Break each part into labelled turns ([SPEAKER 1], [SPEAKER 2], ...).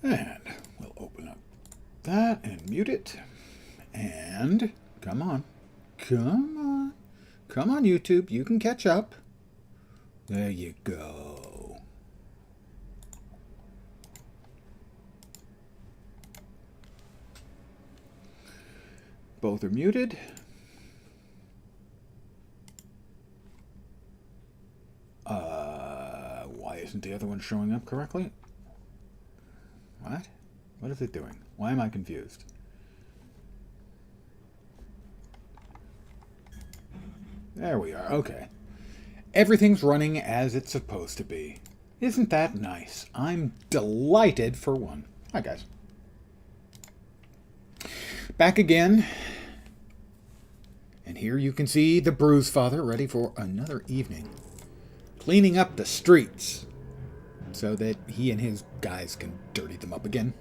[SPEAKER 1] And we'll open up that and mute it. And come on. Come on. Come on, YouTube. You can catch up. There you go. Both are muted. Why isn't the other one showing up correctly? What? What is it doing? Why am I confused? There we are. Okay. Everything's running as it's supposed to be. Isn't that nice? I'm delighted for one. Hi, guys. Back again. And here you can see the Bruisefather ready for another evening. Cleaning up the streets so that he and his guys can dirty them up again.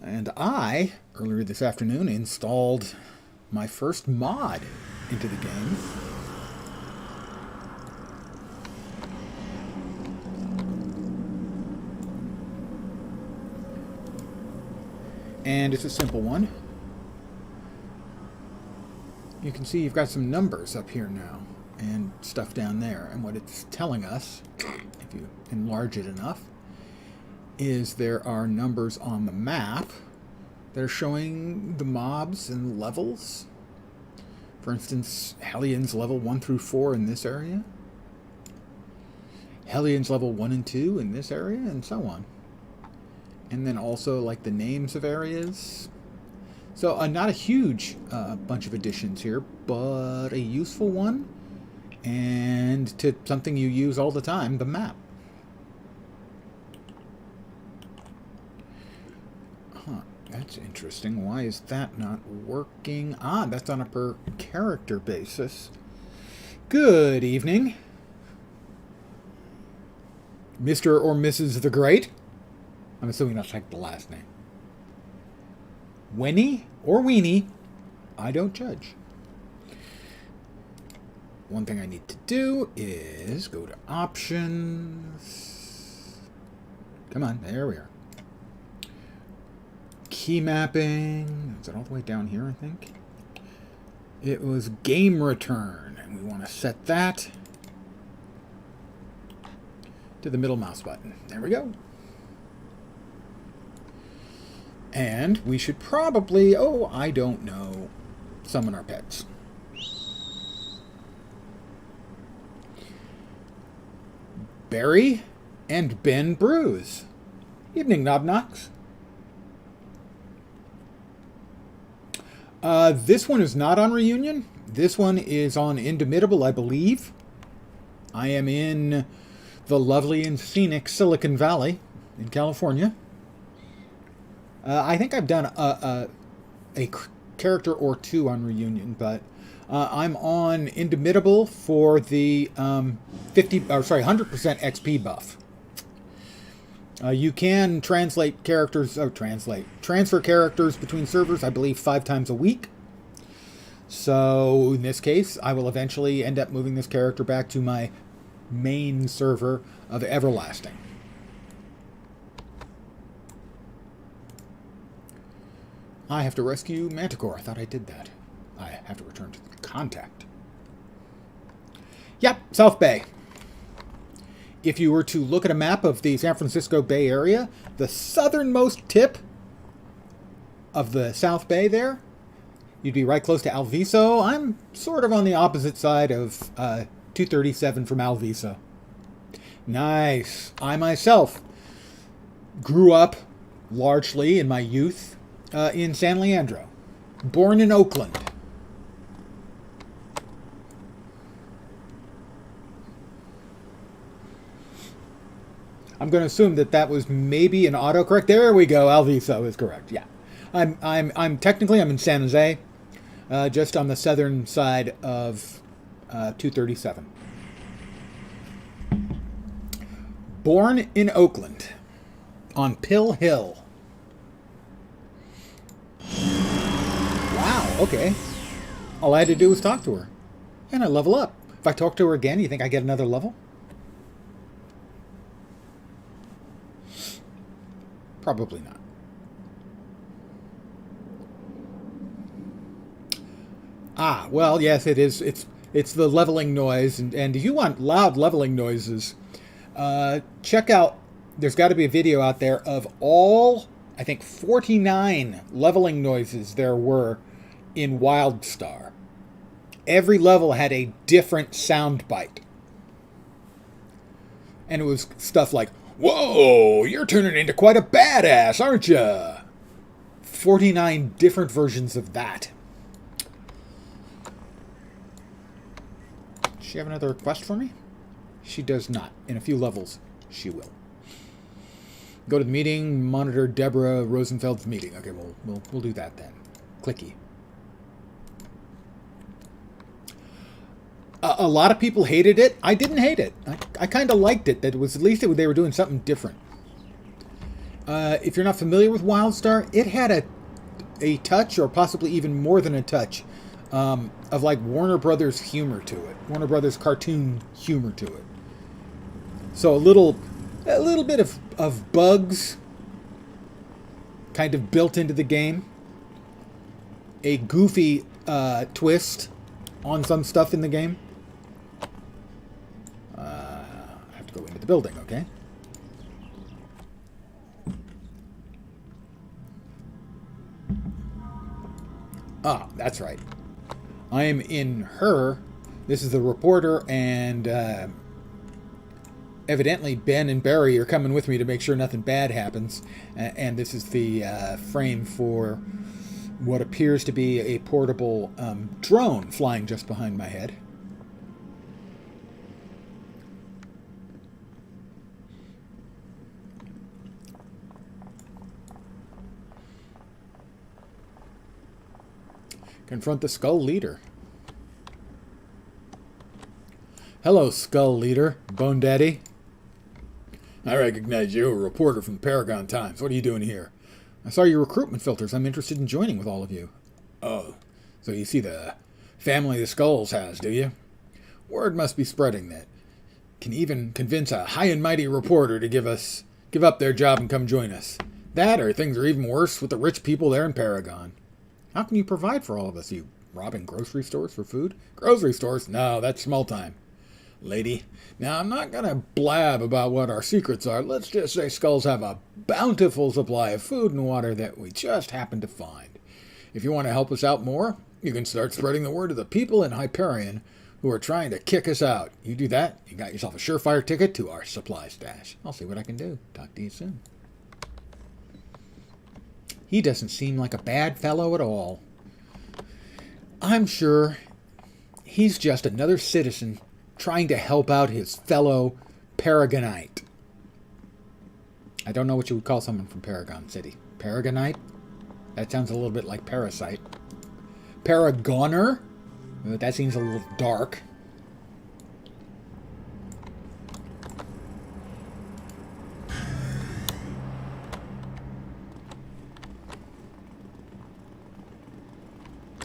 [SPEAKER 1] And I, earlier this afternoon, installed my first mod into the game. And it's a simple one. You can see you've got some numbers up here now and stuff down there. And what it's telling us, if you enlarge it enough, is there are numbers on the map that are showing the mobs and levels. For instance, Hellions level 1 through 4 in this area. Hellions level 1 and 2 in this area, and so on. And then also like the names of areas. So not a huge bunch of additions here, but a useful one. And to something you use all the time, the map. Huh, that's interesting. Why is that not working? Ah, that's on a per character basis. Good evening, Mr. or Mrs. the Great. I'm assuming that's like the last name. Winnie or Weenie, I don't judge. One thing I need to do is go to options. Come on, there we are. Key mapping. Is it all the way down here, I think? It was game return, and we want to set that to the middle mouse button. There we go. And we should probably, oh, I don't know, summon our pets. Barry and Ben Bruise. Evening, Knobknocks. This one is not on Reunion. This one is on Indomitable, I believe. I am in the lovely and scenic Silicon Valley in California. I think I've done a character or two on Reunion, but I'm on Indomitable for the 100% XP buff. You can transfer characters between servers, I believe, 5 times a week. So in this case, I will eventually end up moving this character back to my main server of Everlasting. I have to rescue Manticore. I thought I did that. I have to return to the contact. Yep, South Bay. If you were to look at a map of the San Francisco Bay Area, the southernmost tip of the South Bay there, you'd be right close to Alviso. I'm sort of on the opposite side of 237 from Alviso. Nice. I myself grew up largely in my youth in San Leandro. Born in Oakland. I'm going to assume that that was maybe an autocorrect. There we go. Alviso is correct. Yeah, I'm technically I'm in San Jose, just on the southern side of 237. Born in Oakland, on Pill Hill. Wow. Okay. All I had to do was talk to her, and I level up. If I talk to her again, you think I get another level? Probably not. Ah, well, yes, it is. It's the leveling noise, and if you want loud leveling noises, check out. There's got to be a video out there of all, I think, 49 leveling noises there were in WildStar. Every level had a different sound bite, and it was stuff like, "Whoa, you're turning into quite a badass, aren't you?" 49 different versions of that. Does she have another request for me? She does not. In a few levels, she will. Go to the meeting, monitor Deborah Rosenfeld's meeting. Okay, we'll do that then. Clicky. A lot of people hated it. I didn't hate it. I kind of liked it. That it was, at least they were doing something different. If you're not familiar with WildStar, it had a touch, or possibly even more than a touch, of like Warner Brothers humor to it. Warner Brothers cartoon humor to it. So a little bit of bugs kind of built into the game. A goofy twist on some stuff in the game. I have to go into the building, okay? Ah, that's right. I am in her. This is the reporter, and evidently Ben and Barry are coming with me to make sure nothing bad happens. And this is the frame for what appears to be a portable drone flying just behind my head. Confront the Skull Leader. Hello, Skull Leader. Bone Daddy. I recognize you, a reporter from the Paragon Times. What are you doing here? I saw your recruitment filters. I'm interested in joining with all of you. Oh, so you see the family the Skulls has, do you? Word must be spreading that can even convince a high and mighty reporter to give up their job and come join us. That, or things are even worse with the rich people there in Paragon. How can you provide for all of us? You robbing grocery stores for food? Grocery stores? No, that's small time. Lady, now I'm not going to blab about what our secrets are. Let's just say Skulls have a bountiful supply of food and water that we just happen to find. If you want to help us out more, you can start spreading the word to the people in Hyperion who are trying to kick us out. You do that, you got yourself a surefire ticket to our supply stash. I'll see what I can do. Talk to you soon. He doesn't seem like a bad fellow at all. I'm sure he's just another citizen trying to help out his fellow Paragonite. I don't know what you would call someone from Paragon City. Paragonite? That sounds a little bit like Parasite. Paragoner? That seems a little dark.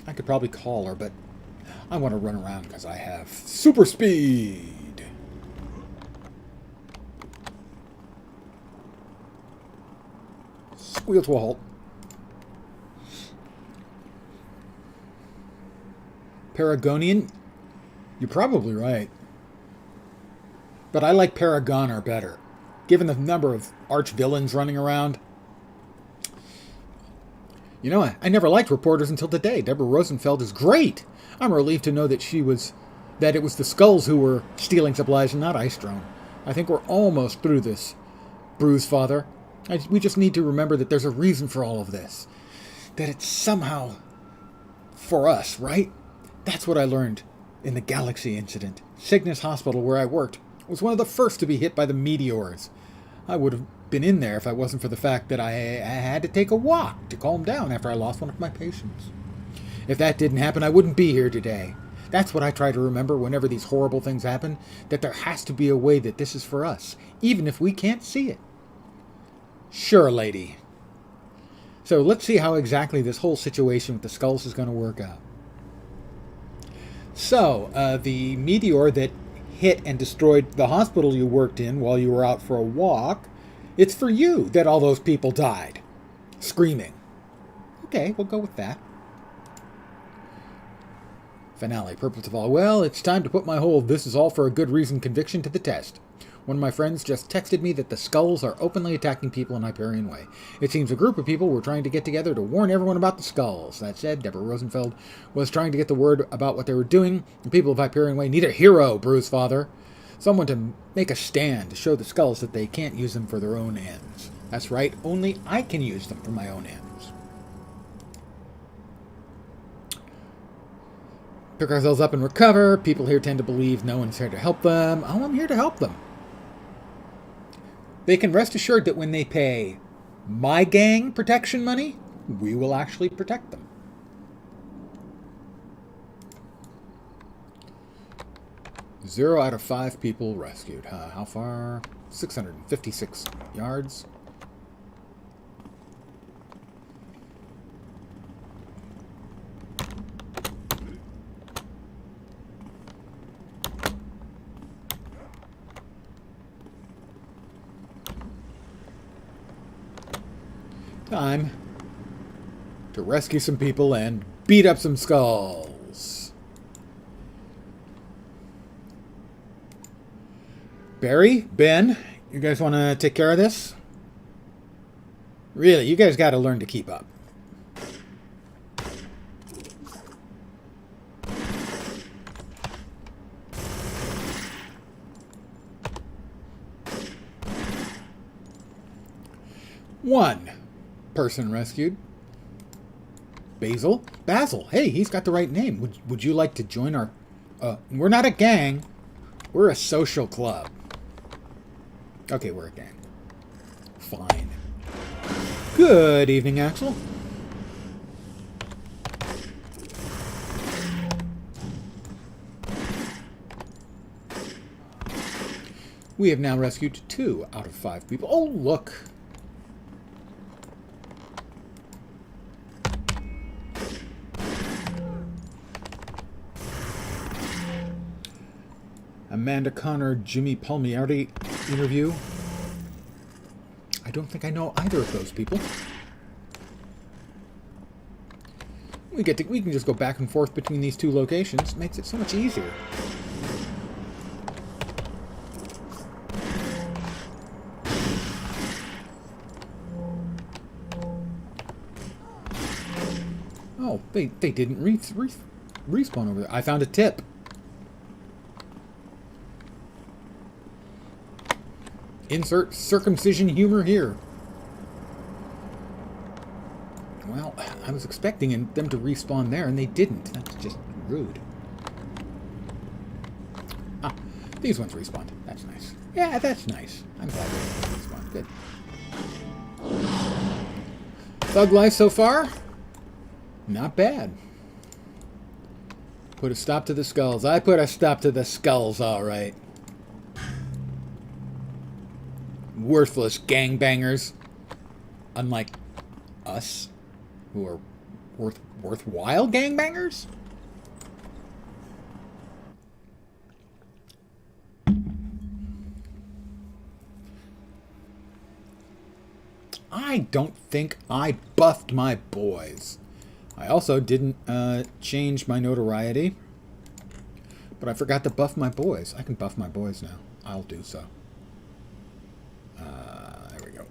[SPEAKER 1] I could probably call her, but I want to run around because I have super speed. Squeal to a halt. Paragonian? You're probably right. But I like Paragoner better. Given the number of arch villains running around. You know, I never liked reporters until today. Deborah Rosenfeld is great. I'm relieved to know that it was the Skulls who were stealing supplies and not Icedrone. I think we're almost through this, Bruisefather. We just need to remember that there's a reason for all of this. That it's somehow for us, right? That's what I learned in the Galaxy incident. Cygnus Hospital, where I worked, was one of the first to be hit by the meteors. I would have been in there if I wasn't for the fact that I had to take a walk to calm down after I lost one of my patients. If that didn't happen, I wouldn't be here today. That's what I try to remember whenever these horrible things happen, that there has to be a way that this is for us, even if we can't see it. Sure, lady. So let's see how exactly this whole situation with the Skulls is going to work out. So, the meteor that hit and destroyed the hospital you worked in while you were out for a walk It's for you that all those people died. Screaming. Okay, we'll go with that. Finale. Purpose of all. Well, it's time to put my whole "this is all for a good reason" conviction to the test. One of my friends just texted me that the skulls are openly attacking people in Hyperion Way. It seems a group of people were trying to get together to warn everyone about the skulls. That said, Deborah Rosenfeld was trying to get the word about what they were doing. The people of Hyperion Way need a hero, Bruisefather. Someone to make a stand to show the skulls that they can't use them for their own ends. That's right, only I can use them for my own ends. Pick ourselves up and recover. People here tend to believe no one's here to help them. Oh, I'm here to help them. They can rest assured that when they pay my gang protection money, we will actually protect them. Zero out of 5 people rescued. How far? 656 yards. Time to rescue some people and beat up some skulls. Barry, Ben, you guys want to take care of this? Really, you guys got to learn to keep up. One person rescued. Basil? Hey, he's got the right name. Would you like to join our... we're not a gang. We're a social club. Okay, we're a gang. Fine. Good evening, Axel. We have now rescued 2 out of 5 people. Oh, look. Amanda Connor, Jimmy Palmieri interview. I don't think I know either of those people. We can just go back and forth between these 2 locations. It makes it so much easier. Oh, they didn't respawn over there. I found a tip. Insert circumcision humor here. Well, I was expecting them to respawn there, and they didn't. That's just rude. Ah, these ones respawned. That's nice. Yeah, that's nice. I'm glad they respawned. Good. Thug life so far? Not bad. Put a stop to the skulls. I put a stop to the skulls, all right. Worthless gangbangers, unlike us, who are worthwhile gangbangers. I don't think I buffed my boys. I also didn't change my notoriety, but I forgot to buff my boys. I can buff my boys now. I'll do so. There we go.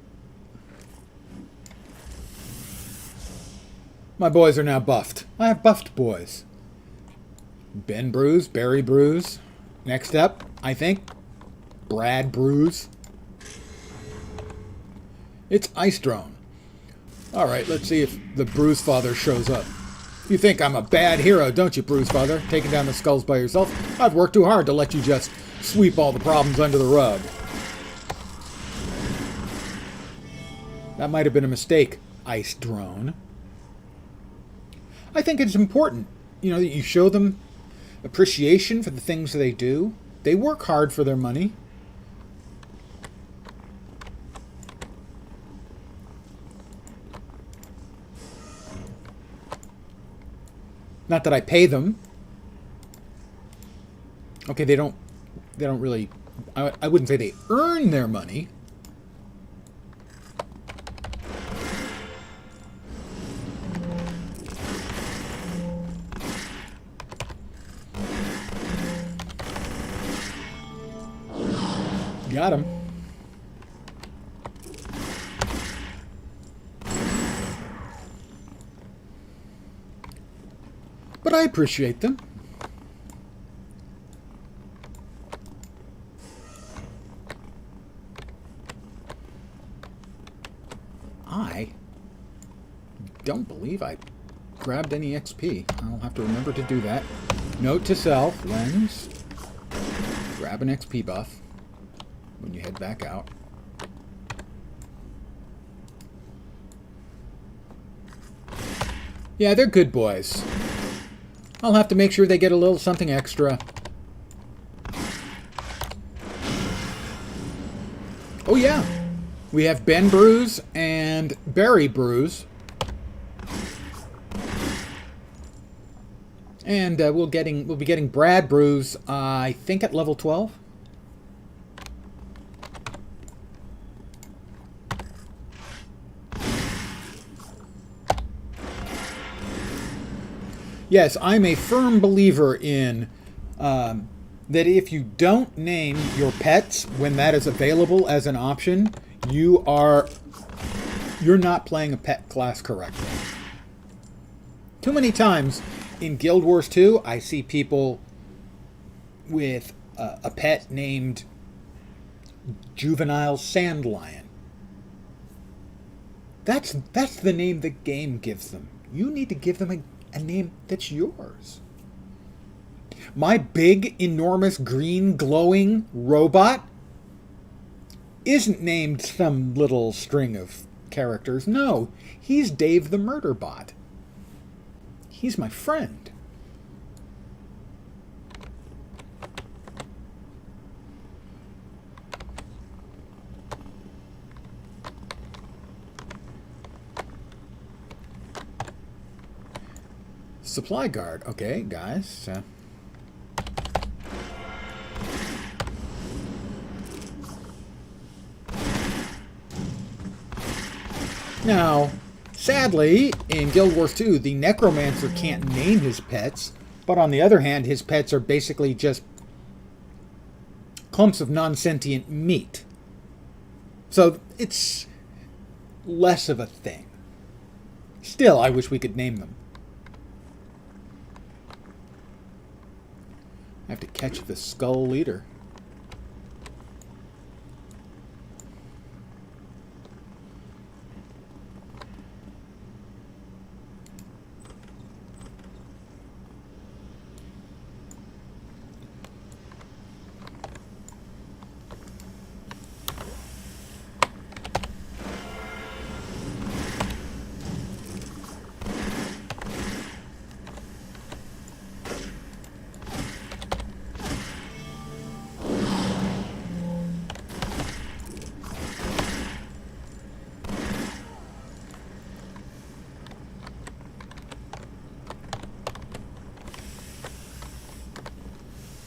[SPEAKER 1] My boys are now buffed. I have buffed boys. Ben Bruise, Barry Bruise. Next up, I think, Brad Bruise. It's Ice Drone. Alright, let's see if the Bruisefather shows up. You think I'm a bad hero, don't you, Bruisefather? Taking down the skulls by yourself? I've worked too hard to let you just sweep all the problems under the rug. That might have been a mistake, Ice Drone. I think it's important, you know, that you show them appreciation for the things they do. They work hard for their money. Not that I pay them. Okay, they don't really... I wouldn't say they earn their money. Got him. But I appreciate them. I don't believe I grabbed any XP. I'll have to remember to do that. Note to self, Lens. Grab an XP buff when you head back out. Yeah, they're good boys. I'll have to make sure they get a little something extra. Oh yeah, we have Ben Bruise and Barry Bruise. And we'll be getting Brad Bruise, I think at level 12. Yes, I'm a firm believer in that if you don't name your pets when that is available as an option, you're not playing a pet class correctly. Too many times in Guild Wars 2, I see people with a pet named Juvenile Sandlion. That's the name the game gives them. You need to give them a name that's yours. My big, enormous, green, glowing robot isn't named some little string of characters. No, he's Dave the Murderbot. He's my friend. Supply guard. Okay, guys. Now, sadly, in Guild Wars 2, the Necromancer can't name his pets, but on the other hand, his pets are basically just clumps of non-sentient meat. So it's less of a thing. Still, I wish we could name them. I have to catch the Skull Leader.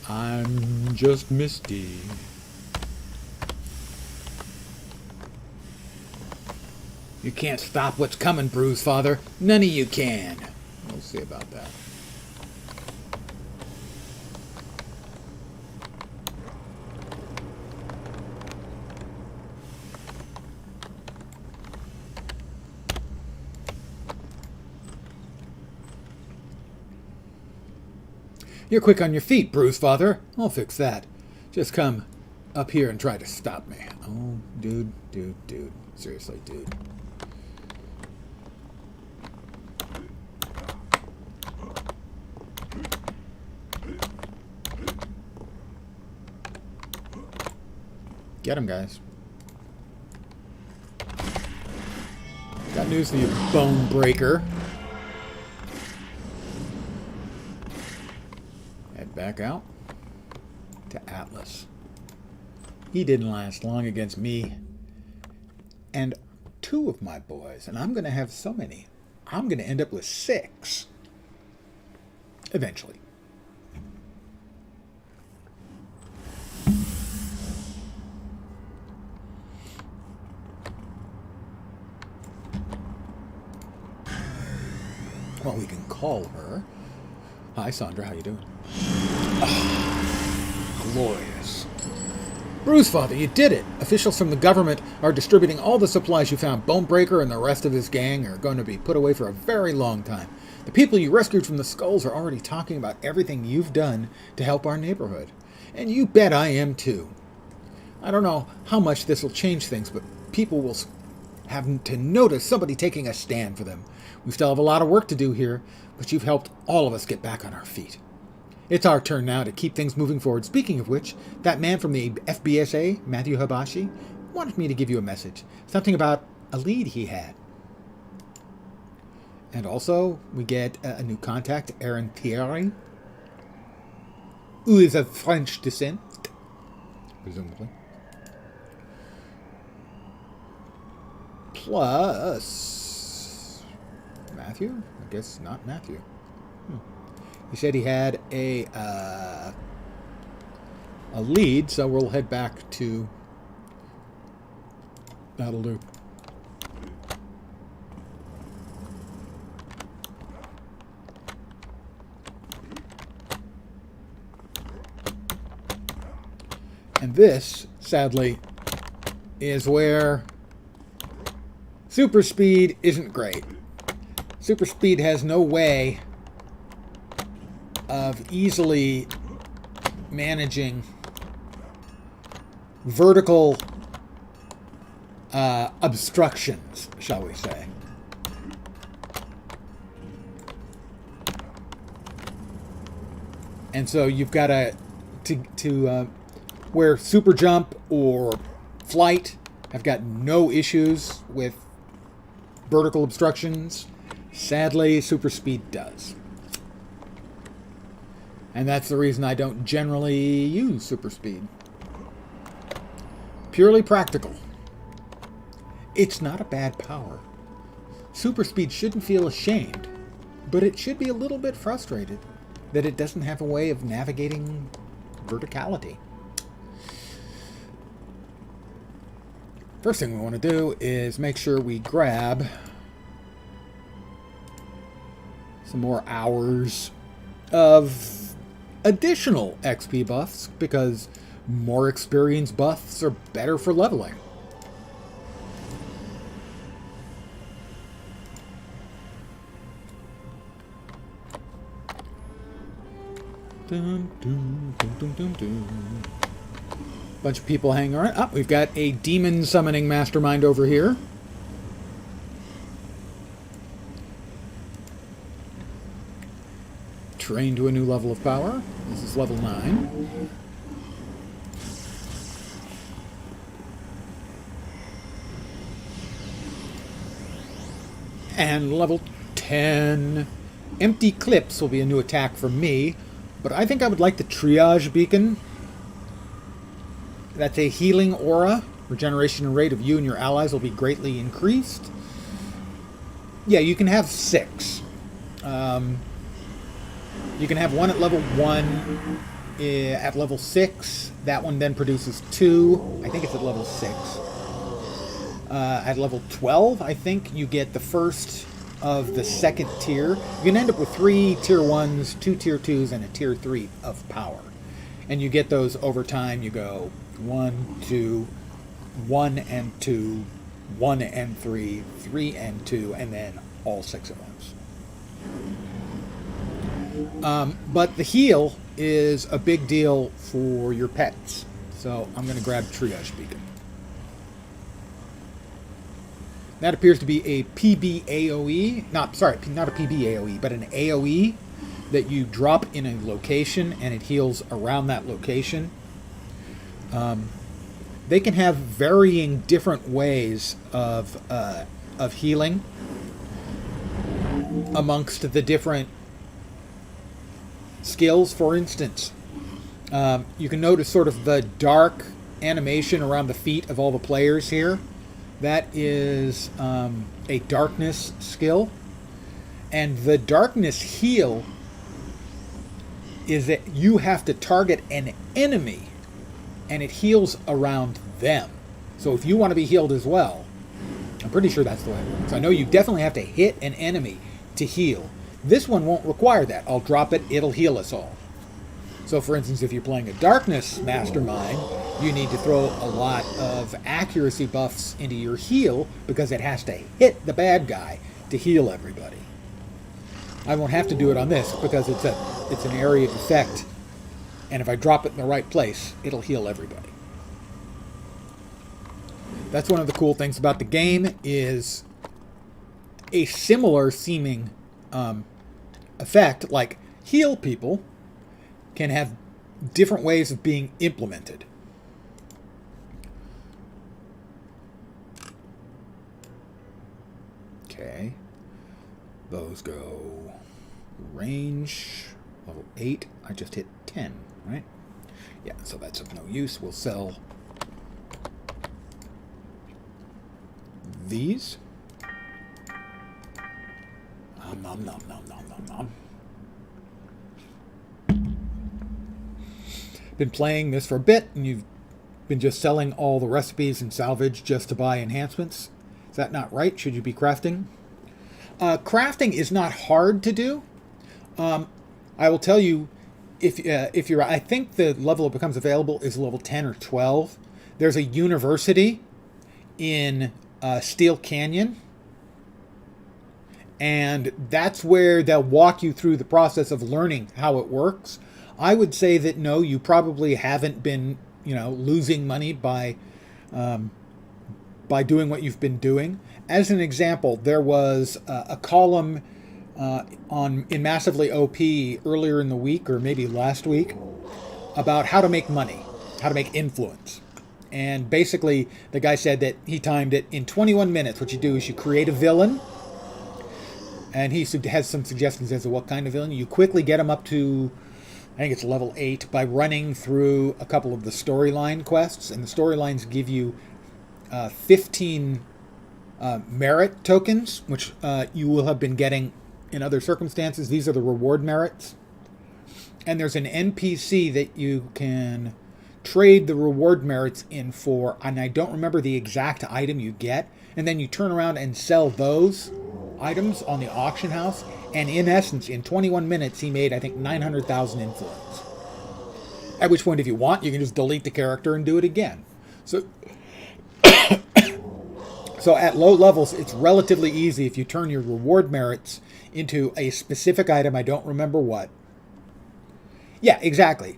[SPEAKER 1] I'm just Misty. You can't stop what's coming, Bruisefather. None of you can. We'll see about that. You're quick on your feet, Bruisefather. I'll fix that. Just come up here and try to stop me. Oh, dude. Seriously, dude. Get him, guys. Got news for you, Bone Breaker. Head back out to Atlas. He didn't last long against me and two of my boys, and I'm going to have so many. I'm going to end up with 6 eventually. Well, we can call her. Hi, Sandra. How you doing? Oh, glorious. Bruisefather, you did it! Officials from the government are distributing all the supplies you found. Bonebreaker and the rest of his gang are going to be put away for a very long time. The people you rescued from the skulls are already talking about everything you've done to help our neighborhood. And you bet I am too. I don't know how much this will change things, but people will have to notice somebody taking a stand for them. We still have a lot of work to do here, but you've helped all of us get back on our feet. It's our turn now to keep things moving forward. Speaking of which, that man from the FBSA, Matthew Habashi, wanted me to give you a message. Something about a lead he had. And also, we get a new contact, Aaron Thierry, who is of French descent, presumably. Plus, Matthew? I guess not Matthew. He said he had a lead, so we'll head back to... That'll do. And this, sadly, is where super speed isn't great. Super speed has no way of easily managing vertical obstructions, shall we say. And so you've got to where super jump or flight have got no issues with vertical obstructions. Sadly, super speed does. And that's the reason I don't generally use super speed. Purely practical. It's not a bad power. Super speed shouldn't feel ashamed, but it should be a little bit frustrated that it doesn't have a way of navigating verticality. First thing we want to do is make sure we grab some more hours of additional XP buffs, because more experience buffs are better for leveling. Dun, dun, dun, dun, dun, dun. Bunch of people hanging around. Oh, we've got a demon summoning mastermind over here. Trained to a new level of power. This is level 9. And level 10. Empty clips will be a new attack for me, but I think I would like the triage beacon. That's a healing aura. Regeneration rate of you and your allies will be greatly increased. Yeah, you can have 6. You can have one at level 1. At level 6, that one then produces 2. I think it's at level 6. At level 12, I think you get the first of the second tier. You can end up with 3 tier 1s, 2 tier 2s, and a tier 3 of power. And you get those over time. You go 1, 2, 1 and 2, 1 and 3, 3 and 2, and then all 6 at once. But the heal is a big deal for your pets. So I'm going to grab Triage Beacon. That appears to be a PB AoE. Not a PB AoE, but an AoE that you drop in a location and it heals around that location. They can have varying different ways of healing amongst the different skills. For instance, you can notice sort of the dark animation around the feet of all the players here. That is a darkness skill. And the darkness heal is that you have to target an enemy and it heals around them. So if you want to be healed as well, I'm pretty sure that's the way it works. I know you definitely have to hit an enemy to heal. This one won't require that. I'll drop it, it'll heal us all. So, for instance, if you're playing a Darkness Mastermind, you need to throw a lot of accuracy buffs into your heal because it has to hit the bad guy to heal everybody. I won't have to do it on this because it's an area of effect, and if I drop it in the right place, it'll heal everybody. That's one of the cool things about the game, is a similar seeming effect, like heal people, can have different ways of being implemented. Okay. Those go range, level 8. I just hit 10, right? Yeah, so that's of no use. We'll sell these. Nom nom nom nom nom nom. Been playing this for a bit, and you've been just selling all the recipes and salvage just to buy enhancements. Is that not right? Should you be crafting? Crafting is not hard to do. I will tell you, if you're, I think the level it becomes available is level 10 or 12. There's a university in Steel Canyon, and that's where they'll walk you through the process of learning how it works. I would say that no, you probably haven't been, losing money by doing what you've been doing. As an example, there was a column in Massively OP earlier in the week, or maybe last week, about how to make money, how to make influence. And basically, the guy said that he timed it in 21 minutes. What you do is you create a villain, and he has some suggestions as to what kind of villain. You quickly get him up to, I think it's level 8, by running through a couple of the storyline quests. And the storylines give you 15 merit tokens, which you will have been getting in other circumstances. These are the reward merits. And there's an NPC that you can trade the reward merits in for, and I don't remember the exact item you get. And then you turn around and sell those items on the auction house. And in essence, in 21 minutes, he made, I think, 900,000 influence. At which point, if you want, you can just delete the character and do it again. So, so at low levels, it's relatively easy if you turn your reward merits into a specific item. I don't remember what. Yeah, exactly.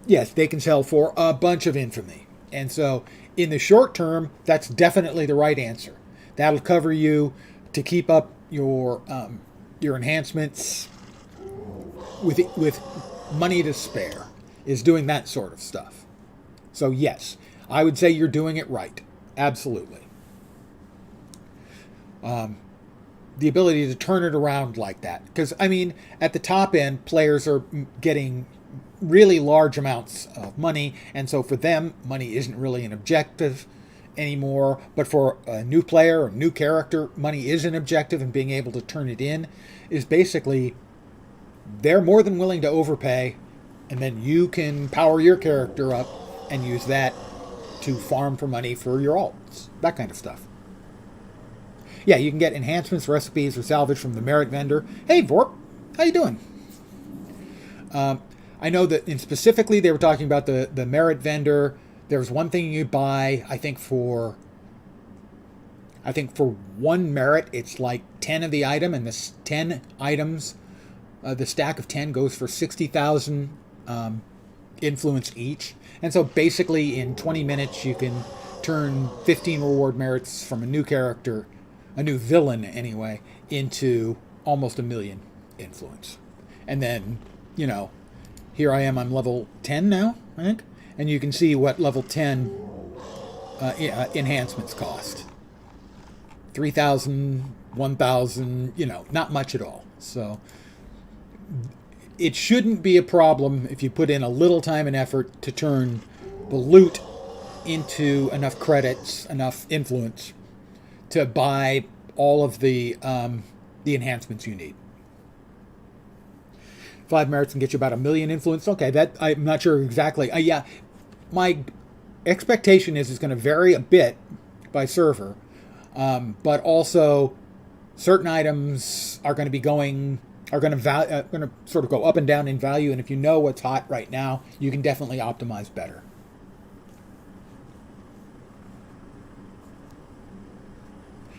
[SPEAKER 1] Yes, they can sell for a bunch of infamy. And so, in the short term, that's definitely the right answer. That'll cover you to keep up your enhancements with money to spare, is doing that sort of stuff. So yes, I would say you're doing it right. Absolutely. The ability to turn it around like that. Because, I mean, at the top end, players are getting really large amounts of money, and so for them, money isn't really an objective anymore. But for a new player or new character, money is an objective, and being able to turn it in is basically, they're more than willing to overpay, and then you can power your character up and use that to farm for money for your alts, that kind of stuff. Yeah, you can get enhancements, recipes, or salvage from the merit vendor. Hey, Vorp, how you doing? I know that specifically they were talking about the merit vendor. There's one thing you buy, I think for 1 merit, it's like 10 of the item, and this 10 items, the stack of 10 goes for 60,000 influence each. And so basically in 20 minutes you can turn 15 reward merits from a new character, a new villain anyway, into almost 1 million influence. And then, here I am, I'm level 10 now, I think. And you can see what level 10 enhancements cost. 3,000, 1,000, not much at all. So it shouldn't be a problem if you put in a little time and effort to turn the loot into enough credits, enough influence to buy all of the enhancements you need. 5 merits can get you about 1 million influence. Okay, that I'm not sure exactly. Yeah, my expectation is it's going to vary a bit by server, but also certain items are going to be going are going to sort of go up and down in value. And if you know what's hot right now, you can definitely optimize better.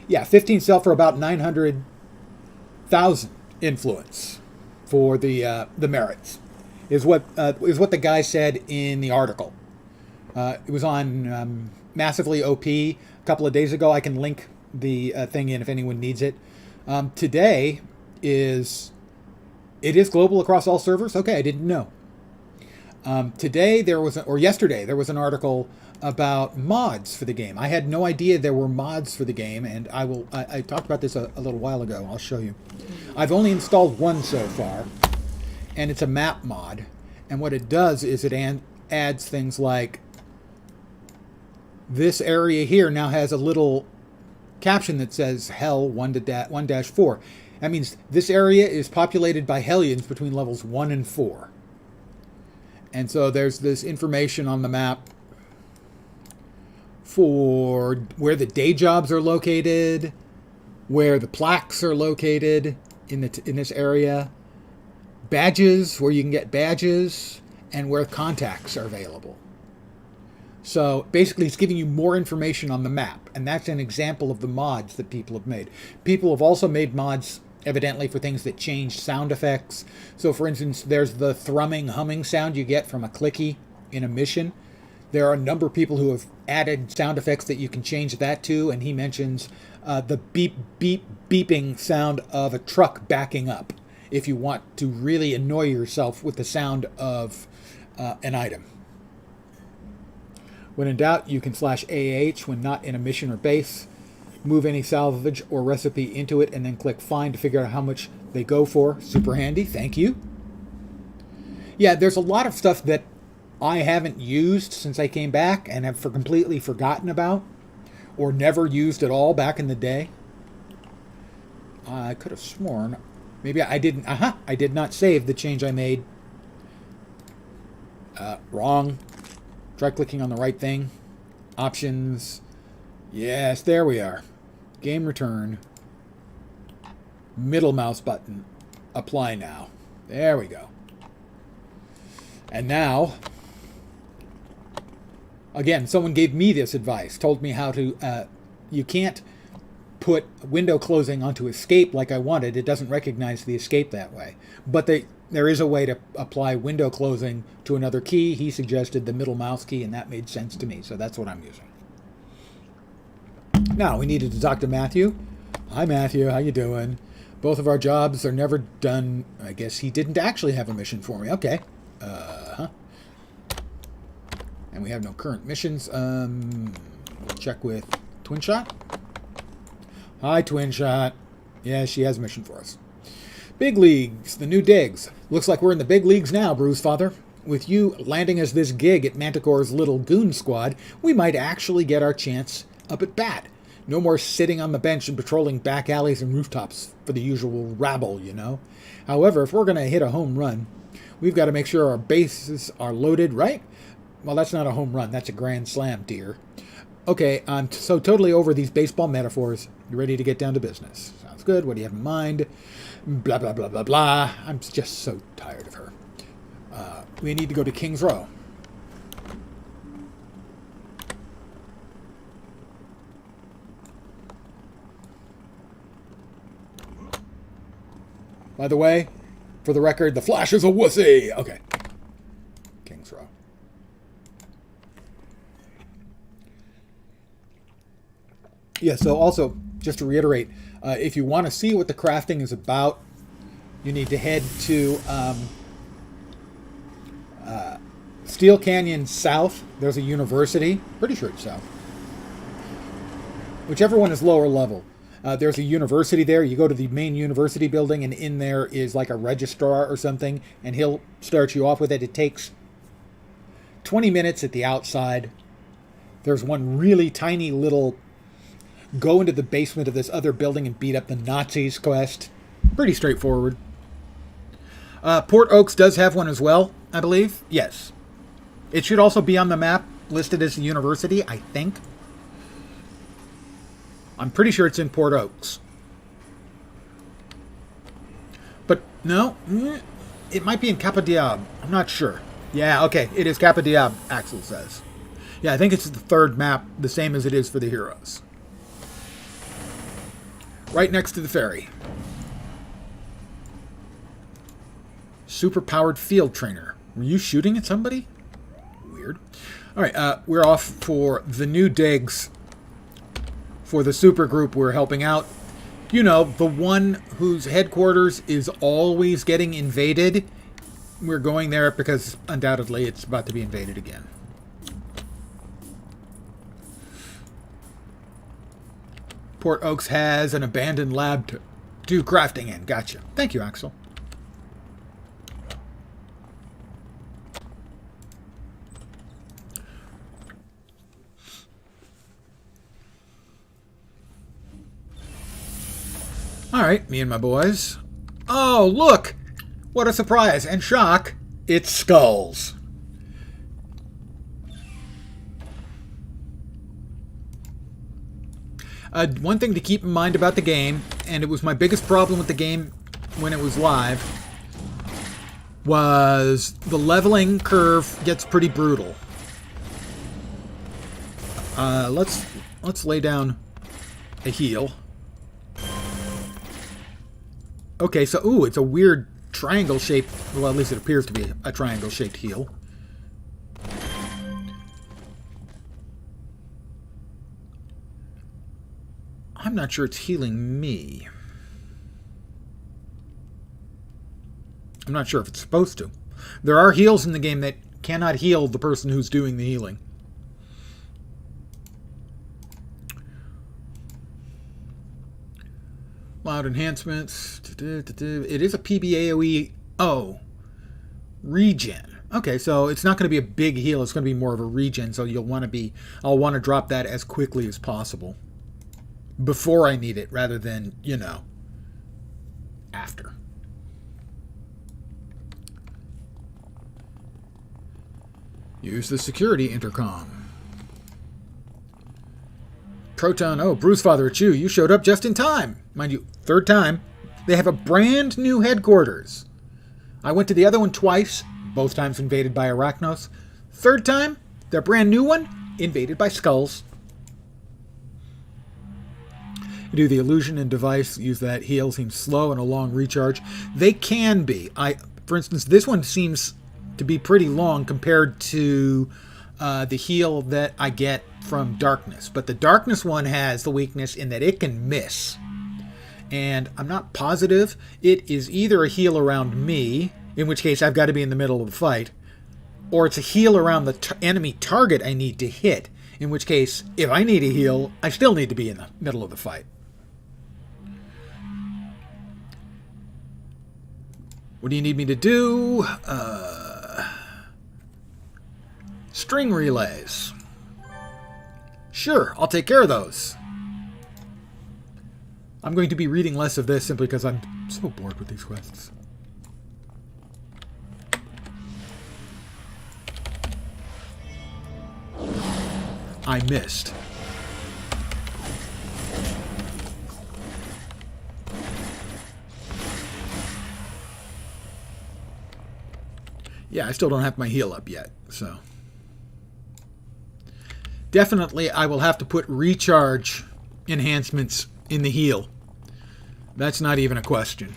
[SPEAKER 1] Yeah, 15 sell for about 900,000 influence for the merits, is what the guy said in the article. It was on Massively OP a couple of days ago. I can link the thing in if anyone needs it. Today it is global across all servers. Okay, I didn't know. Yesterday there was an article about mods for the game. I had no idea there were mods for the game, and I talked about this a little while ago. I'll show you. I've only installed one so far, and it's a map mod. And what it does is it adds things like this area here now has a little caption that says Hell 1-4. That means this area is populated by Hellions between levels 1 and 4. And so there's this information on the map for where the day jobs are located, where the plaques are located in this area, badges, where you can get badges, and where contacts are available. So basically it's giving you more information on the map, and that's an example of the mods that people have made. People have also made mods evidently for things that change sound effects. So for instance, there's the thrumming, humming sound you get from a clicky in a mission. There are a number of people who have added sound effects that you can change that to, and he mentions the beep, beep, beeping sound of a truck backing up if you want to really annoy yourself with the sound of an item. When in doubt, you can /AH when not in a mission or base. Move any salvage or recipe into it and then click find to figure out how much they go for. Super handy. Thank you. Yeah, there's a lot of stuff that I haven't used since I came back and have completely forgotten about or never used at all back in the day. I could have sworn. Maybe I didn't. I did not save the change I made. Wrong. Try clicking on the right thing. Options. Yes, there we are. Game return. Middle mouse button. Apply now. There we go. And now, again, someone gave me this advice. Told me how to, you can't put window closing onto escape like I wanted. It doesn't recognize the escape that way. But there is a way to apply window closing to another key. He suggested the middle mouse key, and that made sense to me. So that's what I'm using. Now, we needed to talk to Matthew. Hi, Matthew. How you doing? Both of our jobs are never done. I guess he didn't actually have a mission for me. Okay. And we have no current missions. We'll check with Twin Shot. Hi, Twin Shot. Yeah, she has a mission for us. Big leagues, the new digs. Looks like we're in the big leagues now, Bruisefather. With you landing as this gig at Manticore's little goon squad, we might actually get our chance up at bat. No more sitting on the bench and patrolling back alleys and rooftops for the usual rabble, you know. However, if we're going to hit a home run, we've got to make sure our bases are loaded, right? Well, that's not a home run. That's a grand slam, dear. Okay, I'm so totally over these baseball metaphors. You ready to get down to business? Sounds good. What do you have in mind? Blah, blah, blah, blah, blah. I'm just so tired of her. We need to go to King's Row. By the way, for the record, the Flash is a wussy. Okay. King's Row. Yeah, so also, just to reiterate, if you want to see what the crafting is about, you need to head to Steel Canyon South. There's a university. Pretty sure it's south. Whichever one is lower level. There's a university there. You go to the main university building, and in there is like a registrar or something, and he'll start you off with it. It takes 20 minutes at the outside. There's one really tiny little go into the basement of this other building and beat up the Nazis quest. Pretty straightforward. Port Oaks does have one as well, I believe. Yes. It should also be on the map, listed as a university, I think. I'm pretty sure it's in Port Oaks. But No? It might be in Kappa Diab. I'm not sure. Yeah, okay. It is Kappa Diab, Axel says. Yeah, I think it's the third map, the same as it is for the Heroes. Right next to the ferry. Super-powered field trainer. Were you shooting at somebody? Weird. Alright, we're off for the new digs for the super group we're helping out. You know, the one whose headquarters is always getting invaded. We're going there because undoubtedly it's about to be invaded again. Port Oaks has an abandoned lab to do crafting in. Gotcha. Thank you, Axel. Alright, me and my boys. Oh, look! What a surprise and shock. It's skulls. One thing to keep in mind about the game, and it was my biggest problem with the game when it was live, was the leveling curve gets pretty brutal. Let's lay down a heal. Okay, so, ooh, it's a weird triangle-shaped... Well, at least it appears to be a triangle-shaped heal. I'm not sure it's healing me. I'm not sure if it's supposed to. There are heals in the game that cannot heal the person who's doing the healing. Loud enhancements. It is a PBAOE. Oh. Regen. Okay, so it's not going to be a big heal. It's going to be more of a regen. So you'll want to be... I'll want to drop that as quickly as possible. Before I need it, rather than, you know, after. Use the security intercom. Proton, oh, Bruisefather, it's you. You showed up just in time. Mind you, third time. They have a brand new headquarters. I went to the other one twice, both times invaded by Arachnos. Third time, their brand new one, invaded by skulls. You do the illusion and device, use that heal, seems slow and a long recharge. They can be. For instance, this one seems to be pretty long compared to the heal that I get from Darkness. But the Darkness one has the weakness in that it can miss. And I'm not positive. It is either a heal around me, in which case I've got to be in the middle of the fight, or it's a heal around the enemy target I need to hit, in which case, if I need a heal, I still need to be in the middle of the fight. What do you need me to do? String relays. Sure, I'll take care of those. I'm going to be reading less of this simply because I'm so bored with these quests. I missed. Yeah, I still don't have my heal up yet, so... Definitely, I will have to put recharge enhancements in the heal. That's not even a question.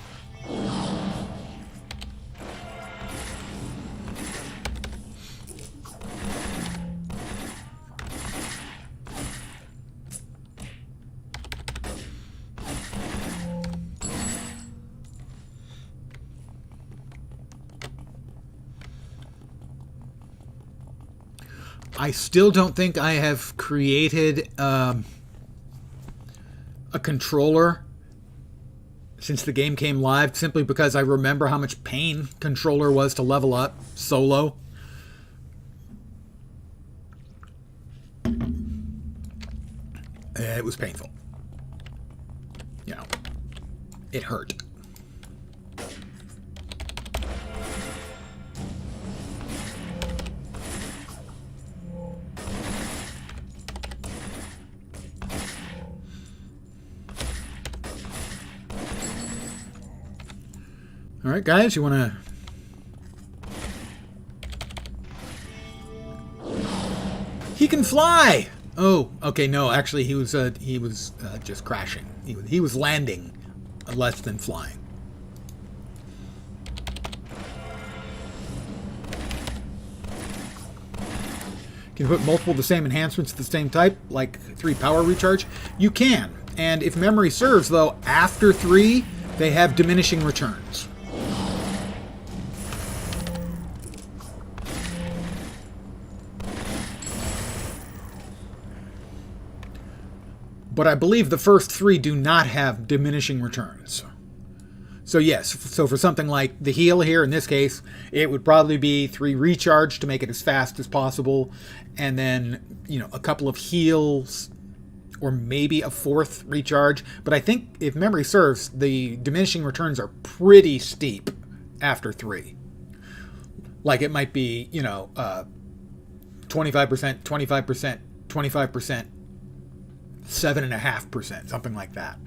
[SPEAKER 1] I still don't think I have created a controller since the game came live, simply because I remember how much pain controller was to level up solo. It was painful. You know, it hurt. All right, guys, you want to... He can fly! Oh, okay, no, actually he was just crashing. He was landing less than flying. Can you put multiple of the same enhancements of the same type, like 3 power recharge? You can. And if memory serves, though, after 3, they have diminishing returns. But I believe the first 3 do not have diminishing returns. So yes, so for something like the heal here, in this case, it would probably be 3 recharge to make it as fast as possible, and then, you know, a couple of heals, or maybe a 4th recharge. But I think, if memory serves, the diminishing returns are pretty steep after 3. Like, it might be, you know, 25%, 25%, 25%, 7.5%, something like that.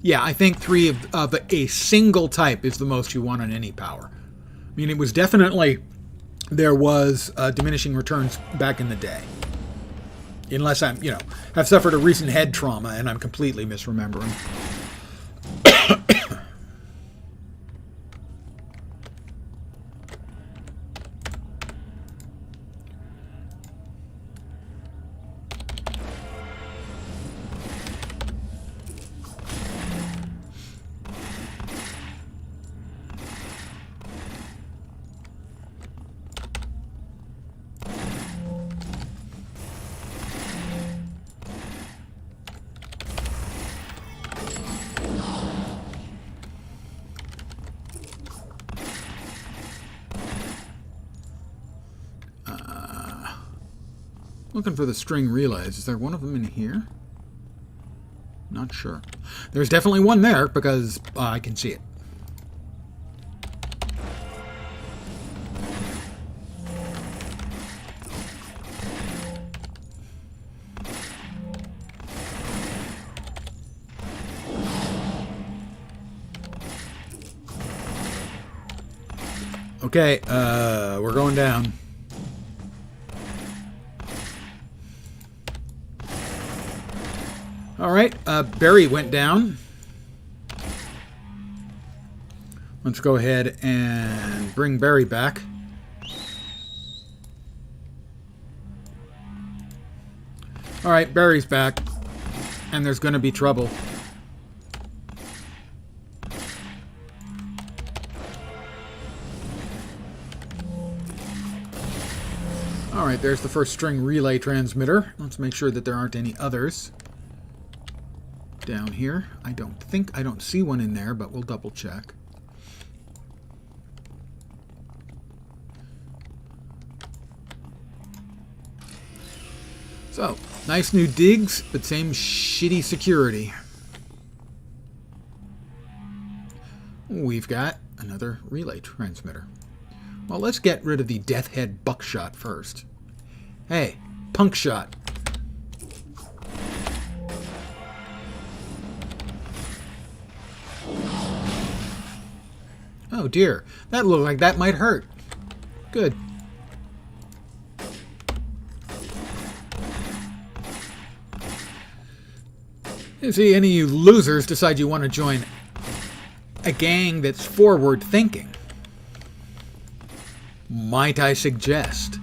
[SPEAKER 1] Yeah, I think 3 of a single type is the most you want on any power. I mean, it was definitely... There was diminishing returns back in the day. Unless I'm, you know, have suffered a recent head trauma and I'm completely misremembering. Looking for the string relays. Is there one of them in here? Not sure. There's definitely one there because I can see it. Okay, we're going down. All right, Barry went down. Let's go ahead and bring Barry back. All right, Barry's back, and there's going to be trouble. All right, there's the first string relay transmitter. Let's make sure that there aren't any others down here. I don't see one in there, but we'll double check. So, nice new digs, but same shitty security. We've got another relay transmitter. Well, let's get rid of the Death Head buckshot first. Hey, punk shot. Oh dear, that looked like that might hurt. Good. You see, any of you losers decide you want to join a gang that's forward thinking, might I suggest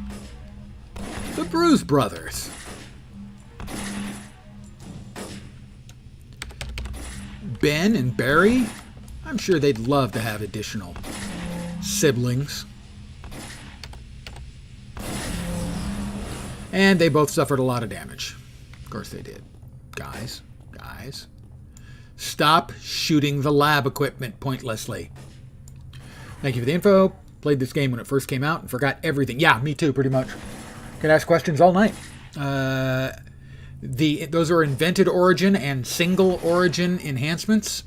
[SPEAKER 1] the Bruisebrothers. Ben and Barry, I'm sure they'd love to have additional siblings. And they both suffered a lot of damage. Of course they did. Guys, stop shooting the lab equipment pointlessly. Thank you for the info. Played this game when it first came out and forgot everything. Yeah, me too, pretty much. Could ask questions all night. Those are invented origin and single origin enhancements.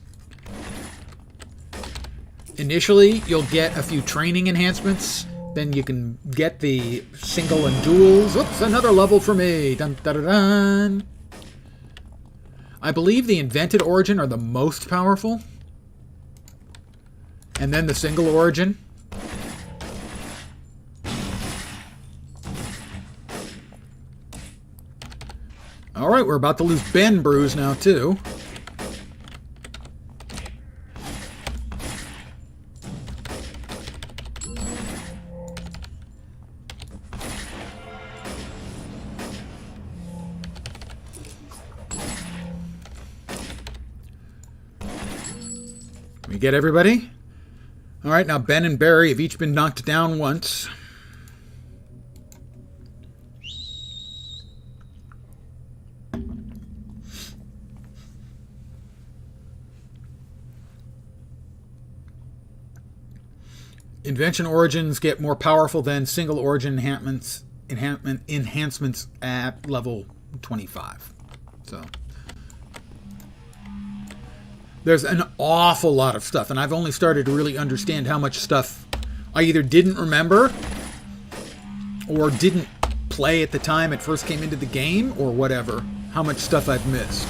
[SPEAKER 1] Initially, you'll get a few training enhancements. Then you can get the single and duels. Oops, another level for me. Dun, dun, dun, dun. I believe the invented origin are the most powerful. And then the single origin. Alright, we're about to lose Ben Bruise now, too. We get everybody? Alright, now Ben and Barry have each been knocked down once. Invention origins get more powerful than single origin enhancements at level 25. So there's an awful lot of stuff, and I've only started to really understand how much stuff I either didn't remember or didn't play at the time it first came into the game or whatever. How much stuff I've missed.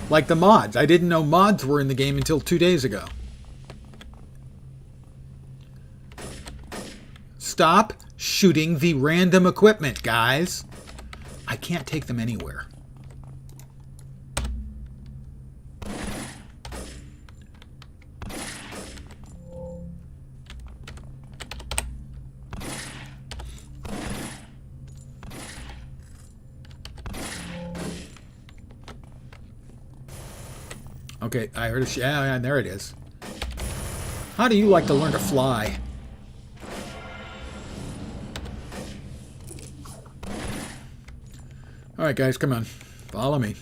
[SPEAKER 1] Like the mods. I didn't know mods were in the game until 2 days ago. Stop shooting the random equipment, guys. I can't take them anywhere. Okay, I heard a yeah, there it is. How do you like to learn to fly? Alright guys, come on. Follow me.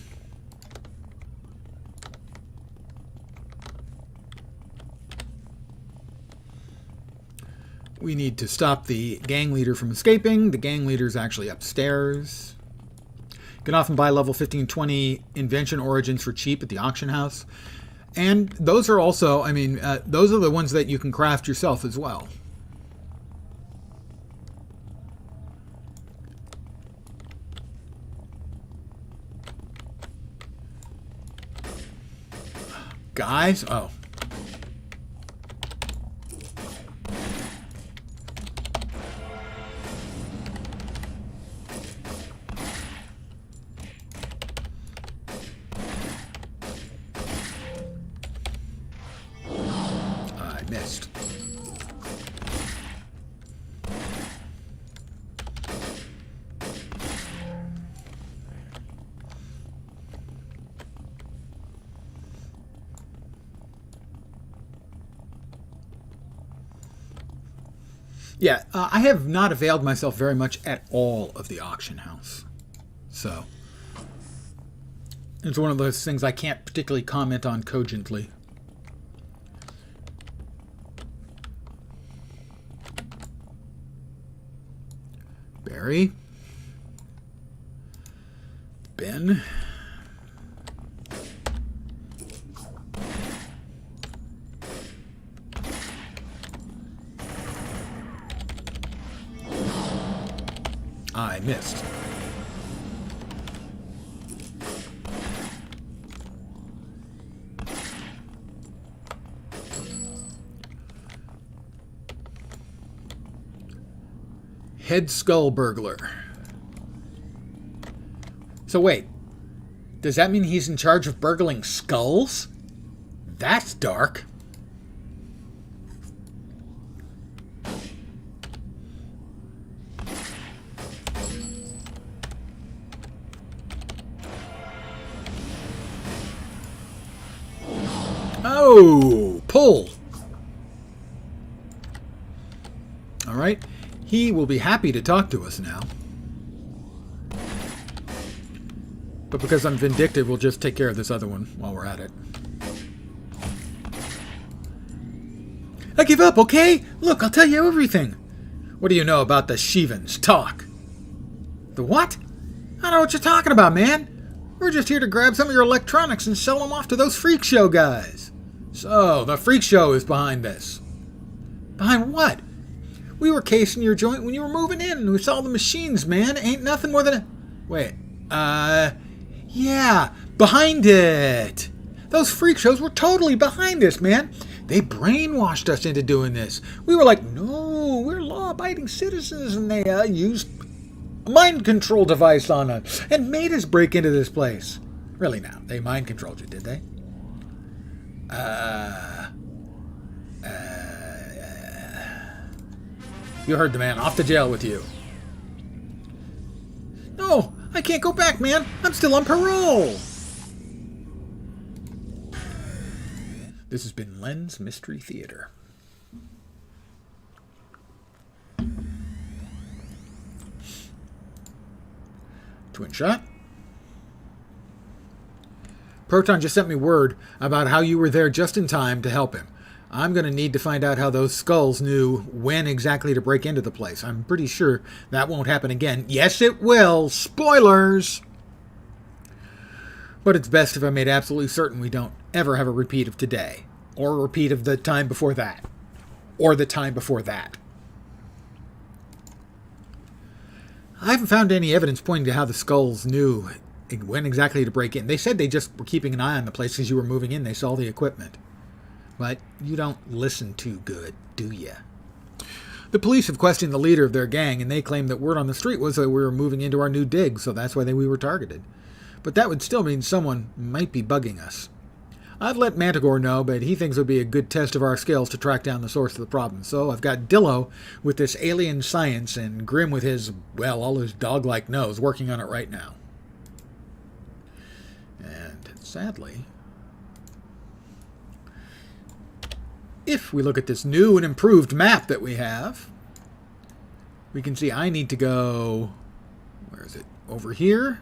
[SPEAKER 1] We need to stop the gang leader from escaping. The gang leader's actually upstairs. You can often buy level 15-20 invention origins for cheap at the auction house. And those are also, I mean, those are the ones that you can craft yourself as well. Guys? Oh. I missed. Yeah, I have not availed myself very much at all of the auction house. So, it's one of those things I can't particularly comment on cogently. Barry. Ben. I missed. Head skull burglar. So wait, does that mean he's in charge of burgling skulls? That's dark. Oh, pull. All right. He will be happy to talk to us now. But because I'm vindictive, we'll just take care of this other one while we're at it. I give up, okay? Look, I'll tell you everything. What do you know about the Shivans? Talk. The what? I don't know what you're talking about, man. We're just here to grab some of your electronics and sell them off to those freak show guys. So, the freak show is behind this. Behind what? We were casing your joint when you were moving in, and we saw the machines, man. Ain't nothing more than a... Wait. Yeah, behind it. Those freak shows were totally behind this, man. They brainwashed us into doing this. We were like, no, we're law-abiding citizens, and they used a mind control device on us and made us break into this place. Really now, they mind controlled you, did they? You heard the man. Off to jail with you. No, I can't go back, man. I'm still on parole. This has been Len's Mystery Theater. Twin shot. Proton just sent me word about how you were there just in time to help him. I'm going to need to find out how those skulls knew when exactly to break into the place. I'm pretty sure that won't happen again. Yes, it will. Spoilers! But it's best if I made absolutely certain we don't ever have a repeat of today. Or a repeat of the time before that. Or the time before that. I haven't found any evidence pointing to how the skulls knew when exactly to break in. They said they just were keeping an eye on the place as you were moving in. They saw the equipment. But you don't listen too good, do you? The police have questioned the leader of their gang, and they claim that word on the street was that we were moving into our new dig, so that's why we were targeted. But that would still mean someone might be bugging us. I've let Manticore know, but he thinks it would be a good test of our skills to track down the source of the problem. So I've got Dillo with this alien science and Grim with his, well, all his dog-like nose working on it right now. And sadly, if we look at this new and improved map that we have, we can see I need to go, where is it? Over here.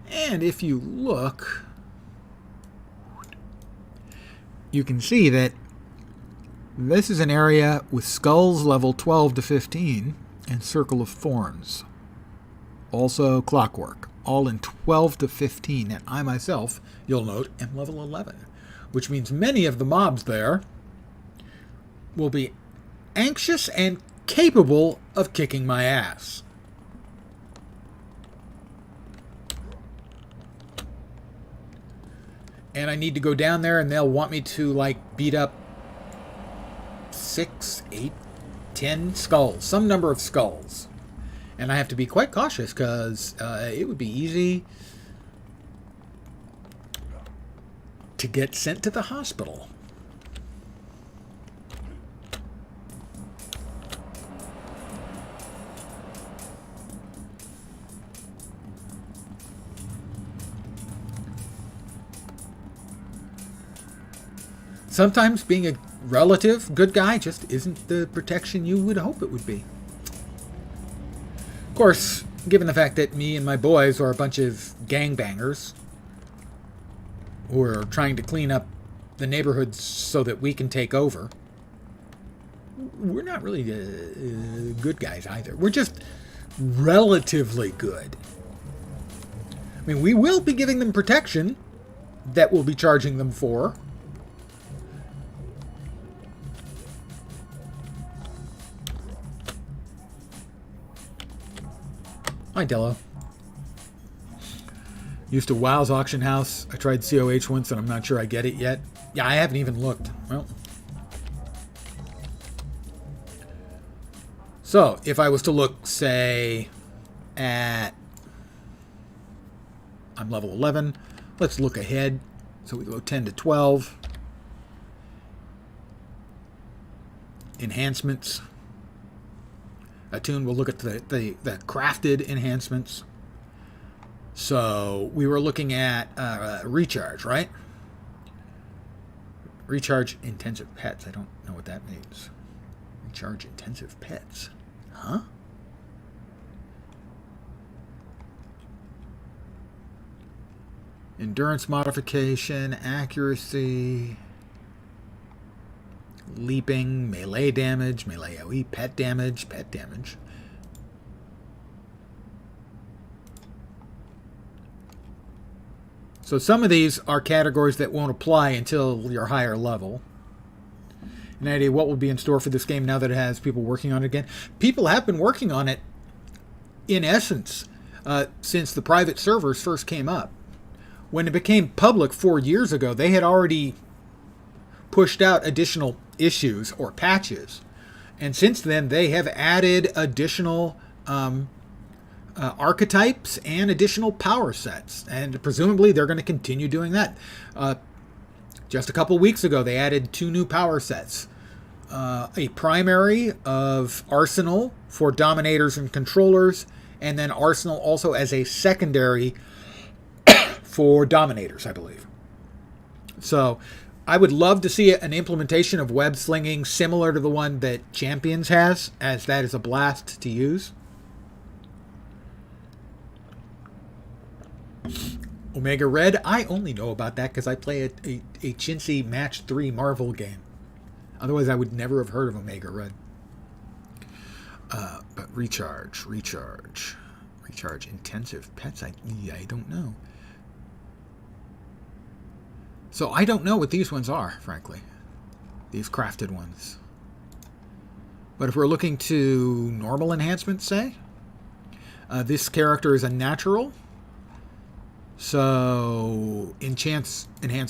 [SPEAKER 1] And if you look, you can see that this is an area with skulls level 12 to 15 and Circle of Thorns. Also clockwork, all in 12 to 15. And I myself, you'll note, am level 11, which means many of the mobs there will be anxious and capable of kicking my ass. And I need to go down there and they'll want me to, like, beat up 6, 8, 10 skulls. Some number of skulls. And I have to be quite cautious because it would be easy to get sent to the hospital. Sometimes being a relative good guy just isn't the protection you would hope it would be. Of course, given the fact that me and my boys are a bunch of gangbangers who are trying to clean up the neighborhoods so that we can take over, we're not really good guys either. We're just relatively good. I mean, we will be giving them protection that we'll be charging them for. Hi, Dello. Used to WoW's auction house. I tried COH once and I'm not sure I get it yet. Yeah, I haven't even looked. Well. So, if I was to look, say, at... I'm level 11. Let's look ahead. So we go 10 to 12. Enhancements. Attune will look at the crafted enhancements. So we were looking at recharge, right? Recharge intensive pets. I don't know what that means. Recharge intensive pets. Huh? Endurance modification, accuracy, leaping, melee damage, melee AoE, pet damage. So some of these are categories that won't apply until you're higher level. An idea what will be in store for this game now that it has people working on it again? People have been working on it, in essence, since the private servers first came up. When it became public 4 years ago, they had already pushed out additional issues or patches. And since then, they have added additional archetypes and additional power sets. And presumably, they're going to continue doing that. Just a couple weeks ago, they added 2 new power sets. A primary of Arsenal for Dominators and Controllers, and then Arsenal also as a secondary for Dominators, I believe. So I would love to see an implementation of web slinging similar to the one that Champions has, as that is a blast to use. Omega Red, I only know about that because I play a chintzy Match 3 Marvel game. Otherwise, I would never have heard of Omega Red. But recharge intensive pets. I don't know. So I don't know what these ones are, frankly. These crafted ones. But if we're looking to normal enhancements, say, this character is a natural. So enhance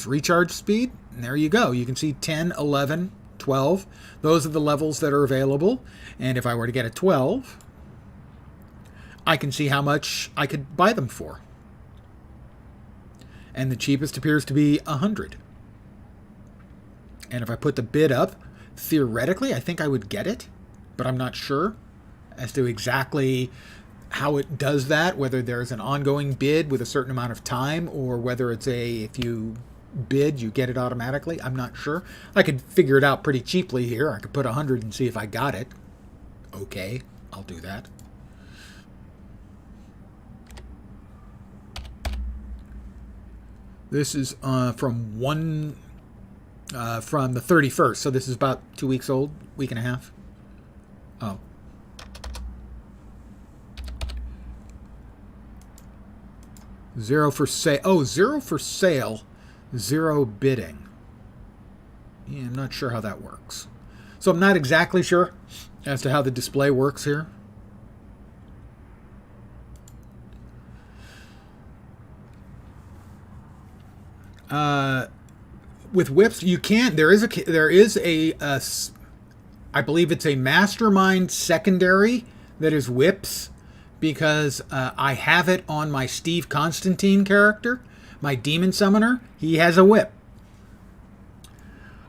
[SPEAKER 1] recharge speed. And there you go. You can see 10, 11, 12. Those are the levels that are available. And if I were to get a 12, I can see how much I could buy them for. And the cheapest appears to be 100. And if I put the bid up, theoretically, I think I would get it. But I'm not sure as to exactly how it does that, whether there's an ongoing bid with a certain amount of time, or whether it's if you bid, you get it automatically. I'm not sure. I could figure it out pretty cheaply here. I could put 100 and see if I got it. Okay, I'll do that. This is from the 31st, so this is about 2 weeks old, week and a half. Oh. Zero for sale. Oh, 0 for sale, 0 bidding. Yeah, I'm not sure how that works. So I'm not exactly sure as to how the display works here. With whips, you can. There is a I believe it's a Mastermind secondary that is whips, because I have it on my Steve Constantine character, my Demon Summoner. He has a whip.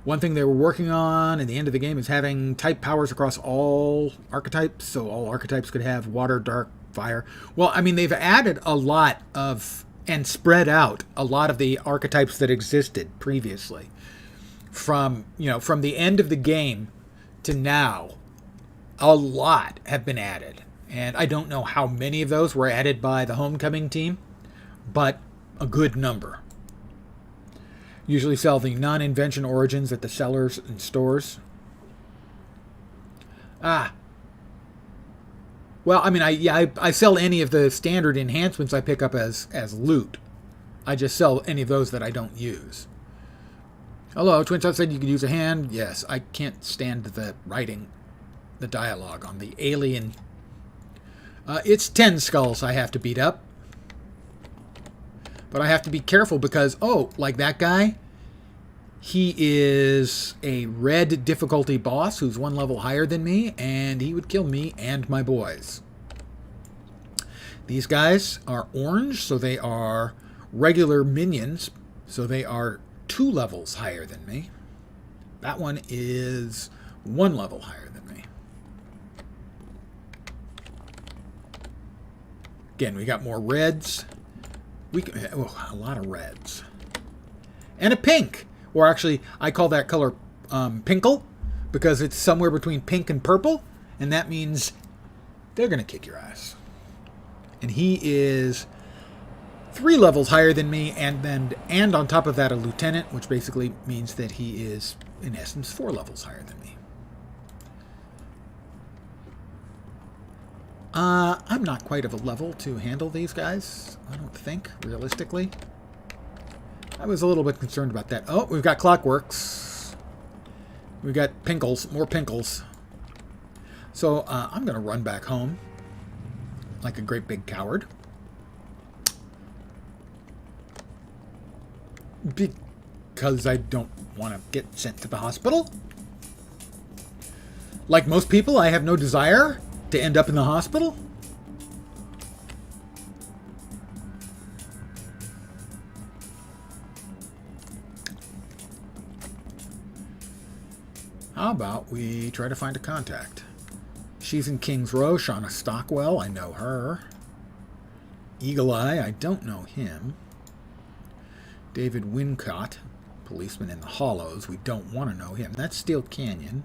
[SPEAKER 1] One thing they were working on at the end of the game is having type powers across all archetypes, so all archetypes could have water, dark, fire. Well, I mean, they've added a lot of and spread out a lot of the archetypes that existed previously. From the end of the game to now, a lot have been added. And I don't know how many of those were added by the Homecoming team, but a good number. Usually sell the non-invention origins at the sellers and stores. Well, I mean, I sell any of the standard enhancements I pick up as loot. I just sell any of those that I don't use. Hello, Twin Shot said you could use a hand. Yes, I can't stand the writing, the dialogue on the alien. It's 10 skulls I have to beat up. But I have to be careful because, like that guy, he is a red difficulty boss who's 1 level higher than me, and he would kill me and my boys. These guys are orange, so they are regular minions, so they are 2 levels higher than me. That one is 1 level higher than me. Again, we got more reds. A lot of reds. And a pink. Or actually, I call that color pinkle, because it's somewhere between pink and purple, and that means they're going to kick your ass. And he is 3 levels higher than me, and on top of that a lieutenant, which basically means that he is, in essence, 4 levels higher than me. I'm not quite of a level to handle these guys, I don't think, realistically. I was a little bit concerned about that. Oh, we've got Clockworks. We've got Pinkles, more Pinkles. So I'm going to run back home like a great big coward. Because I don't want to get sent to the hospital. Like most people, I have no desire to end up in the hospital. How about we try to find a contact? She's in King's Row. Shauna Stockwell, I know her. Eagle Eye, I don't know him. David Wincott, policeman in the Hollows. We don't want to know him. That's Steel Canyon.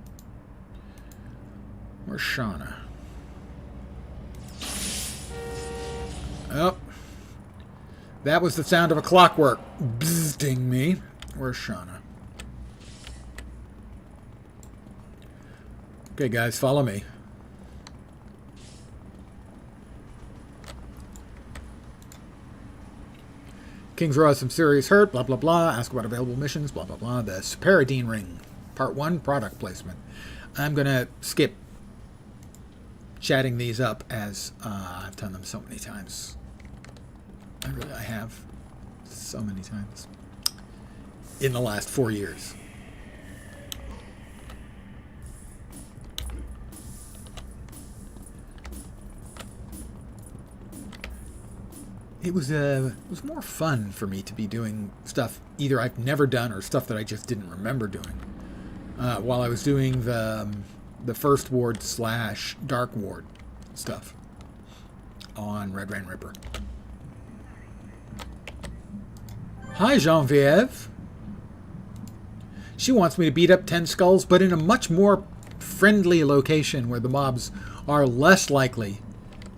[SPEAKER 1] Where's Shauna? Oh. That was the sound of a clockwork bzzing me. Where's Shauna? Okay, guys, follow me. King's Row has some serious hurt, blah, blah, blah. Ask about available missions, blah, blah, blah. The Superidine Ring, Part 1, product placement. I'm going to skip chatting these up as I've done them so many times. I have so many times in the last 4 years. It was more fun for me to be doing stuff either I've never done or stuff that I just didn't remember doing. While I was doing the First Ward / Dark Ward stuff on Red Rain Ripper. Hi, Genevieve. She wants me to beat up 10 skulls, but in a much more friendly location where the mobs are less likely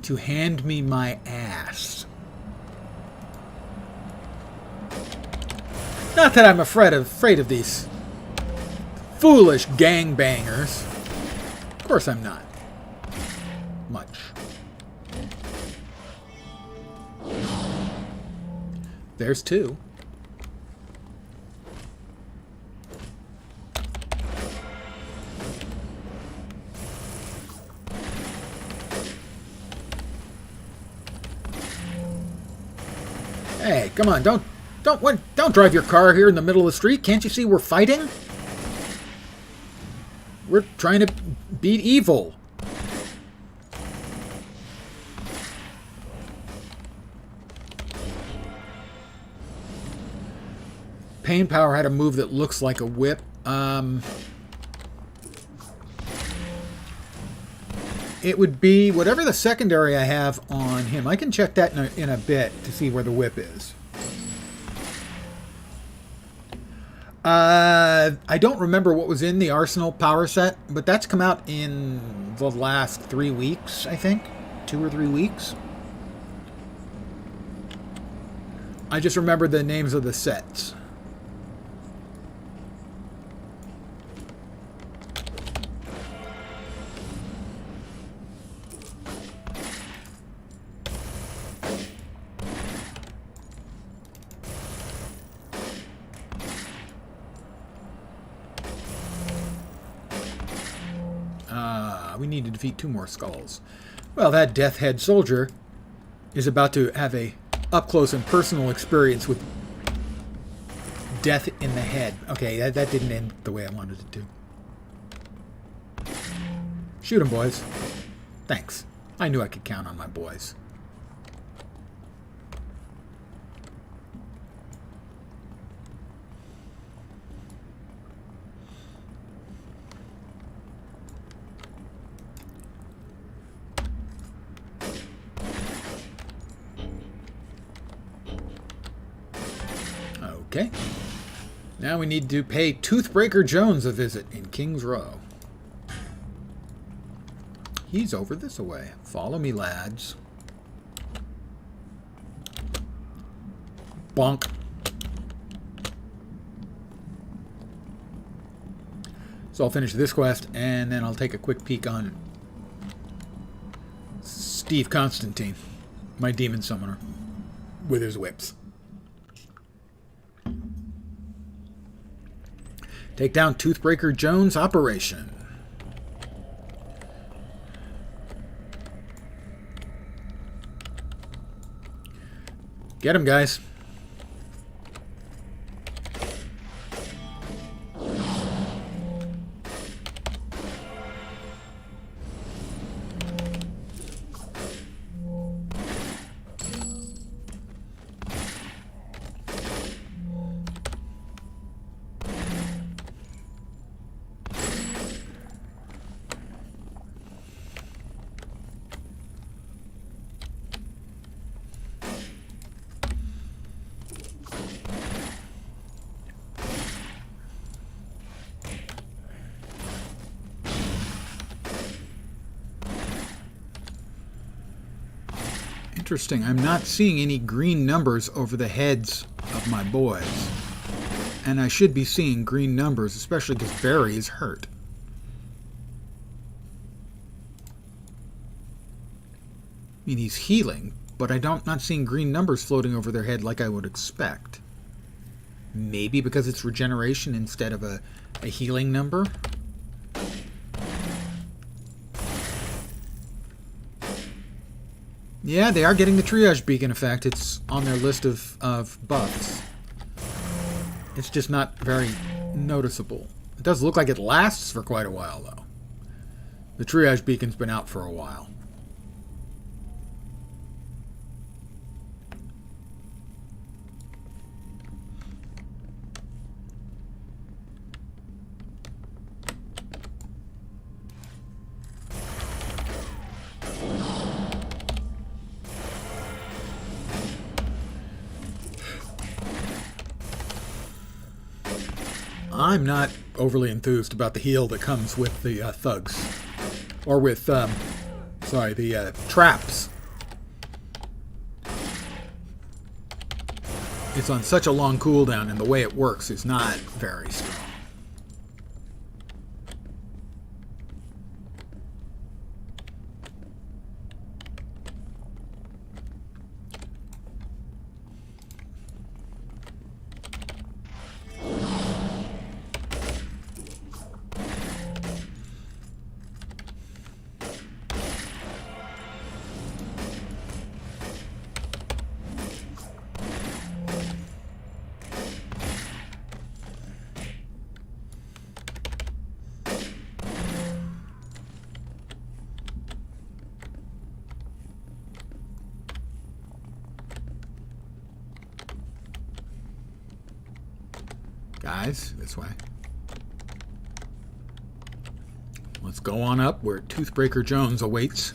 [SPEAKER 1] to hand me my ass. Not that I'm afraid of these foolish gangbangers. Of course I'm not. Much. There's 2. Hey, come on, don't drive your car here in the middle of the street. Can't you see we're fighting? We're trying to beat evil. Pain Power had a move that looks like a whip. It would be whatever the secondary I have on him. I can check that in a bit to see where the whip is. I don't remember what was in the Arsenal power set, but that's come out in the last 3 weeks, I think. 2 or 3 weeks. I just remember the names of the sets. We need to defeat 2 more skulls. Well, that Death Head soldier is about to have a up-close and personal experience with death in the head. Okay, that didn't end the way I wanted it to. Shoot 'em, boys. Thanks. I knew I could count on my boys. Okay. Now we need to pay Toothbreaker Jones a visit in King's Row. He's over this way. Follow me, lads. Bonk. So I'll finish this quest, and then I'll take a quick peek on Steve Constantine, my demon summoner, with his whips. Take down Toothbreaker Jones' operation. Get him, guys. Interesting. I'm not seeing any green numbers over the heads of my boys. And I should be seeing green numbers, especially because Barry is hurt. I mean, he's healing, but I'm not seeing green numbers floating over their head like I would expect. Maybe because it's regeneration instead of a healing number? Yeah, they are getting the triage beacon effect. It's on their list of buffs. It's just not very noticeable. It does look like it lasts for quite a while, though. The triage beacon's been out for a while. I'm not overly enthused about the heal that comes with the thugs. Or with, the traps. It's on such a long cooldown, and the way it works is not very strong. Guys, this way. Let's go on up where Toothbreaker Jones awaits.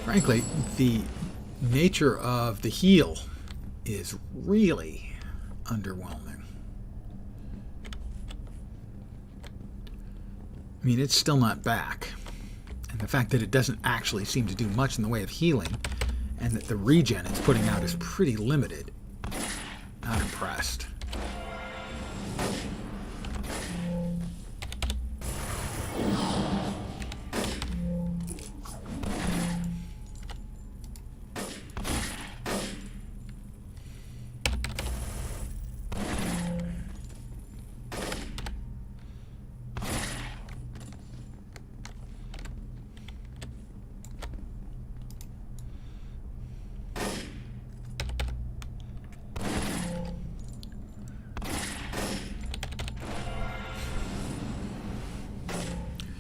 [SPEAKER 1] Frankly, the nature of the heal is really underwhelming. I mean, it's still not back. And the fact that it doesn't actually seem to do much in the way of healing, and that the regen it's putting out is pretty limited. Not impressed.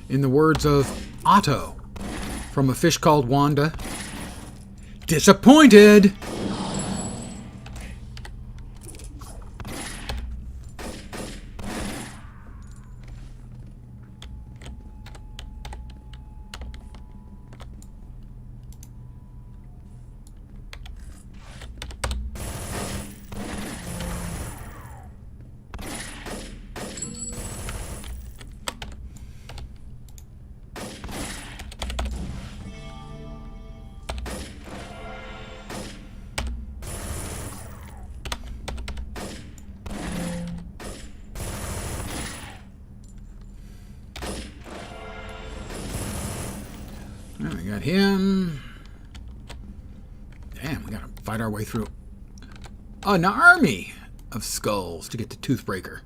[SPEAKER 1] In the words of Otto from A Fish Called Wanda, disappointed! Right, we got him. Damn, we gotta fight our way through an army of skulls to get to Toothbreaker.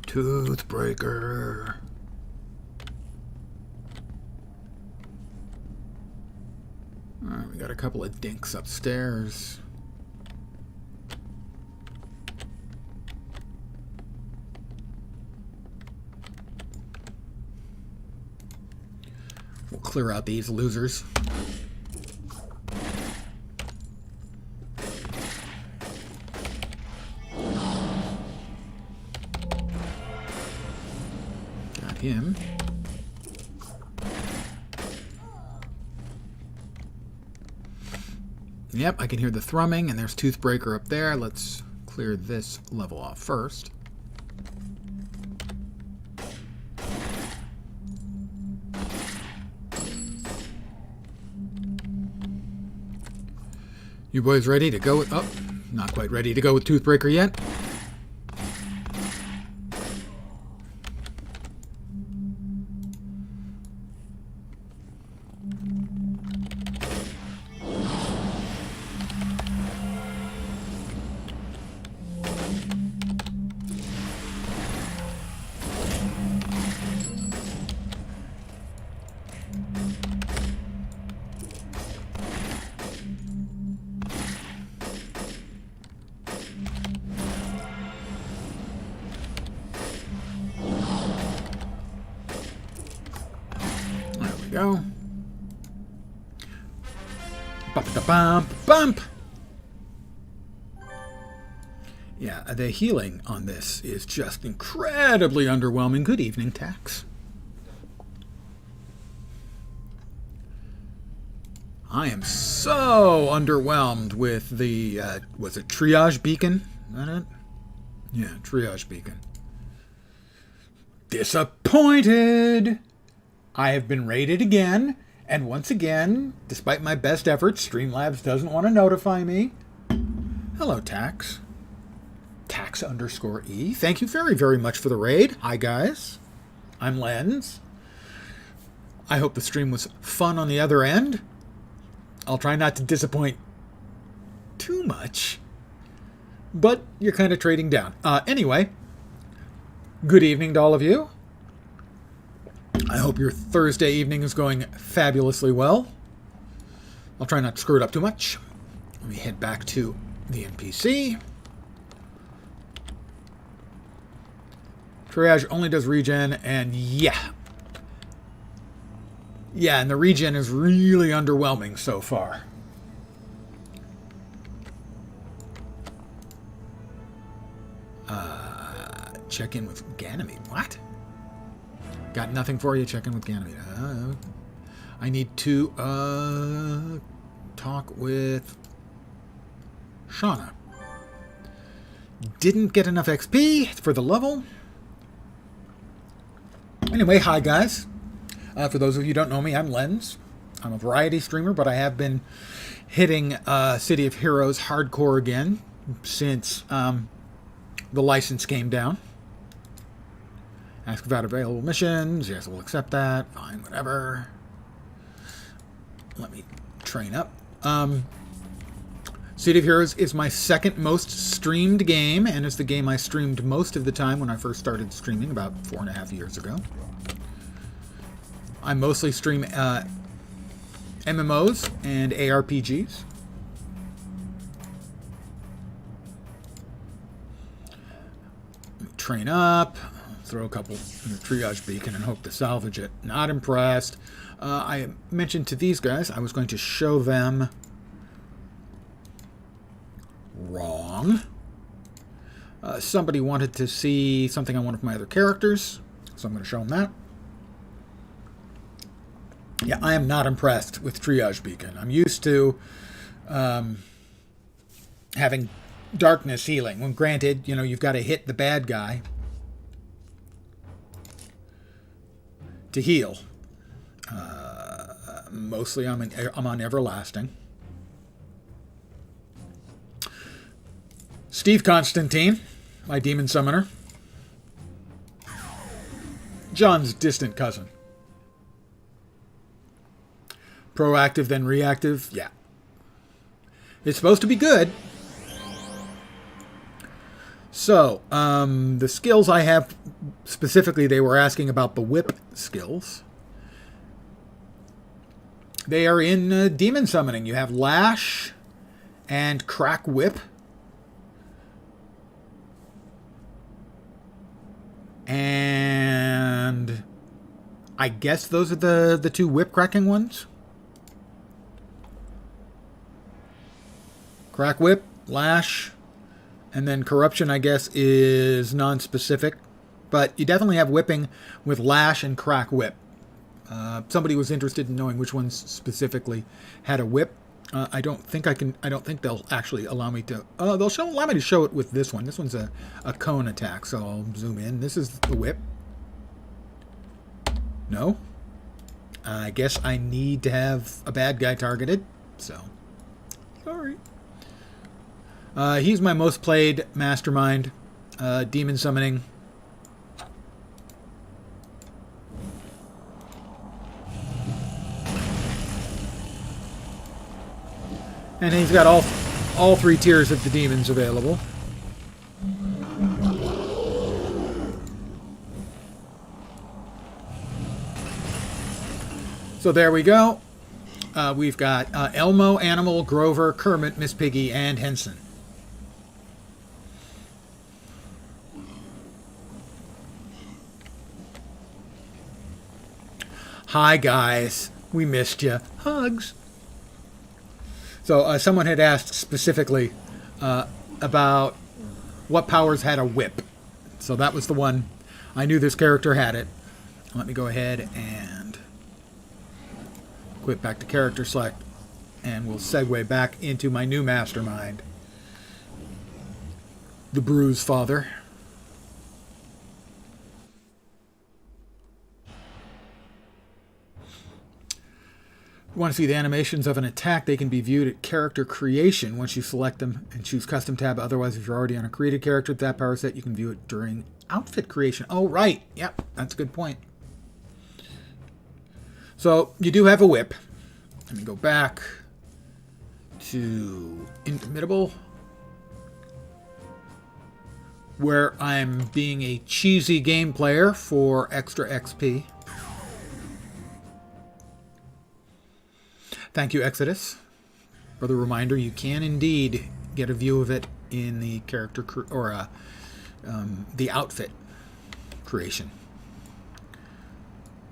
[SPEAKER 1] Toothbreaker. Alright, we got a couple of dinks upstairs. We'll clear out these losers. Got him. Yep, I can hear the thrumming, and there's Toothbreaker up there. Let's clear this level off first. You boys ready to go with... Oh, not quite ready to go with Toothbreaker yet. Go. Bump, bump. Yeah, the healing on this is just incredibly underwhelming. Good evening, Tax. I am so underwhelmed with the, was it Triage Beacon? Is that it? Yeah, Triage Beacon. Disappointed! I have been raided again, and once again, despite my best efforts, Streamlabs doesn't want to notify me. Hello, Tax. Tax_E. Thank you very, very much for the raid. Hi, guys. I'm Lens. I hope the stream was fun on the other end. I'll try not to disappoint too much, but you're kind of trading down. Anyway, good evening to all of you. I hope your Thursday evening is going fabulously well. I'll try not to screw it up too much. Let me head back to the NPC. Triage only does regen, and yeah, and the regen is really underwhelming so far. Check in with Ganymede. What? Got nothing for you. Check in with Ganymede. I need to talk with Shauna. Didn't get enough XP for the level. Anyway, hi guys. For those of you who don't know me, I'm Lens. I'm a variety streamer, but I have been hitting City of Heroes hardcore again since the license came down. Ask about available missions. Yes, we'll accept that. Fine, whatever. Let me train up. City of Heroes is my second most streamed game, and is the game I streamed most of the time when I first started streaming about 4.5 years ago. I mostly stream MMOs and ARPGs. Train up. Throw a couple in the Triage Beacon and hope to salvage it. Not impressed. I mentioned to these guys I was going to show them... Wrong. Somebody wanted to see something on one of my other characters, so I'm going to show them that. Yeah, I am not impressed with Triage Beacon. I'm used to having darkness healing. When granted, you know, you've got to hit the bad guy to heal. Mostly I'm on Everlasting. Steve Constantine, my demon summoner. John's distant cousin. Proactive, then reactive. Yeah. It's supposed to be good. So, the skills I have, specifically, they were asking about the whip skills. They are in demon summoning. You have Lash and Crack Whip. And I guess those are the two whip cracking ones. Crack Whip, Lash, and then Corruption, I guess, is non-specific. But you definitely have whipping with Lash and Crack Whip. Somebody was interested in knowing which ones specifically had a whip. I don't think they'll actually allow me to. They'll allow me to show it with this one. This one's a cone attack, so I'll zoom in. This is the whip. No. I guess I need to have a bad guy targeted. So, sorry. He's my most played mastermind. Demon summoning. And he's got all three tiers of the demons available. So there we go. We've got Elmo, Animal, Grover, Kermit, Miss Piggy, and Henson. Hi guys, we missed you. Hugs. So someone had asked specifically about what powers had a whip. So that was the one. I knew this character had it. Let me go ahead and quit back to character select. And we'll segue back into my new mastermind. The Bruisefather. You want to see the animations of an attack, they can be viewed at character creation once you select them and choose custom tab. Otherwise, if you're already on a created character with that power set, you can view it during outfit creation. Oh, right. Yep, that's a good point. So you do have a whip. Let me go back to Indomitable, where I'm being a cheesy game player for extra XP. Thank you, Exodus, for the reminder. You can indeed get a view of it in the character or the outfit creation.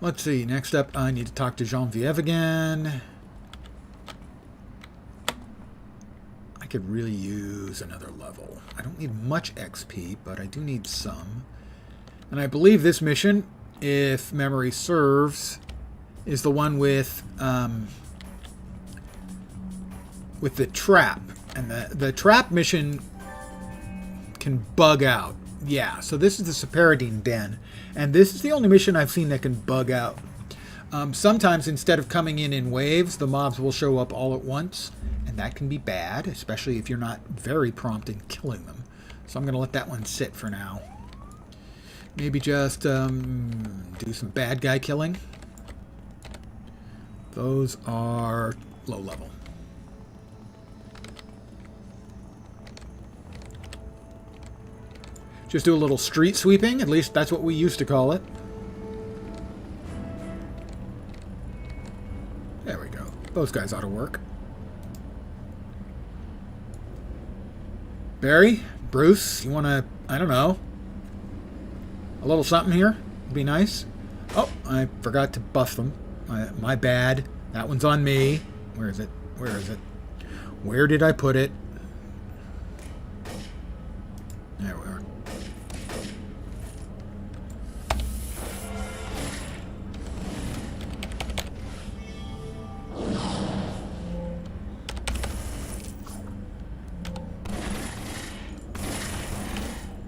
[SPEAKER 1] Let's see. Next up, I need to talk to Genevieve again. I could really use another level. I don't need much XP, but I do need some. And I believe this mission, if memory serves, is the one with the trap. And the trap mission can bug out. Yeah, so this is the Separadine Den. And this is the only mission I've seen that can bug out. Sometimes instead of coming in waves, the mobs will show up all at once. And that can be bad, especially if you're not very prompt in killing them. So I'm going to let that one sit for now. Maybe just do some bad guy killing. Those are low level. Just do a little street sweeping. At least that's what we used to call it. There we go. Those guys ought to work. Barry? Bruce? You want to, I don't know, a little something here? Would be nice. Oh, I forgot to buff them. My bad. That one's on me. Where is it? Where is it? Where did I put it? There we are.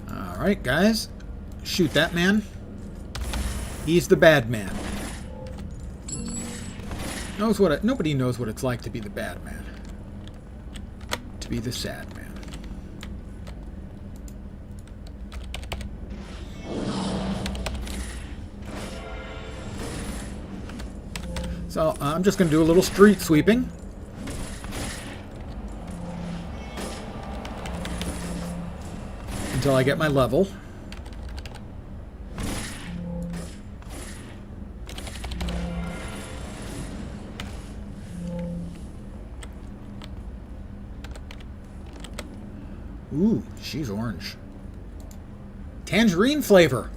[SPEAKER 1] Alright, guys. Shoot that man. He's the bad man. Nobody knows what it's like to be the bad man. To be the sad man. So I'm just going to do a little street sweeping. Until I get my level. Ooh, she's orange. Tangerine flavor.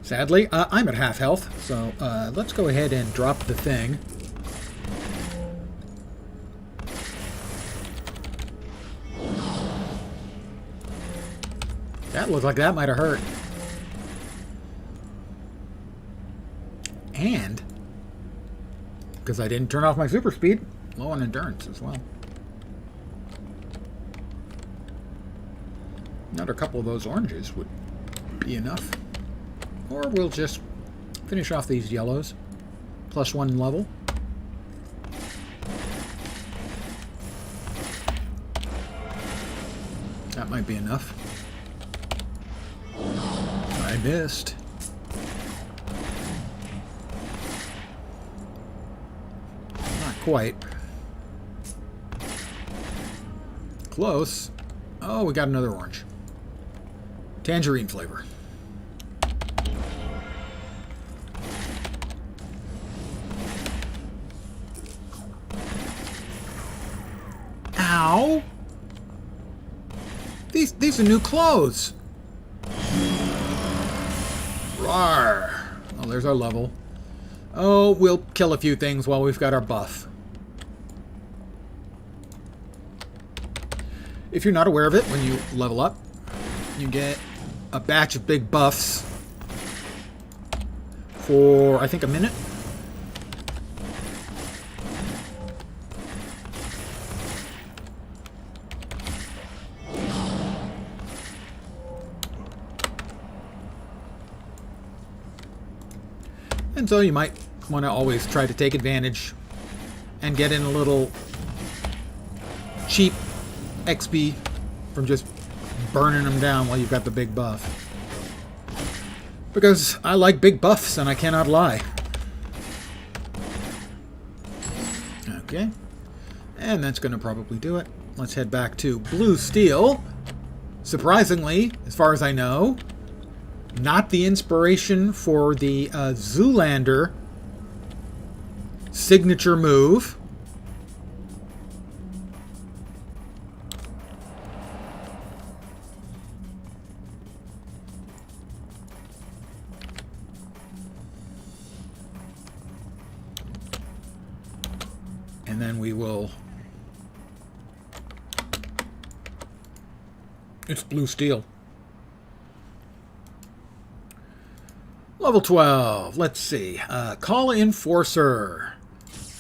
[SPEAKER 1] Sadly, I'm at half health, so let's go ahead and drop the thing. That looked like that might have hurt. And, because I didn't turn off my super speed, low on endurance as well. Another couple of those oranges would be enough. Or we'll just finish off these yellows. Plus 1 level. That might be enough. I missed. Not quite. Close. Oh, we got another orange. Tangerine flavor. Ow! These are new clothes. Rawr. Oh, there's our level. Oh, we'll kill a few things while we've got our buff. If you're not aware of it, when you level up, you get a batch of big buffs for, I think, a minute. And so you might want to always try to take advantage and get in a little cheap XP from just burning them down while you've got the big buff. Because I like big buffs and I cannot lie. Okay. And that's going to probably do it. Let's head back to Blue Steel. Surprisingly, as far as I know, not the inspiration for the Zoolander signature move. And then we will... It's Blue Steel. Level 12. Let's see. Call Enforcer.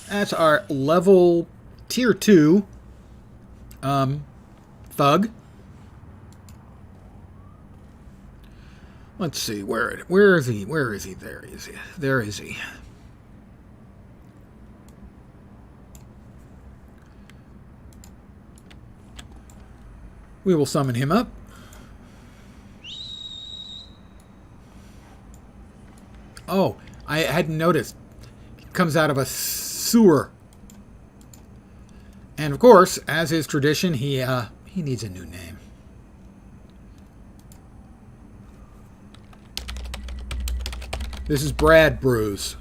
[SPEAKER 1] That's our level tier 2 thug. Let's see. Where is he? Where is he? There is he. There is he. We will summon him up. Oh, I hadn't noticed. He comes out of a sewer. And of course, as is tradition, he needs a new name. This is Brad Bruise.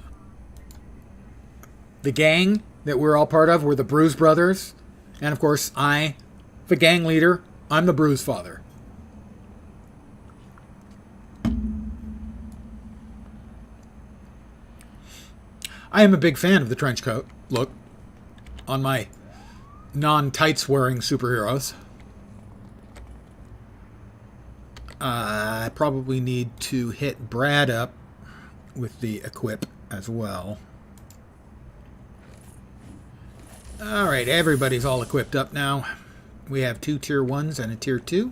[SPEAKER 1] The gang that we're all part of, we're the Bruisebrothers. And of course, I, the gang leader, I'm the Bruisefather. I am a big fan of the trench coat look on my non-tights wearing superheroes. I probably need to hit Brad up with the equip as well. Alright, everybody's all equipped up now. We have 2 tier 1s and a tier 2.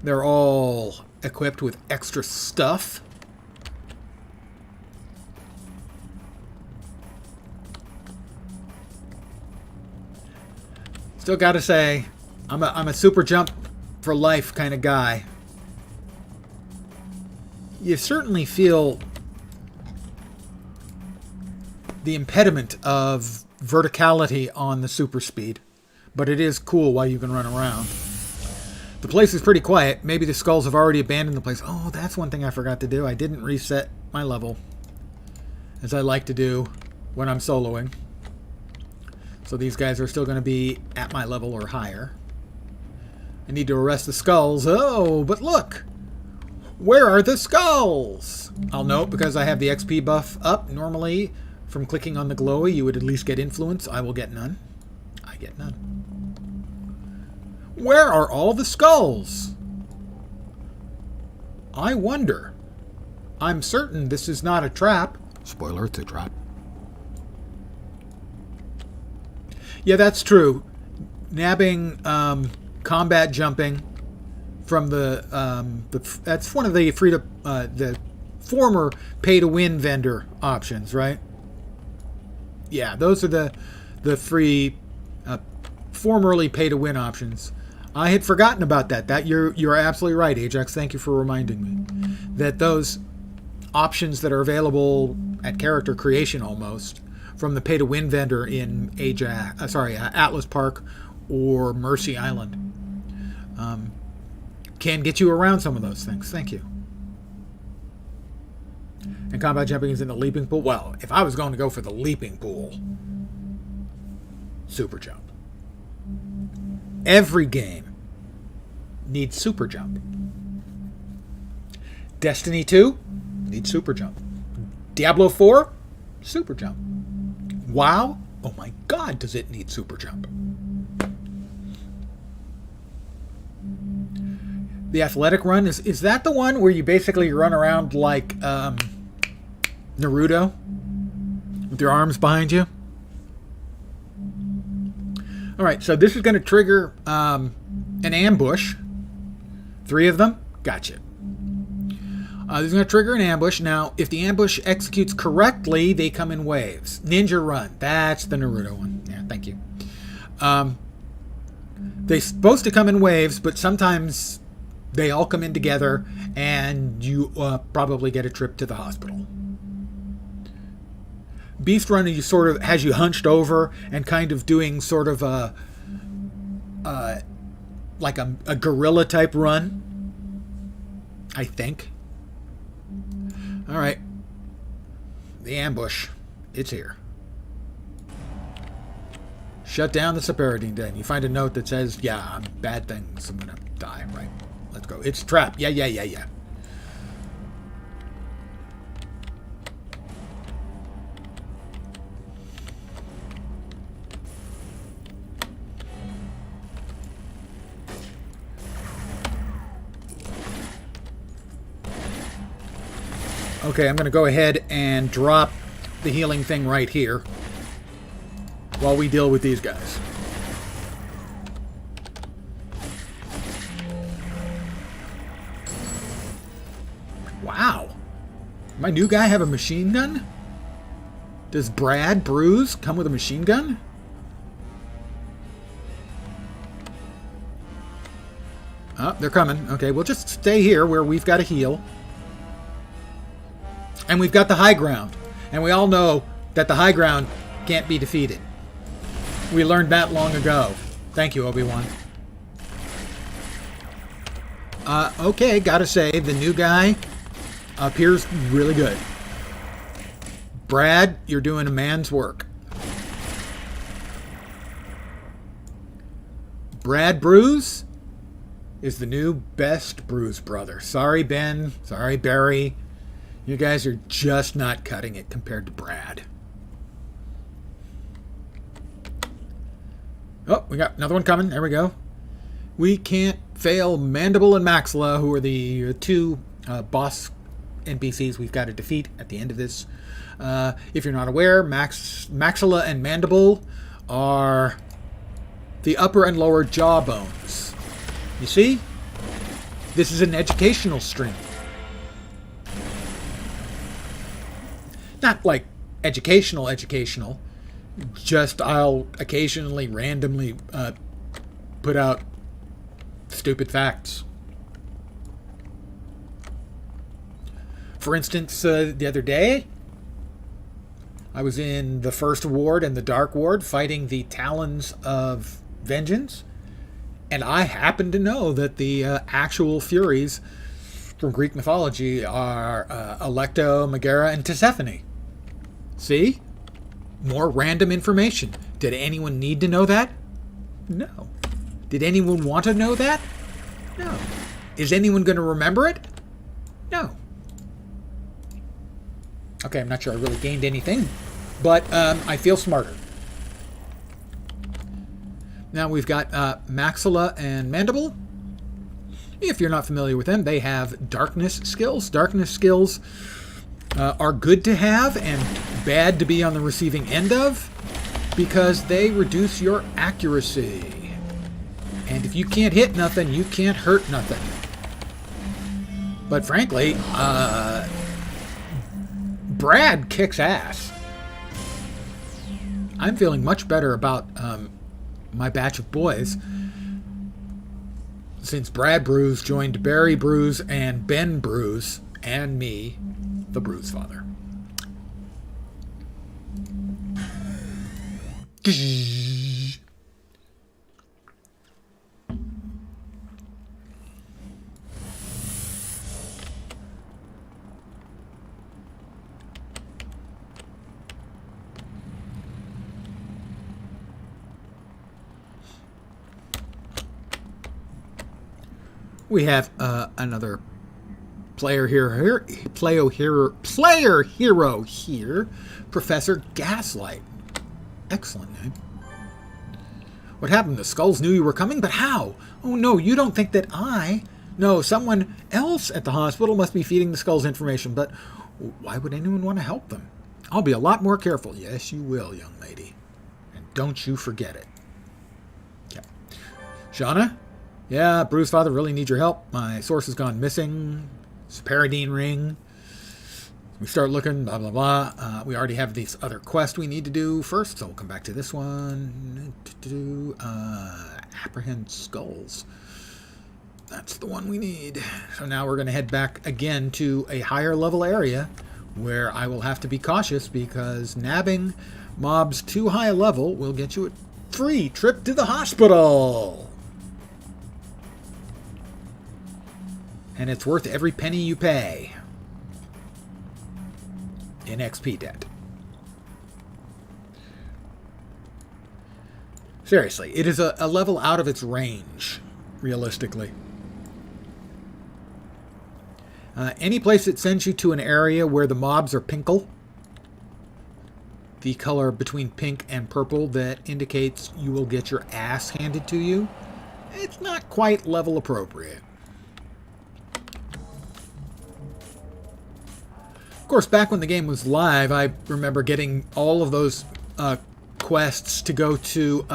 [SPEAKER 1] They're all equipped with extra stuff. Still gotta say, I'm a super jump for life kind of guy. You certainly feel the impediment of verticality on the super speed, but it is cool while you can run around. The place is pretty quiet. Maybe the skulls have already abandoned the place. Oh, that's one thing I forgot to do. I didn't reset my level, as I like to do when I'm soloing. So these guys are still going to be at my level or higher. I need to arrest the skulls. Oh, but look! Where are the skulls? I'll note, because I have the XP buff up, normally from clicking on the glowy, you would at least get influence. I will get none. I get none. Where are all the skulls? I wonder. I'm certain this is not a trap. Spoiler, it's a trap. Yeah, that's true. Nabbing combat jumping from that's one of the the former pay-to-win vendor options, right? Yeah, those are the free formerly pay-to-win options. I had forgotten about that. You're absolutely right, Ajax. Thank you for reminding me that those options that are available at character creation almost from the pay-to-win vendor in Atlas Park or Mercy Island can get you around some of those things. Thank you. And combat jumping is in the leaping pool. Well, if I was going to go for the leaping pool, super jump. Every game needs super jump. Destiny 2 needs super jump. Diablo 4, super jump. WoW, oh my god, does it need super jump. The athletic run, is that the one where you basically run around like Naruto with your arms behind you? Alright, so this is going to trigger an ambush. 3 of them? Gotcha. This is going to trigger an ambush. Now, if the ambush executes correctly, they come in waves. Ninja Run. That's the Naruto one. Yeah, thank you. They're supposed to come in waves, but sometimes they all come in together, and you probably get a trip to the hospital. Beast Run has you hunched over and kind of doing sort of like a gorilla type run, I think. All right, the ambush, it's here. Shut down the Separadine Den. You find a note that says, "Yeah, bad things. I'm gonna die." Right? Let's go. It's a trap. Yeah. Okay, I'm going to go ahead and drop the healing thing right here while we deal with these guys. Wow. My new guy have a machine gun? Does Brad Bruise come with a machine gun? Oh, they're coming. Okay, we'll just stay here where we've got to heal. And we've got the high ground. And we all know that the high ground can't be defeated. We learned that long ago. Thank you, Obi-Wan. Okay, gotta say, the new guy appears really good. Brad, you're doing a man's work. Brad Bruise is the new best Bruise brother. Sorry, Ben. Sorry, Barry. You guys are just not cutting it compared to Brad. Oh, we got another one coming. There we go. We can't fail Mandible and Maxilla, who are the 2 boss NPCs we've got to defeat at the end of this. If you're not aware, Maxilla and Mandible are the upper and lower jaw bones. You see? This is an educational stream. Not like educational. Just I'll occasionally randomly put out stupid facts. For instance, the other day, I was in the First Ward and the Dark Ward fighting the Talons of Vengeance, and I happen to know that the actual Furies from Greek mythology are Alecto, Megara, and Tisiphone. See? More random information. Did anyone need to know that? No. Did anyone want to know that? No. Is anyone going to remember it? No. Okay, I'm not sure I really gained anything, but I feel smarter. Now we've got Maxilla and Mandible. If you're not familiar with them, they have darkness skills. Darkness skills are good to have and bad to be on the receiving end of because they reduce your accuracy. And if you can't hit nothing, you can't hurt nothing. But frankly, Brad kicks ass. I'm feeling much better about my batch of boys since Brad Bruise joined Barry Bruise and Ben Bruise and me, the Bruisefather. We have another player hero here, Professor Gaslight. Excellent name. What happened? The Skulls knew you were coming, but how? Oh no, you don't think that No, someone else at the hospital must be feeding the Skulls information, but why would anyone want to help them? I'll be a lot more careful. Yes, you will, young lady. And don't you forget it. Okay. Shauna? Yeah, Bruisefather, really need your help. My source has gone missing. It's a Paradine ring. We start looking, blah, blah, blah. We already have these other quests we need to do first, so we'll come back to this one. Apprehend Skulls. That's the one we need. So now we're going to head back again to a higher level area where I will have to be cautious because nabbing mobs too high a level will get you a free trip to the hospital. And it's worth every penny you pay in XP debt. Seriously, it is a level out of its range, realistically. Any place that sends you to an area where the mobs are pinkle, the color between pink and purple that indicates you will get your ass handed to you, it's not quite level appropriate. Of course, back when the game was live, I remember getting all of those quests to go to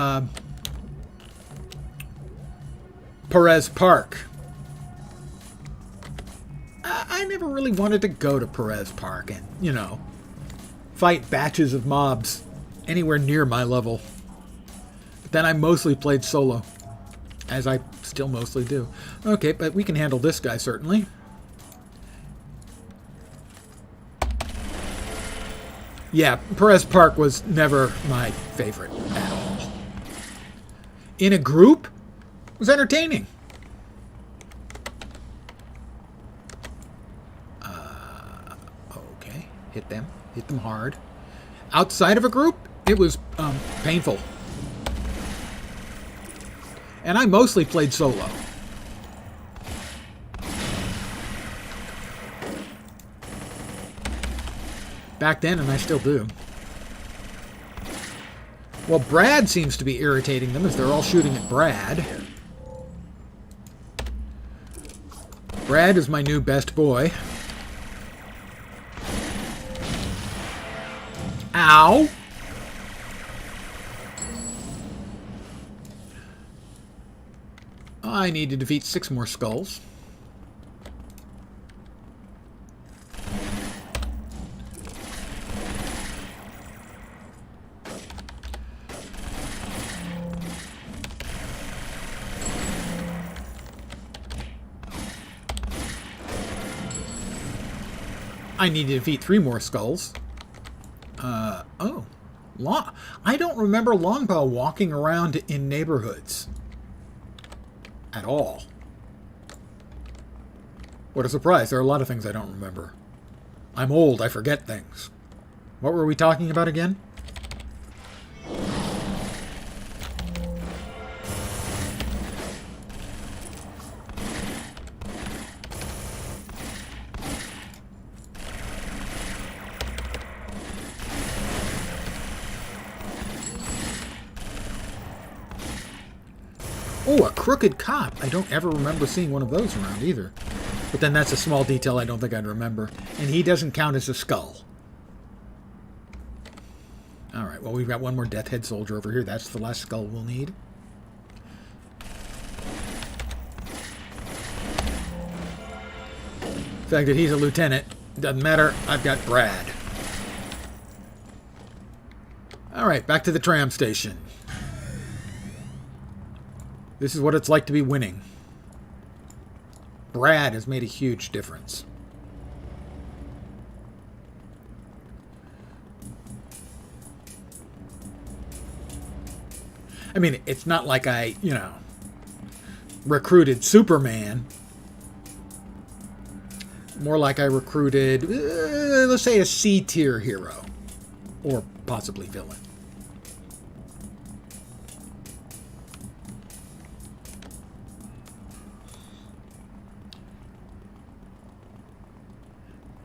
[SPEAKER 1] Perez Park. I never really wanted to go to Perez Park and, you know, fight batches of mobs anywhere near my level. But then I mostly played solo, as I still mostly do. Okay, but we can handle this guy, certainly. Yeah, Perez Park was never my favorite at all. In a group, it was entertaining. Okay, hit them hard. Outside of a group, it was painful. And I mostly played solo. Back then, and I still do. Well, Brad seems to be irritating them as they're all shooting at Brad. Brad is my new best boy. Ow! I need to defeat 6 more skulls. I need to defeat 3 more skulls. Oh. I don't remember Longbow walking around in neighborhoods. At all. What a surprise. There are a lot of things I don't remember. I'm old. I forget things. What were we talking about again? Oh, a crooked cop. I don't ever remember seeing one of those around either. But then that's a small detail I don't think I'd remember. And he doesn't count as a skull. Alright, well, we've got one more Death Head soldier over here. That's the last skull we'll need. The fact that he's a lieutenant doesn't matter. I've got Brad. Alright, back to the tram station. This is what it's like to be winning. Brad has made a huge difference. I mean, it's not like I, recruited Superman. More like I recruited, let's say, a C-tier hero. Or possibly villain.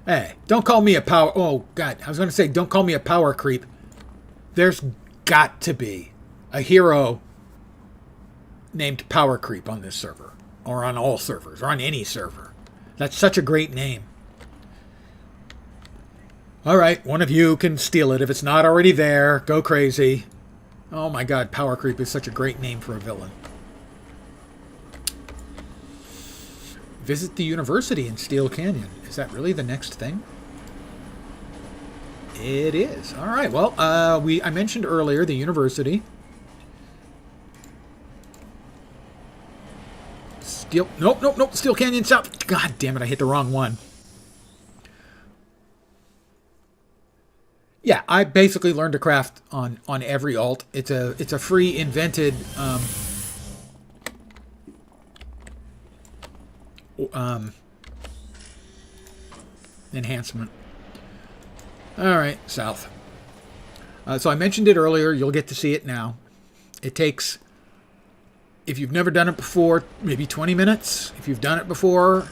[SPEAKER 1] Hey, don't call me a power... Oh, God. I was going to say, don't call me a power creep. There's got to be a hero named Power Creep on this server. Or on all servers. Or on any server. That's such a great name. Alright, one of you can steal it. If it's not already there, go crazy. Oh my God, Power Creep is such a great name for a villain. Visit the university in Steel Canyon. Is that really the next thing? It is. All right. Well, I mentioned earlier the university. Nope. Steel Canyon South. God damn it! I hit the wrong one. Yeah, I basically learned to craft on every alt. It's a free invented. Enhancement. Alright, south. So I mentioned it earlier. You'll get to see it now. It takes, if you've never done it before, maybe 20 minutes. If you've done it before,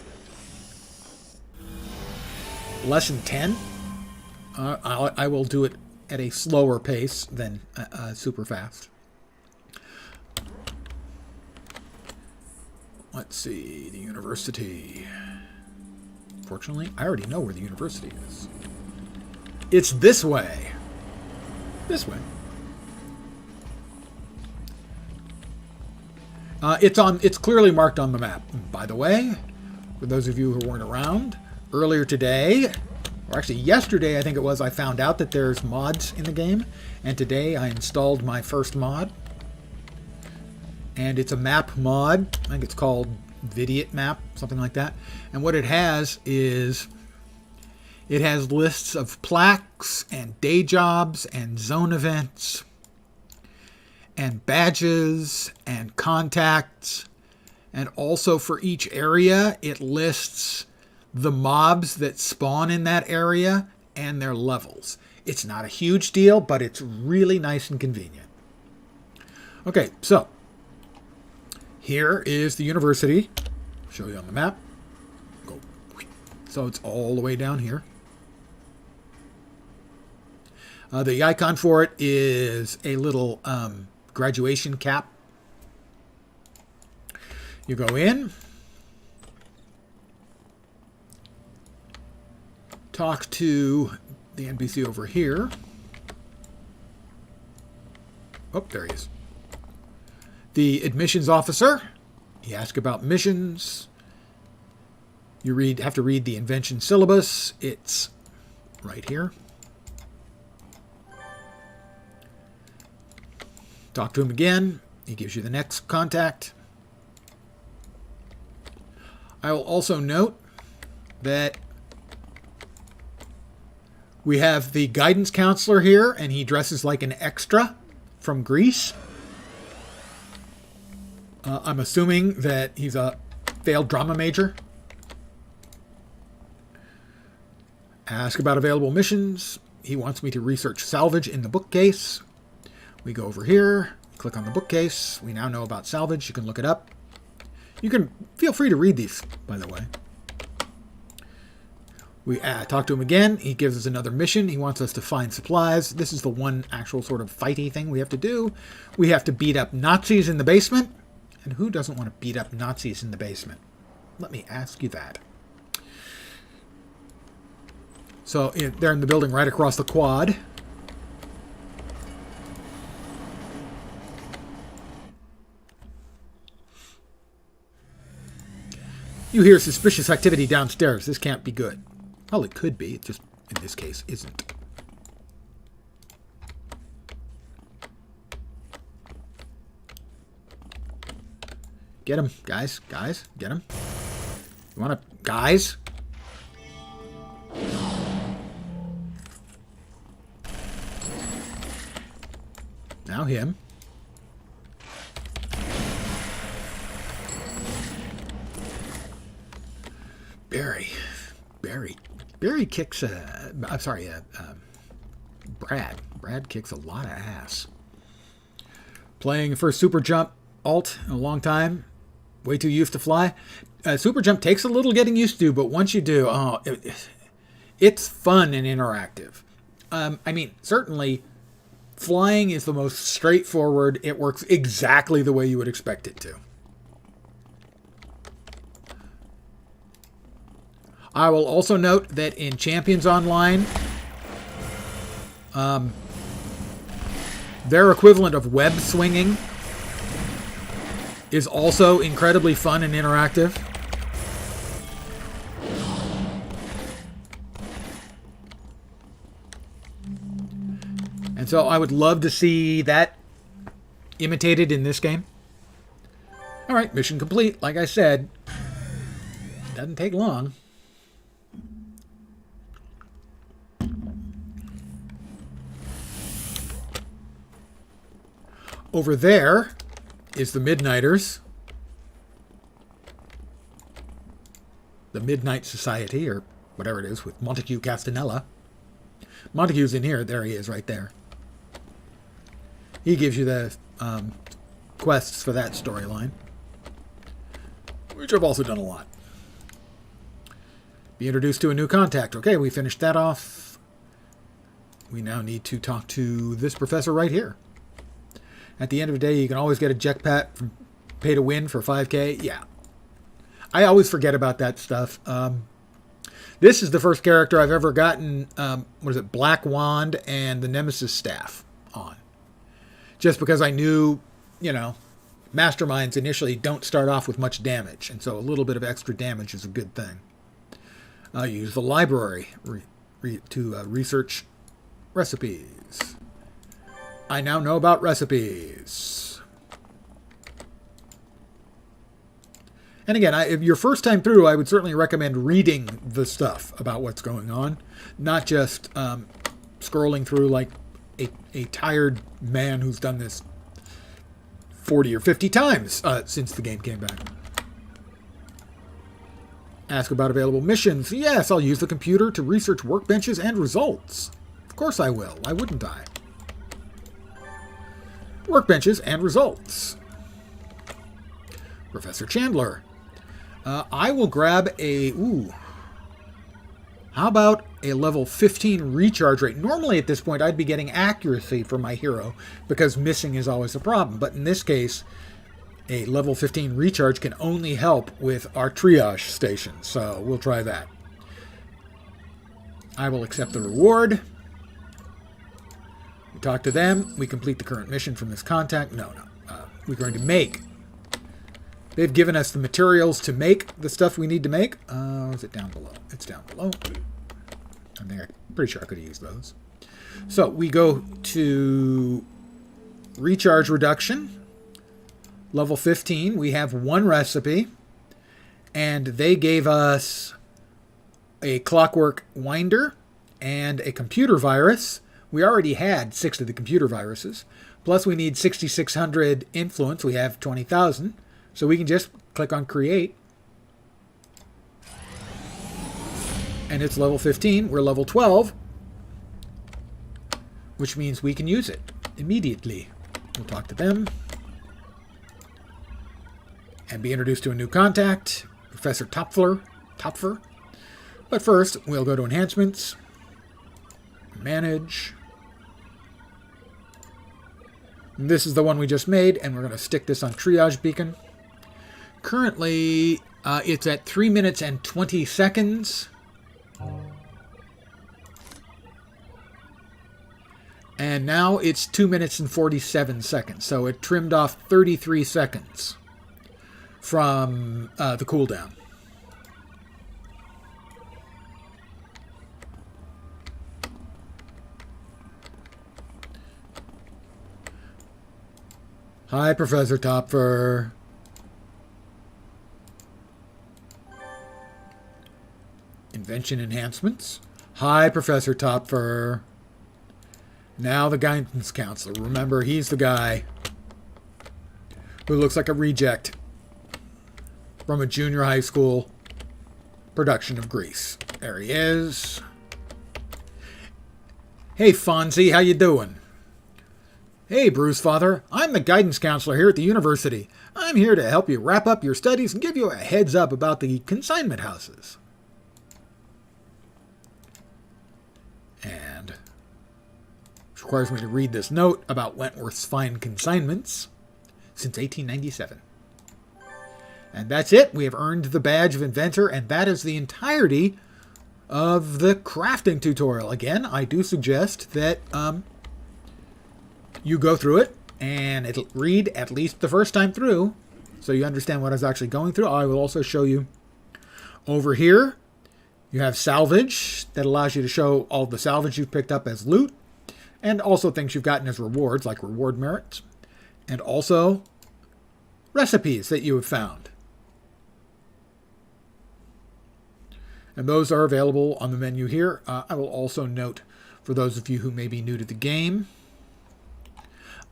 [SPEAKER 1] less than 10. I will do it at a slower pace than super fast. Let's see, the university. Fortunately, I already know where the university is. It's this way. This way. It's clearly marked on the map. By the way, for those of you who weren't around, earlier today, or actually yesterday I think it was, I found out that there's mods in the game, and today I installed my first mod. And it's a map mod. I think it's called Vidiot Map, something like that. And what it has is it has lists of plaques and day jobs and zone events and badges and contacts. And also for each area, it lists the mobs that spawn in that area and their levels. It's not a huge deal, but it's really nice and convenient. Okay, so here is the university. Show you on the map. Go. So it's all the way down here. The icon for it is a little graduation cap. You go in. Talk to the NPC over here. Oh, there he is. The admissions officer. You ask about missions. You have to read the invention syllabus. It's right here. Talk to him again. He gives you the next contact. I will also note that we have the guidance counselor here, and he dresses like an extra from Greece. I'm assuming that he's a failed drama major. Ask about available missions. He wants me to research salvage in the bookcase. We go over here, click on the bookcase. We now know about salvage. You can look it up. You can feel free to read these, by the way. We talk to him again. He gives us another mission. He wants us to find supplies. This is the one actual sort of fighty thing we have to do. We have to beat up Nazis in the basement. And who doesn't want to beat up Nazis in the basement? Let me ask you that. So they're in the building right across the quad. You hear suspicious activity downstairs. This can't be good. Well, it could be. It just, in this case, isn't. Get him, guys. Guys, get him. You want to... Guys? Now him. Barry kicks I'm sorry, Brad kicks a lot of ass. Playing first super jump alt in a long time. Way too used to fly. Super jump takes a little getting used to, but once you do, it's fun and interactive. I mean, certainly flying is the most straightforward. It works exactly the way you would expect it to. I will also note that in Champions Online, their equivalent of web swinging is also incredibly fun and interactive. And so I would love to see that imitated in this game. All right, mission complete. Like I said, doesn't take long. Over there is the Midnighters. The Midnight Society, or whatever it is, with Montague Castanella. Montague's in here. There he is, right there. He gives you the quests for that storyline, which I've also done a lot. Be introduced to a new contact. Okay, we finished that off. We now need to talk to this professor right here. At the end of the day, you can always get a jetpack from pay to win for 5K. Yeah. I always forget about that stuff. This is the first character I've ever gotten, Black Wand and the Nemesis Staff on. Just because I knew, Masterminds initially don't start off with much damage. And so a little bit of extra damage is a good thing. Use the library to research recipes. I now know about recipes. And again, if your first time through, I would certainly recommend reading the stuff about what's going on, not just scrolling through like a tired man who's done this 40 or 50 times since the game came back. Ask about available missions. Yes, I'll use the computer to research workbenches and results. Of course I will. Why wouldn't I? Workbenches and results. Professor Chandler. I will grab how about a level 15 recharge rate? Normally at this point I'd be getting accuracy for my hero because missing is always a problem. But in this case, a level 15 recharge can only help with our triage station. So we'll try that. I will accept the reward. We talk to them. We complete the current mission from this contact. No. We're going to make They've given us the materials to make the stuff we need to make. Is it down below? It's down below. I'm pretty sure I could have used those. So we go to recharge reduction. Level 15. We have one recipe. And they gave us a clockwork winder and a computer virus. We already had 6 of the computer viruses. Plus we need 6,600 influence. We have 20,000. So we can just click on create. And it's level 15. We're level 12. Which means we can use it immediately. We'll talk to them. And be introduced to a new contact. Professor Topfer. But first, we'll go to enhancements. Manage. And this is the one we just made. And we're going to stick this on triage beacon. Currently, it's at 3 minutes and 20 seconds. And now it's 2 minutes and 47 seconds. So it trimmed off 33 seconds from the cooldown. Hi, Professor Topfer. Invention enhancements. Hi, Professor Topfer. Now the guidance counselor. Remember, he's the guy who looks like a reject from a junior high school production of Grease. There he is. Hey, Fonzie, how you doing? Hey, Bruisefather. I'm the guidance counselor here at the university. I'm here to help you wrap up your studies and give you a heads up about the consignment houses. And which requires me to read this note about Wentworth's fine consignments since 1897. And that's it. We have earned the badge of inventor, and that is the entirety of the crafting tutorial. Again, I do suggest that you go through it and it'll read at least the first time through so you understand what I was actually going through. I will also show you over here. You have salvage that allows you to show all the salvage you've picked up as loot, and also things you've gotten as rewards, like reward merits, and also recipes that you have found. And those are available on the menu here. I will also note, for those of you who may be new to the game,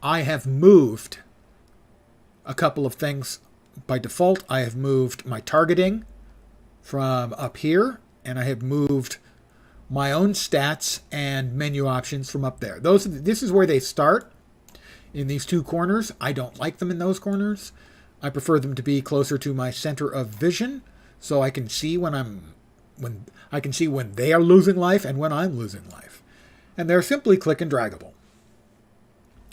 [SPEAKER 1] I have moved a couple of things by default. I have moved my targeting from up here, and I have moved my own stats and menu options from up there. This is where they start, in these two corners. I don't like them in those corners. I prefer them to be closer to my center of vision, so I can see when they are losing life and when I'm losing life. And they're simply click and draggable.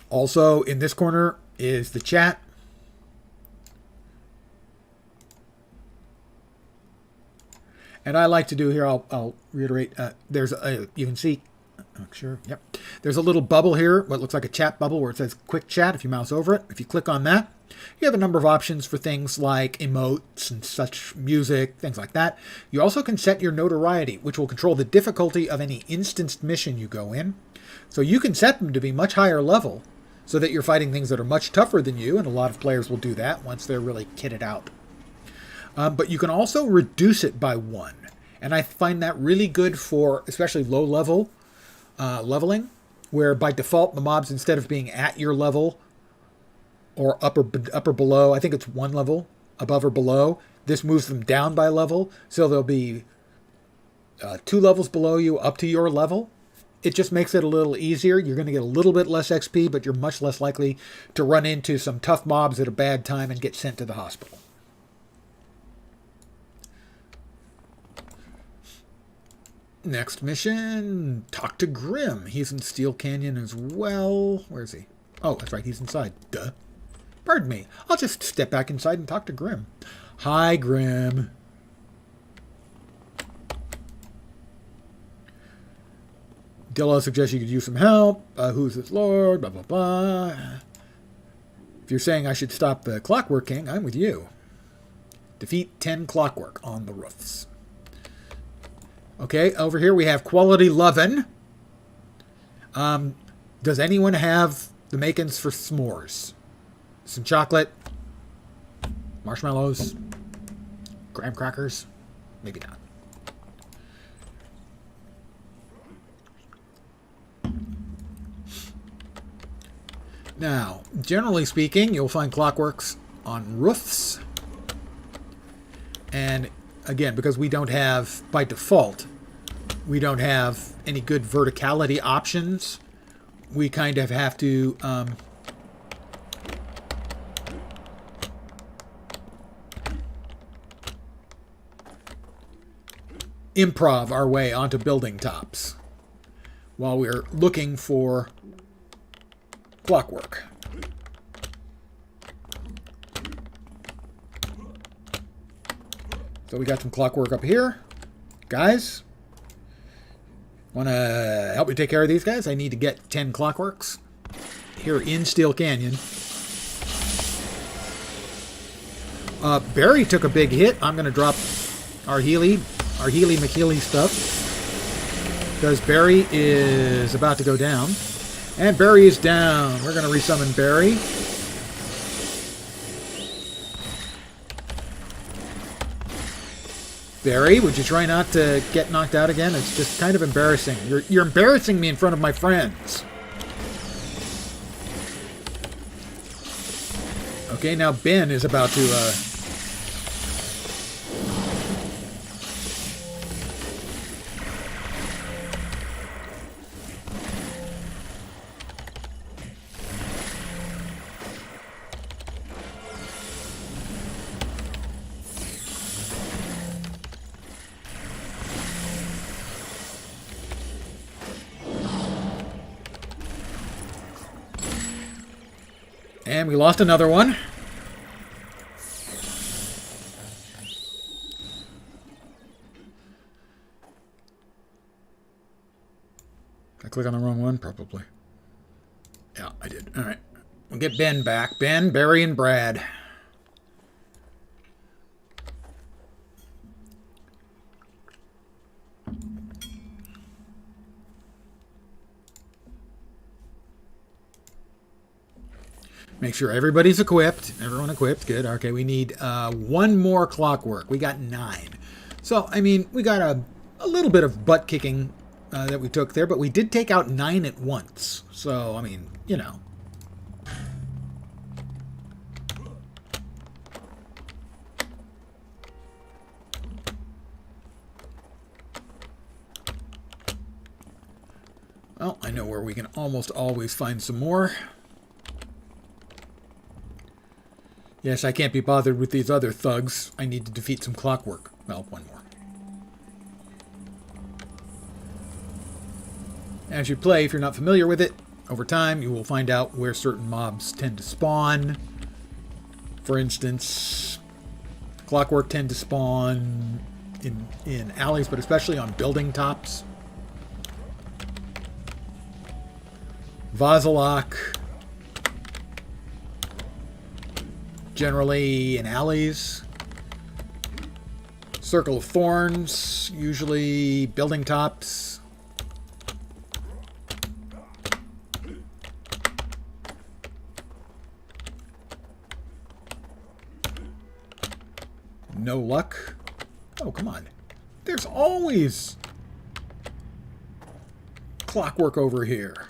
[SPEAKER 1] Also, in this corner is the chat. And I like to do here, I'll reiterate, you can see, sure, yep. There's a little bubble here, what looks like a chat bubble where it says quick chat. If you mouse over it, if you click on that, you have a number of options for things like emotes and such, music, things like that. You also can set your notoriety, which will control the difficulty of any instanced mission you go in. So you can set them to be much higher level so that you're fighting things that are much tougher than you, and a lot of players will do that once they're really kitted out. But you can also reduce it by 1. And I find that really good for especially low level leveling, where by default the mobs, instead of being at your level or up or below, I think it's 1 level above or below, this moves them down by level, so they'll be 2 levels below you up to your level. It just makes it a little easier. You're going to get a little bit less XP, but you're much less likely to run into some tough mobs at a bad time and get sent to the hospital. Next mission, talk to Grim. He's in Steel Canyon as well. Where is he? Oh, that's right, he's inside. Duh. Pardon me. I'll just step back inside and talk to Grim. Hi, Grim. Dilla suggests you could use some help. Who's this lord? Blah, blah, blah. If you're saying I should stop the Clockwork King, I'm with you. Defeat 10 clockwork on the roofs. Okay, over here we have quality lovin'. Does anyone have the makings for s'mores? Some chocolate, marshmallows, graham crackers? Maybe not. Now, generally speaking, you'll find clockworks on roofs. And again, because we don't have, by default, we don't have any good verticality options, we kind of have to improv our way onto building tops while we're looking for clockwork. So we got some clockwork up here. Guys, want to help me take care of these guys? I need to get 10 clockworks here in Steel Canyon. Barry took a big hit. I'm going to drop our Healy McHealy stuff because Barry is about to go down. And Barry is down. We're going to resummon Barry. Barry, would you try not to get knocked out again? It's just kind of embarrassing. You're embarrassing me in front of my friends. Okay, now Ben is about to... And we lost another one. Did I click on the wrong one? Probably. Yeah, I did. All right. We'll get Ben back. Ben, Barry, and Brad. Make sure everybody's equipped. Everyone equipped. Good. Okay, we need one more clockwork. We got 9. So, I mean, we got a little bit of butt kicking that we took there, but we did take out 9 at once. So, I mean, you know. Well, I know where we can almost always find some more. Yes, I can't be bothered with these other thugs. I need to defeat some clockwork. Well, one more. As you play, if you're not familiar with it, over time you will find out where certain mobs tend to spawn. For instance, clockwork tend to spawn in alleys, but especially on building tops. Vazalok, generally in alleys. Circle of Thorns, usually building tops. No luck. Oh, come on. There's always clockwork over here.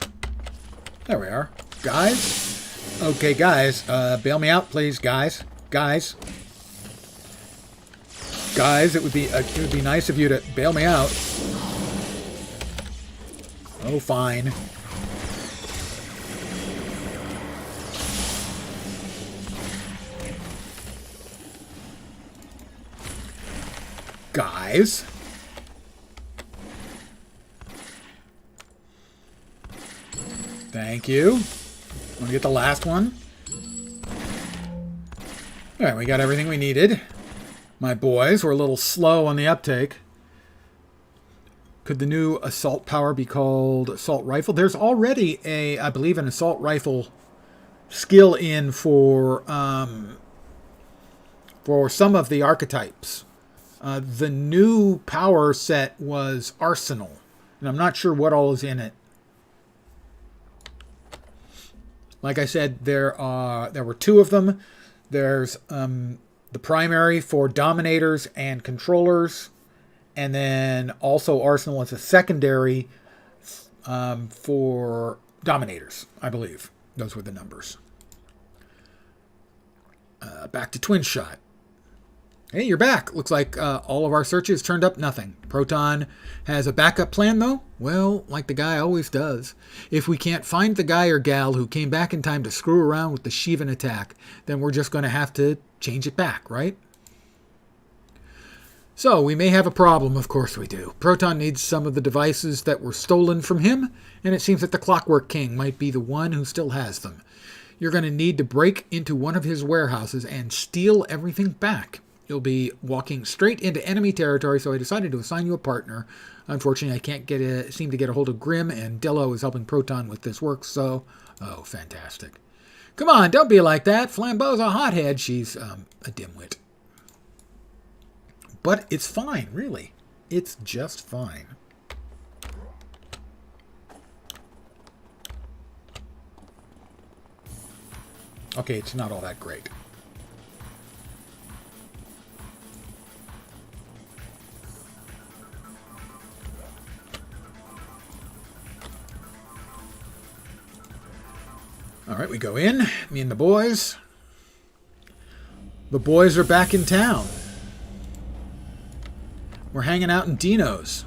[SPEAKER 1] There we are. Guys? Okay, guys. Bail me out, please, guys. Guys, it would be nice of you to bail me out. Oh, fine. Guys. Thank you. Want to get the last one? Alright, we got everything we needed. My boys were a little slow on the uptake. Could the new assault power be called assault rifle? There's already I believe, an assault rifle skill in for for some of the archetypes. The new power set was Arsenal, and I'm not sure what all is in it. Like I said, there were 2 of them. There's the primary for Dominators and Controllers, and then also Arsenal as a secondary for Dominators, I believe. Those were the numbers. Back to Twin Shot. Hey, you're back. Looks like all of our searches turned up nothing. Proton has a backup plan, though? Well, like the guy always does. If we can't find the guy or gal who came back in time to screw around with the Shivan attack, then we're just going to have to change it back, right? So, we may have a problem, of course we do. Proton needs some of the devices that were stolen from him, and it seems that the Clockwork King might be the one who still has them. You're going to need to break into one of his warehouses and steal everything back. You'll be walking straight into enemy territory, so I decided to assign you a partner. Unfortunately, I can't seem to get a hold of Grim, and Dillo is helping Proton with this work, so... Oh, fantastic. Come on, don't be like that. Flambeau's a hothead. She's a dimwit. But it's fine, really. It's just fine. Okay, it's not all that great. All right, we go in. Me and the boys. The boys are back in town. We're hanging out in Dino's.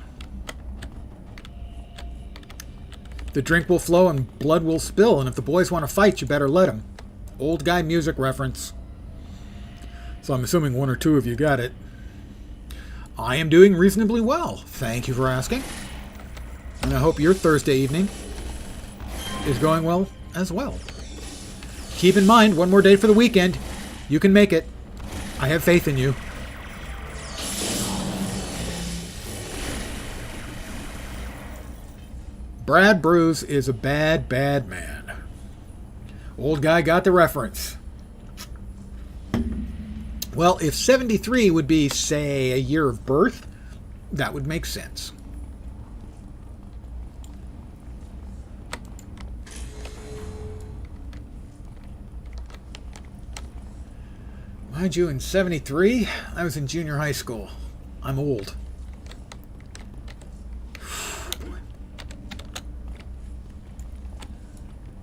[SPEAKER 1] The drink will flow and blood will spill, and if the boys want to fight, you better let them. Old guy music reference. So I'm assuming 1 or 2 of you got it. I am doing reasonably well. Thank you for asking. And I hope your Thursday evening is going well as well. Keep in mind, 1 more day for the weekend. You can make it. I have faith in you. Brad Bruce is a bad, bad man. Old guy got the reference. Well, if 73 would be, say, a year of birth, that would make sense. Mind you, in 73, I was in junior high school. I'm old.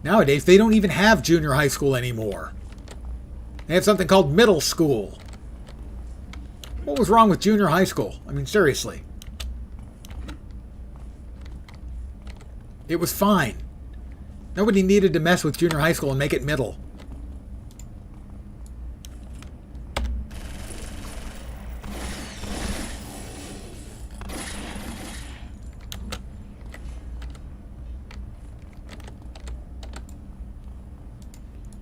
[SPEAKER 1] Nowadays, they don't even have junior high school anymore. They have something called middle school. What was wrong with junior high school? I mean, seriously. It was fine. Nobody needed to mess with junior high school and make it middle.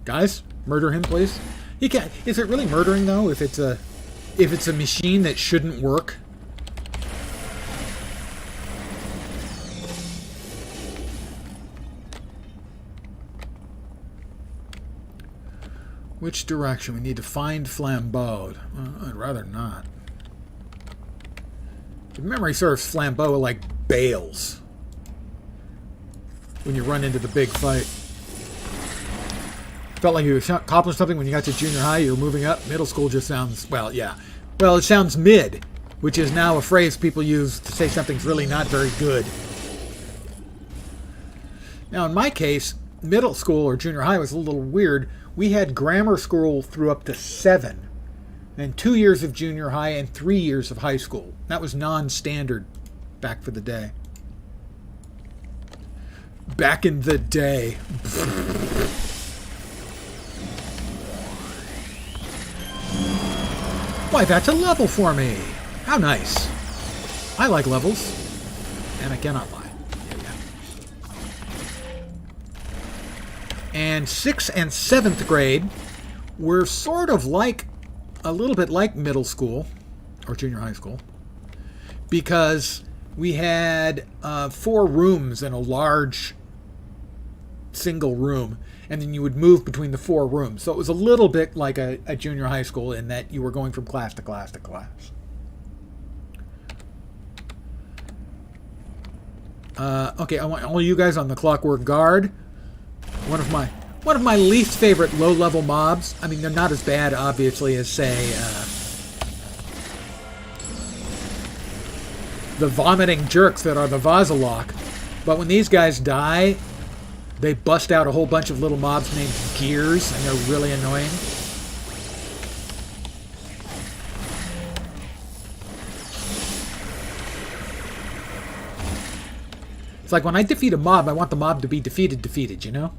[SPEAKER 1] Guys, murder him, please. He can't. Is it really murdering though? If it's a machine that shouldn't work? Which direction? We need to find Flambeau. I'd rather not. If memory serves, Flambeau like Bales when you run into the big fight. Felt like you accomplished something when you got to junior high. You were moving up. Middle school just sounds, well, yeah. Well, it sounds mid, which is now a phrase people use to say something's really not very good. Now, in my case, middle school or junior high was a little weird. We had grammar school through up to 7, and 2 years of junior high and 3 years of high school. That was non-standard back for the day. Back in the day. Why, that's a level for me. How nice. I like levels. And I cannot lie. And 6th and 7th grade were sort of like, a little bit like middle school, or junior high school, because we had 4 rooms in a large single room, and then you would move between the 4 rooms. So it was a little bit like a junior high school in that you were going from class to class to class. Okay, I want all you guys on the Clockwork Guard. One of my least favorite low-level mobs. I mean, they're not as bad, obviously, as, say, the vomiting jerks that are the Vazalok. But when these guys die, they bust out a whole bunch of little mobs named Gears, and they're really annoying. It's like when I defeat a mob, I want the mob to be defeated, you know?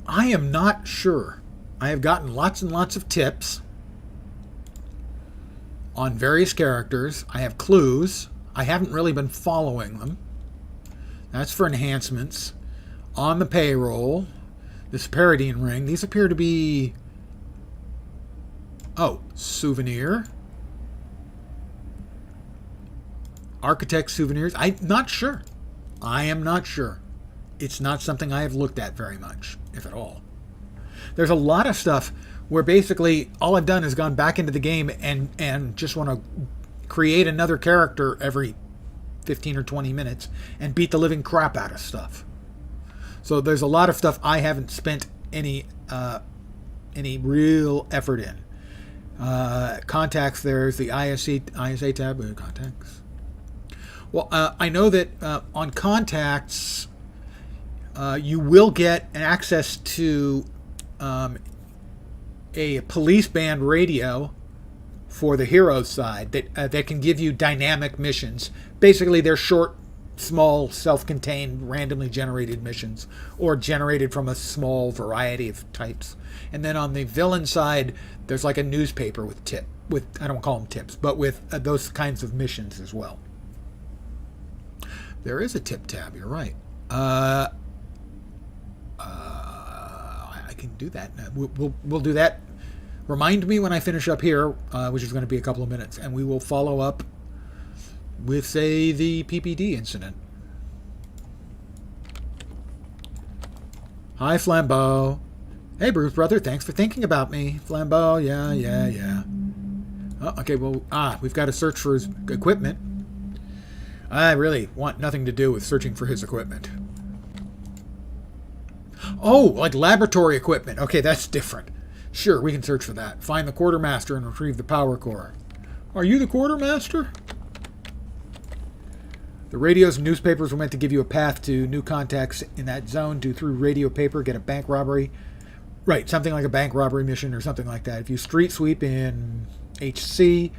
[SPEAKER 1] I am not sure. I have gotten lots and lots of tips on various characters. I have clues. I haven't really been following them. That's for enhancements. On the payroll, this Paradine ring. These appear to be... Oh, souvenir. Architect souvenirs. I'm not sure. I am not sure. It's not something I have looked at very much, if at all. There's a lot of stuff where basically all I've done is gone back into the game and just want to create another character every 15 or 20 minutes and beat the living crap out of stuff. So there's a lot of stuff I haven't spent any real effort in. Contacts, there's the ISA tab, contacts. Well, I know that on contacts, you will get access to a police band radio for the Heroes side that can give you dynamic missions. Basically, they're short, small, self-contained, randomly generated missions, or generated from a small variety of types. And then on the villain side, there's like a newspaper with I don't call them tips, but with those kinds of missions as well. There is a tip tab. You're right. I can do that. We'll do that. Remind me when I finish up here, which is going to be a couple of minutes, and we will follow up with, say, the PPD incident. Hi, Flambeau. Hey, Bruce brother. Thanks for thinking about me, Flambeau. Yeah. Oh, okay. Well, we've got to search for his equipment. I really want nothing to do with searching for his equipment. Oh, like laboratory equipment. Okay, that's different. Sure, we can search for that. Find the quartermaster and retrieve the power core. Are you the quartermaster? The radios and newspapers were meant to give you a path to new contacts in that zone. Do through radio paper, get a bank robbery. Right, something like a bank robbery mission or something like that. If you street sweep in HC,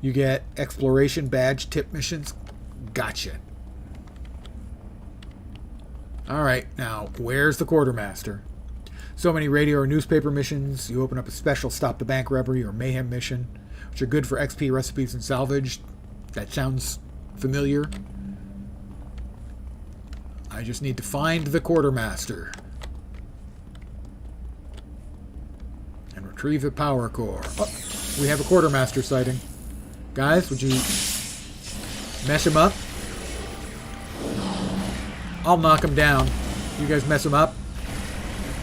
[SPEAKER 1] you get exploration badge tip missions. Gotcha. Alright, now, where's the quartermaster? So many radio or newspaper missions. You open up a special stop the bank robbery or mayhem mission, which are good for XP recipes and salvage. That sounds familiar. I just need to find the quartermaster. And retrieve the power core. Oh, we have a quartermaster sighting. Guys, would you mess him up? I'll knock him down. You guys mess him up.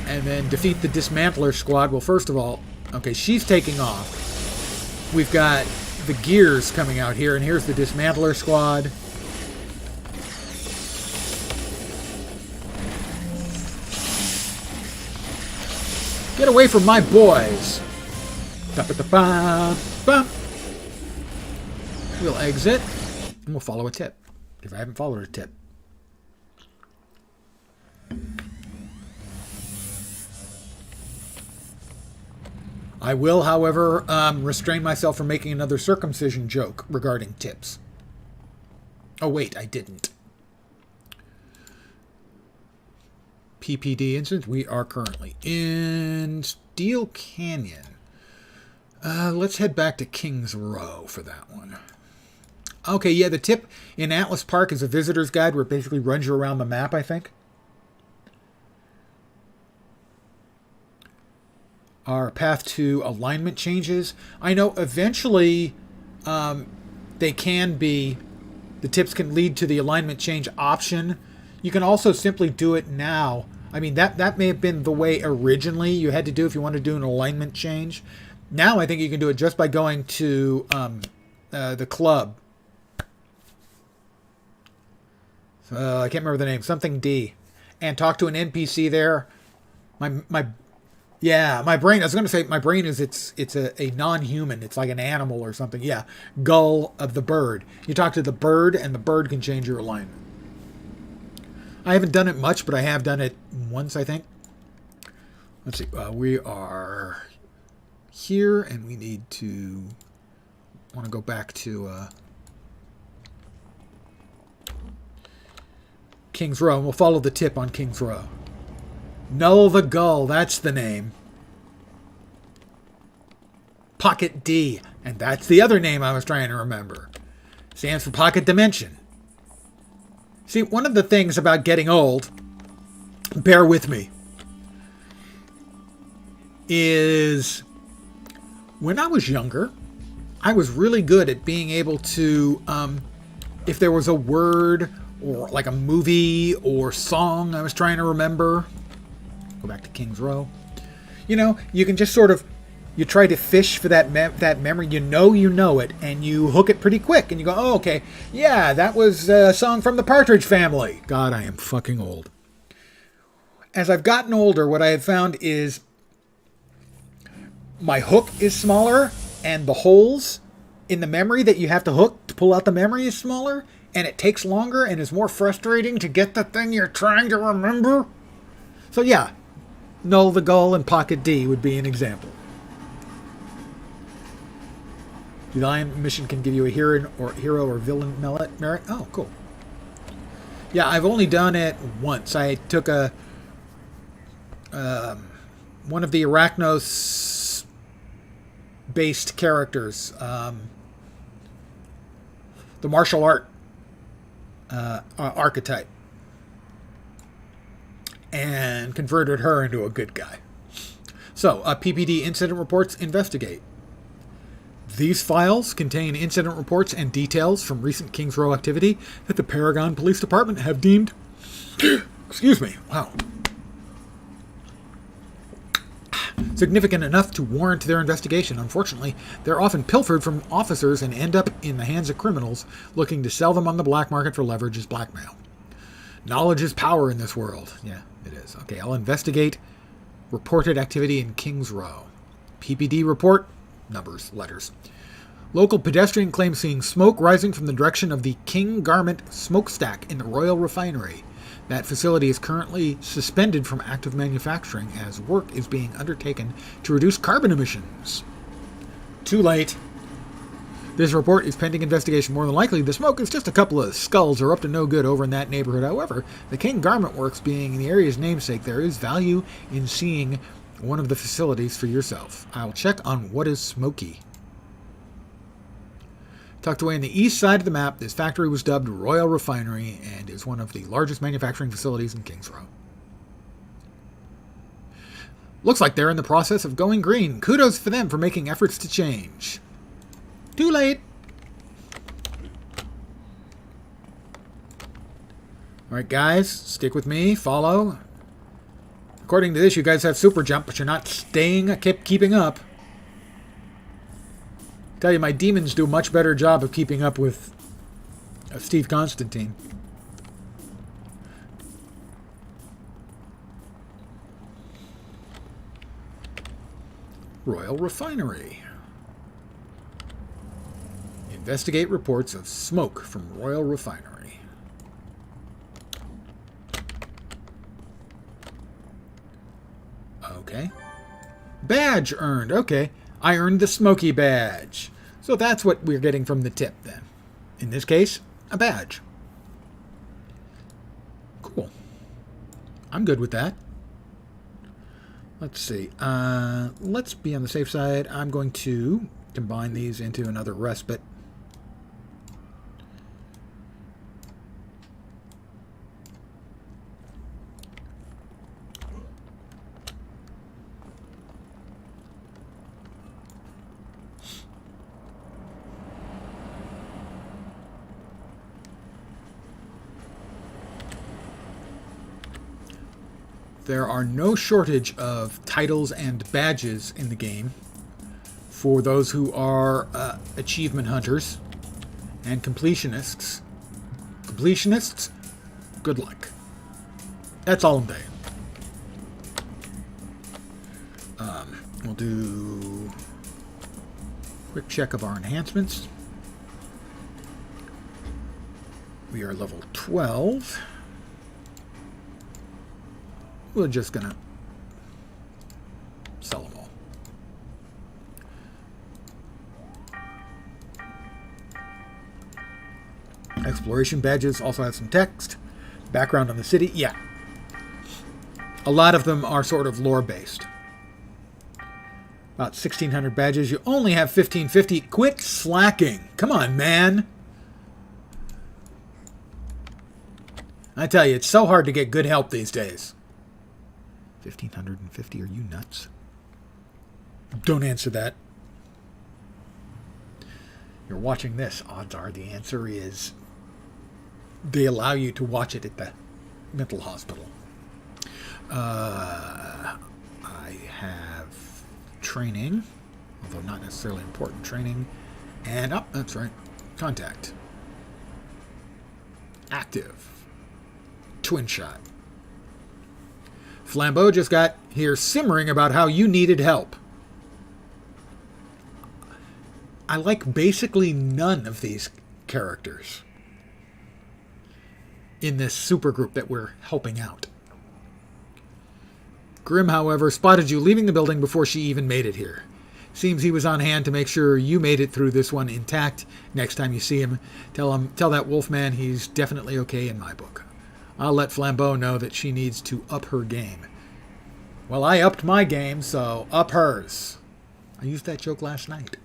[SPEAKER 1] And then defeat the Dismantler squad. Well, first of all, okay, she's taking off. We've got the Gears coming out here, and here's the Dismantler squad. Get away from my boys. We'll exit, and we'll follow a tip, if I haven't followed a tip. I will, however, restrain myself from making another circumcision joke regarding tips. Oh, wait, I didn't. PPD instance, we are currently in Steel Canyon. Let's head back to Kings Row for that one. Okay, yeah, the tip in Atlas Park is a visitor's guide where it basically runs you around the map, I think. Our path to alignment changes. I know eventually they can be The tips can lead to the alignment change option. You can also simply do it now. I mean, that may have been the way originally you had to do if you want to do an alignment change. Now I think you can do it just by going to the club. I can't remember the name. Something D. And talk to an NPC there. My brain. I was going to say my brain is it's a non-human. It's like an animal or something. Yeah, gull of the bird. You talk to the bird, and the bird can change your alignment. I haven't done it much, but I have done it once, I think. Let's see. We are here, and we need to want to go back to King's Row, and we'll follow the tip on King's Row. Null the Gull, that's the name. Pocket D, and that's the other name I was trying to remember. Stands for Pocket Dimension. See, one of the things about getting old, bear with me, is when I was younger, I was really good at being able to, if there was a word or like a movie or song I was trying to remember, go back to King's Row, you know, you can just sort of, you try to fish for that memory, you know it, and you hook it pretty quick, and you go, oh, okay, yeah, that was a song from the Partridge Family. God, I am fucking old. As I've gotten older, what I have found is my hook is smaller, and the holes in the memory that you have to hook to pull out the memory is smaller, and it takes longer and is more frustrating to get the thing you're trying to remember. So yeah, Null the Gull and Pocket D would be an example. The Lion mission can give you a hero or villain merit. Oh, cool. Yeah, I've only done it once. I took one of the Arachnos-based characters, the martial art archetype, and converted her into a good guy. So, PPD incident reports, investigate. These files contain incident reports and details from recent King's Row activity that the Paragon Police Department have deemed, excuse me, wow, significant enough to warrant their investigation. Unfortunately, they're often pilfered from officers and end up in the hands of criminals looking to sell them on the black market for leverage as blackmail. Knowledge is power in this world. Yeah, it is. Okay, I'll investigate reported activity in King's Row. PPD report, numbers, letters. Local pedestrian claims seeing smoke rising from the direction of the King Garment smokestack in the Royal Refinery. That facility is currently suspended from active manufacturing as work is being undertaken to reduce carbon emissions. Too late. This report is pending investigation. More than likely, the smoke is just a couple of skulls are up to no good over in that neighborhood. However, the King Garment Works being the area's namesake, there is value in seeing one of the facilities for yourself. I'll check on what is smoky. Tucked away on the east side of the map, this factory was dubbed Royal Refinery and is one of the largest manufacturing facilities in King's Row. Looks like they're in the process of going green. Kudos for them for making efforts to change. Too late. Alright guys, stick with me, follow. According to this, you guys have super jump, but you're not keeping up. I tell you, my demons do a much better job of keeping up with Steve Constantine. Royal Refinery. Investigate reports of smoke from Royal Refinery. Okay. Badge earned. Okay. I earned the Smoky badge. So that's what we're getting from the tip then. In this case, a badge. Cool. I'm good with that. Let's see. Let's be on the safe side. I'm going to combine these into another respite. there are no shortage of titles and badges in the game for those who are achievement hunters and completionists. Completionists, good luck. That's all I'm saying. We'll do a quick check of our enhancements. We are level 12. We're just going to sell them all. Exploration badges also have some text. Background on the city. Yeah. A lot of them are sort of lore-based. About 1,600 badges. You only have 1,550. Quit slacking. Come on, man. I tell you, it's so hard to get good help these days. 1,550? Are you nuts? Don't answer that. You're watching this. Odds are the answer is they allow you to watch it at the mental hospital. I have training, although not necessarily important training. And, oh, that's right. Contact. Active. Twin shot. Flambeau just got here simmering about how you needed help. I like basically none of these characters in this supergroup that we're helping out. Grimm, however, spotted you leaving the building before she even made it here. Seems he was on hand to make sure you made it through this one intact. Next time you see him, tell that Wolfman he's definitely okay in my book. I'll let Flambeau know that she needs to up her game. Well, I upped my game, so up hers. I used that joke last night.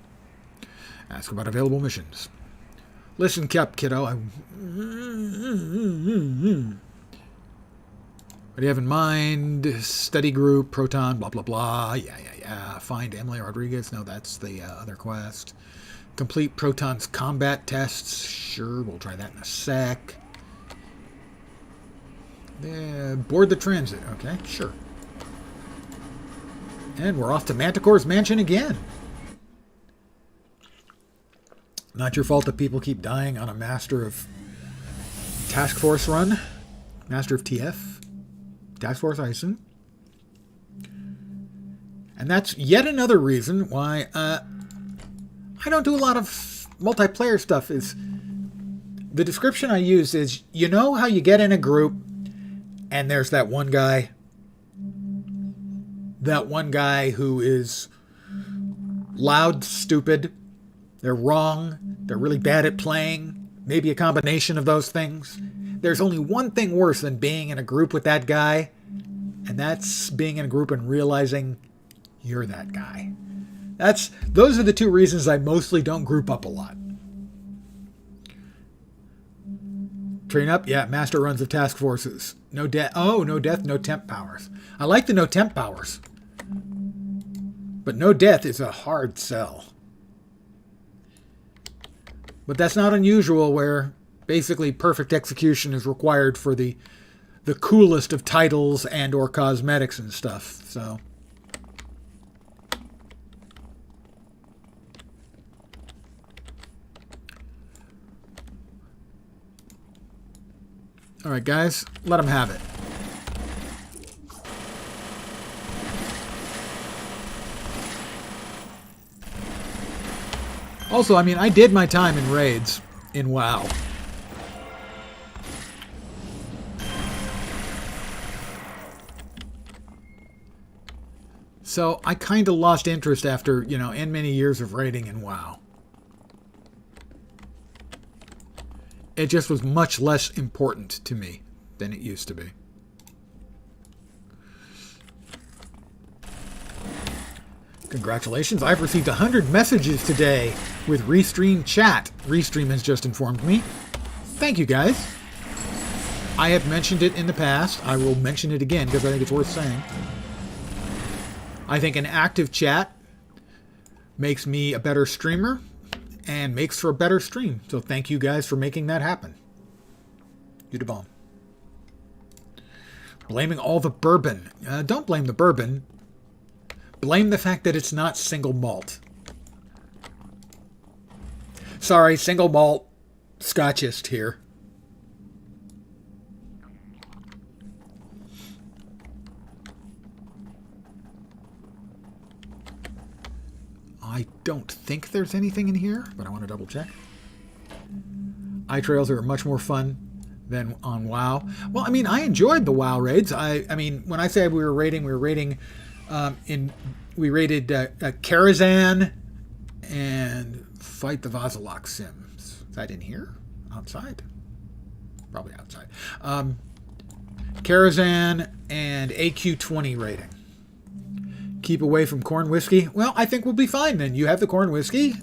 [SPEAKER 1] Ask about available missions. Listen, kiddo. What do you have in mind? Study group, Proton, blah, blah, blah. Yeah. Find Emily Rodriguez. No, that's the other quest. Complete Proton's combat tests. Sure, we'll try that in a sec. Board the transit. Okay, sure. And we're off to Manticore's mansion again. Not your fault that people keep dying on a Master of Task Force run. Master of TF. Task Force, I assume. And that's yet another reason why I don't do a lot of multiplayer stuff. Is the description I use is, you know how you get in a group and there's that one guy who is loud, stupid, they're wrong, they're really bad at playing, maybe a combination of those things. There's only one thing worse than being in a group with that guy, and that's being in a group and realizing you're that guy. Those are the two reasons I mostly don't group up a lot. Train up? Yeah, master runs of task forces. No death. Oh, no death, no temp powers. I like the no temp powers. But no death is a hard sell. But that's not unusual where basically perfect execution is required for the coolest of titles and or cosmetics and stuff. So all right, guys, let them have it. Also, I mean, I did my time in raids in WoW. So I kind of lost interest after, and many years of raiding in WoW. It just was much less important to me than it used to be. Congratulations, I've received 100 messages today with Restream chat. Restream has just informed me. Thank you, guys. I have mentioned it in the past. I will mention it again because I think it's worth saying. I think an active chat makes me a better streamer and makes for a better stream. So thank you guys for making that happen. You the bomb. Blaming all the bourbon. Don't blame the bourbon. Blame the fact that it's not single malt. Sorry, single malt Scotchist here. I don't think there's anything in here, but I want to double check. Eye trails are much more fun than on WoW. Well, I mean, I enjoyed the WoW raids. I mean, when I say we were raiding we raided Karazhan and fight the Vazalok Sims. Is that in here? Outside? Probably outside. Karazhan and AQ20 raiding. Keep away from corn whiskey. Well, I think we'll be fine then. You have the corn whiskey.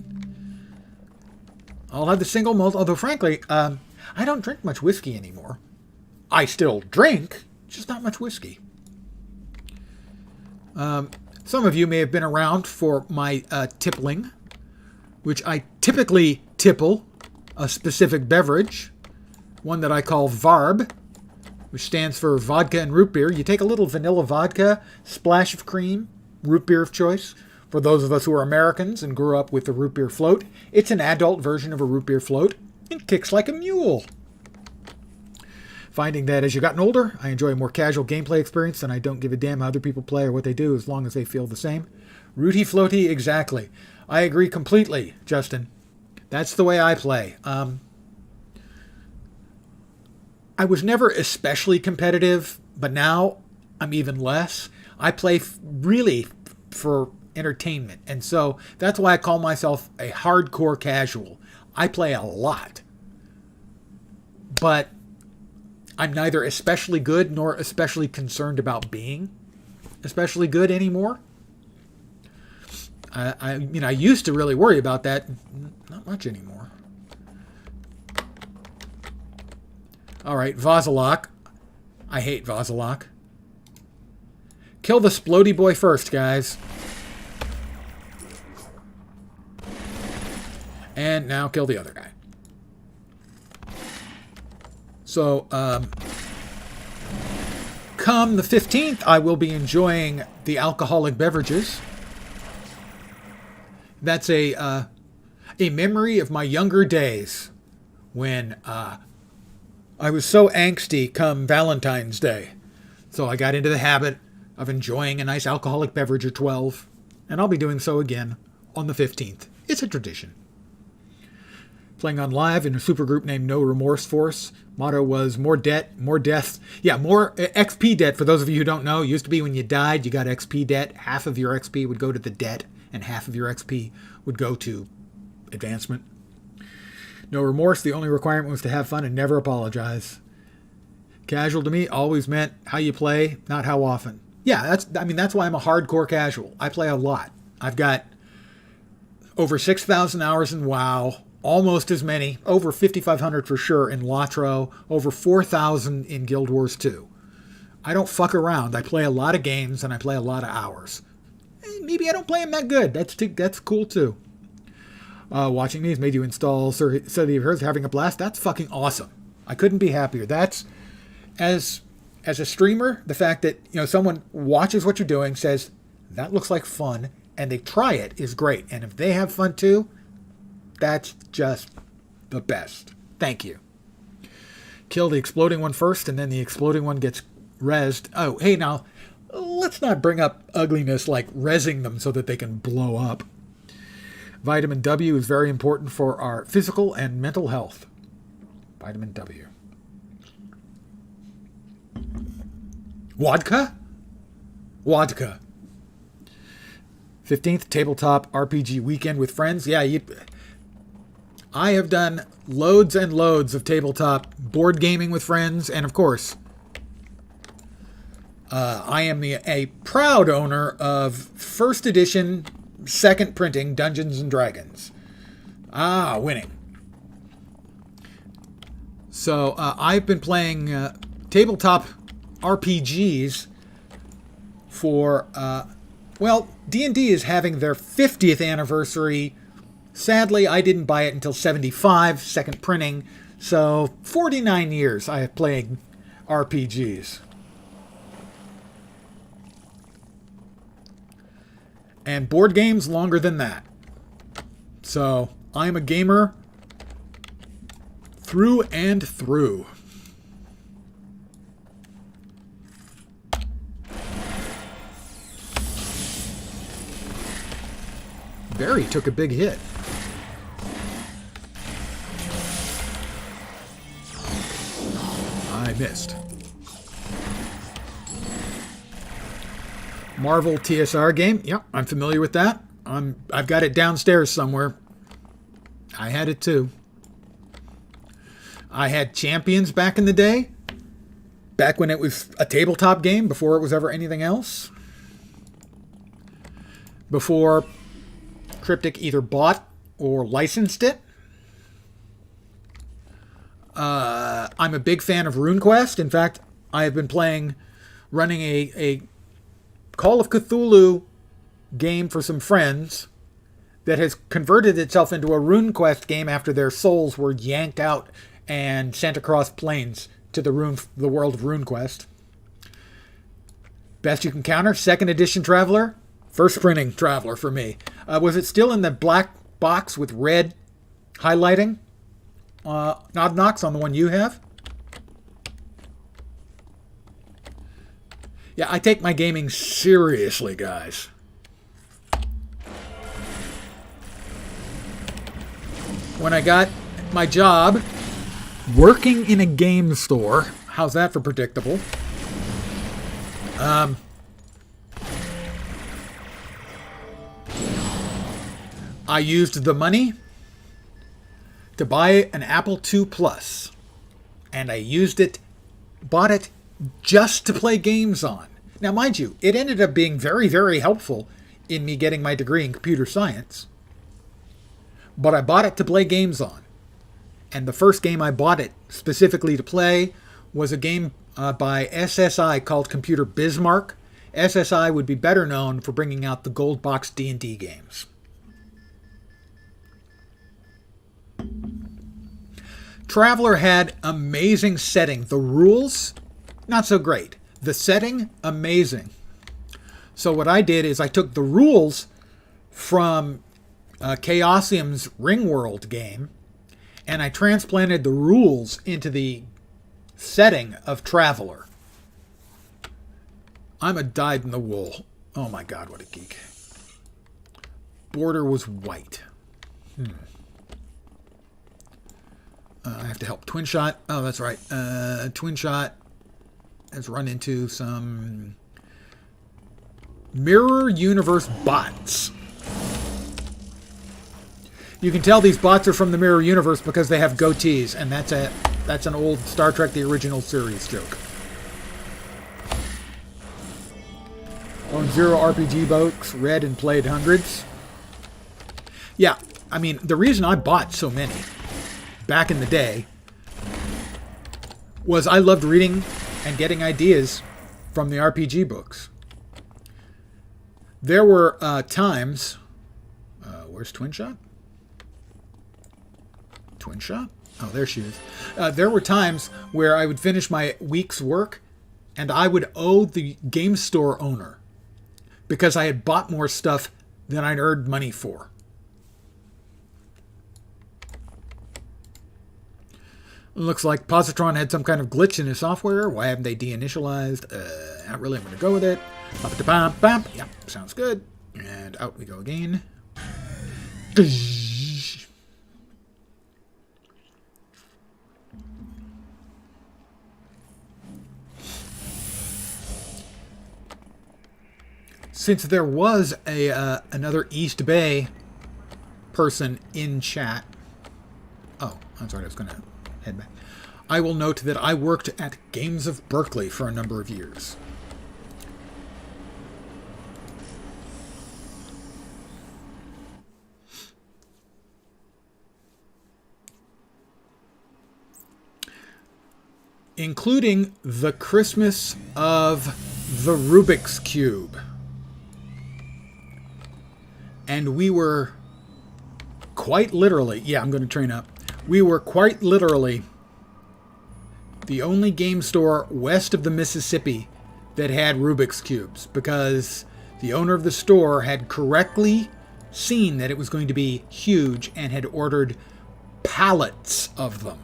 [SPEAKER 1] I'll have the single malt, although frankly, I don't drink much whiskey anymore. I still drink, just not much whiskey. Some of you may have been around for my tippling, which I typically tipple a specific beverage, one that I call VARB, which stands for vodka and root beer. You take a little vanilla vodka, splash of cream, root beer of choice. For those of us who are Americans and grew up with the root beer float, it's an adult version of a root beer float. It kicks like a mule. Finding that as you've gotten older, I enjoy a more casual gameplay experience and I don't give a damn how other people play or what they do as long as they feel the same. Rooty floaty, exactly. I agree completely, Justin. That's the way I play. I was never especially competitive, but now I'm even less. I play really for entertainment. And so that's why I call myself a hardcore casual. I play a lot. But I'm neither especially good nor especially concerned about being especially good anymore. I used to really worry about that. Not much anymore. All right, Vazalok. I hate Vazalok. Kill the Splody boy first, guys. And now kill the other guy. So, come the 15th, I will be enjoying the alcoholic beverages. That's a memory of my younger days when I was so angsty come Valentine's Day. So I got into the habit of enjoying a nice alcoholic beverage at 12, and I'll be doing so again on the 15th. It's a tradition. Playing on live in a supergroup named No Remorse Force. Motto was more debt, more death. Yeah, more XP debt. For those of you who don't know, it used to be when you died, you got XP debt. Half of your XP would go to the debt, and half of your XP would go to advancement. No remorse. The only requirement was to have fun and never apologize. Casual to me always meant how you play, not how often. Yeah, that's why I'm a hardcore casual. I play a lot. I've got over 6,000 hours in WoW, almost as many, over 5,500 for sure in Latro, over 4,000 in Guild Wars 2. I don't fuck around. I play a lot of games and I play a lot of hours. Maybe I don't play them that good. That's cool too. Watching these made you install City of Heroes, having a blast. That's fucking awesome. I couldn't be happier. That's as a streamer, the fact that someone watches what you're doing, says that looks like fun, and they try it is great. And if they have fun too, that's just the best. Thank you. Kill the exploding one first, and then the exploding one gets rezzed. Oh, hey, now let's not bring up ugliness like rezzing them so that they can blow up. Vitamin W is very important for our physical and mental health. Vitamin W. Vodka? 15th tabletop RPG weekend with friends. Yeah, I have done loads and loads of tabletop board gaming with friends, and of course, I am a proud owner of first edition, second printing Dungeons and Dragons. Winning. So I've been playing tabletop RPGs for, D&D is having their 50th anniversary. Sadly, I didn't buy it until 75, second printing. So 49 years I have played RPGs. And board games longer than that. So I'm a gamer through and through. Barry took a big hit. I missed. Marvel TSR game. Yep, I'm familiar with that. I've got it downstairs somewhere. I had it too. I had Champions back in the day. Back when it was a tabletop game, before it was ever anything else. Before Cryptic either bought or licensed it. I'm a big fan of RuneQuest. In fact, I have been running a Call of Cthulhu game for some friends that has converted itself into a RuneQuest game after their souls were yanked out and sent across planes to the world of RuneQuest. Best you can counter, 2nd edition Traveler, first printing Traveler for me. Was it still in the black box with red highlighting? Nod Knox on the one you have? Yeah, I take my gaming seriously, guys. When I got my job working in a game store, how's that for predictable? I used the money to buy an Apple II Plus, and I bought it just to play games on. Now, mind you, it ended up being very, very helpful in me getting my degree in computer science, but I bought it to play games on. And the first game I bought it specifically to play was a game by SSI called Computer Bismarck. SSI would be better known for bringing out the gold box D&D games. Traveler had amazing setting. The rules, not so great. The setting, amazing. So what I did is I took the rules from Chaosium's Ringworld game, and I transplanted the rules into the setting of Traveler. I'm a dyed-in-the-wool. Oh my god, what a geek. Border was white. I have to help Twin Shot. Oh, that's right. Twin Shot has run into some mirror universe bots. You can tell these bots are from the mirror universe because they have goatees, and that's an old Star Trek the Original Series joke. Owned 0 RPG books, read and played hundreds. Yeah, I mean, the reason I bought so many back in the day was I loved reading and getting ideas from the RPG books. There were times... where's Twin Shot? Twin Shot? Oh, there she is. There were times where I would finish my week's work and I would owe the game store owner because I had bought more stuff than I'd earned money for. Looks like Positron had some kind of glitch in his software. Why haven't they deinitialized? Not really. I'm going to go with it. Yep, sounds good. And out we go again. Since there was another East Bay person in chat. Oh, I'm sorry. I was going to head back. I will note that I worked at Games of Berkeley for a number of years. Including the Christmas of the Rubik's Cube. And we were quite literally, yeah, I'm going to train up. We were quite literally the only game store west of the Mississippi that had Rubik's Cubes, because The owner of the store had correctly seen that it was going to be huge and had ordered pallets of them.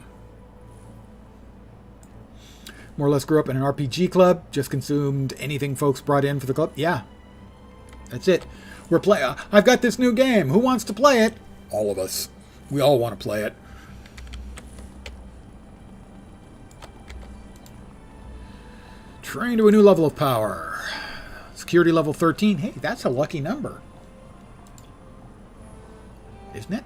[SPEAKER 1] More or less grew up in an RPG club, just consumed anything folks brought in for the club. Yeah, that's it. I've got this new game. Who wants to play it? All of us. We all want to play it. Train to a new level of power. Security level 13. Hey, that's a lucky number. Isn't it?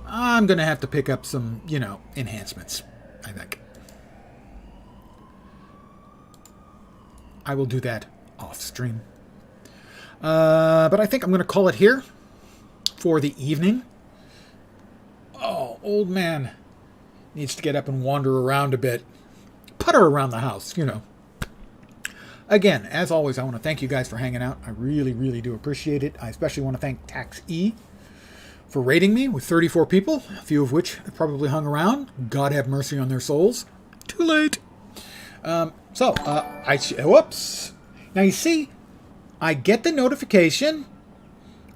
[SPEAKER 1] I'm going to have to pick up some, enhancements, I think. I will do that off stream. But I think I'm going to call it here for the evening. Oh, old man needs to get up and wander around a bit. Putter around the house, Again, as always, I want to thank you guys for hanging out. I really, really do appreciate it. I especially want to thank Tax E for rating me with 34 people, a few of which have probably hung around. God have mercy on their souls. Too late. Whoops. Now you see, I get the notification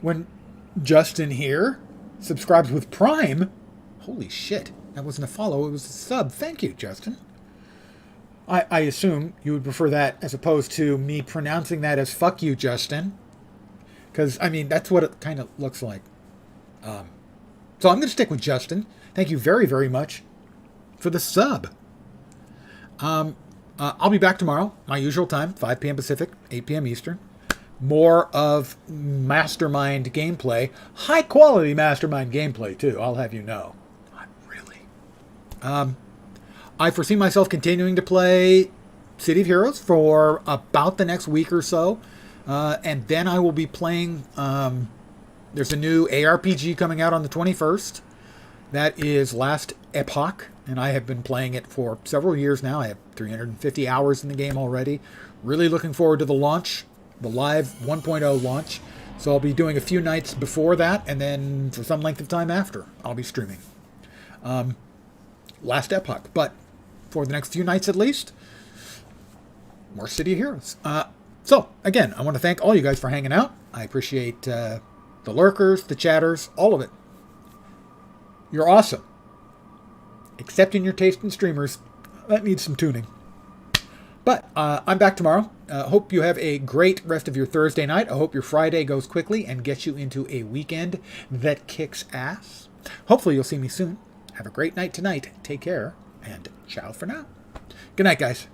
[SPEAKER 1] when Justin here subscribes with Prime. Holy shit. That wasn't a follow, it was a sub. Thank you, Justin. I assume you would prefer that as opposed to me pronouncing that as fuck you, Justin. Because, that's what it kind of looks like. So I'm going to stick with Justin. Thank you very, very much for the sub. I'll be back tomorrow, my usual time, 5 p.m. Pacific, 8 p.m. Eastern. More of Mastermind gameplay. High-quality Mastermind gameplay, too, I'll have you know. Not really. I foresee myself continuing to play City of Heroes for about the next week or so. And then I will be playing... there's a new ARPG coming out on the 21st. That is Last Epoch. And I have been playing it for several years now. I have 350 hours in the game already. Really looking forward to the launch. The live 1.0 launch. So I'll be doing a few nights before that. And then for some length of time after, I'll be streaming. Last Epoch. But for the next few nights at least, more City of Heroes. So, again, I want to thank all you guys for hanging out. I appreciate the lurkers, the chatters, all of it. You're awesome. Except in your taste in streamers. That needs some tuning. But I'm back tomorrow. Hope you have a great rest of your Thursday night. I hope your Friday goes quickly and gets you into a weekend that kicks ass. Hopefully you'll see me soon. Have a great night tonight. Take care. And ciao for now. Good night, guys.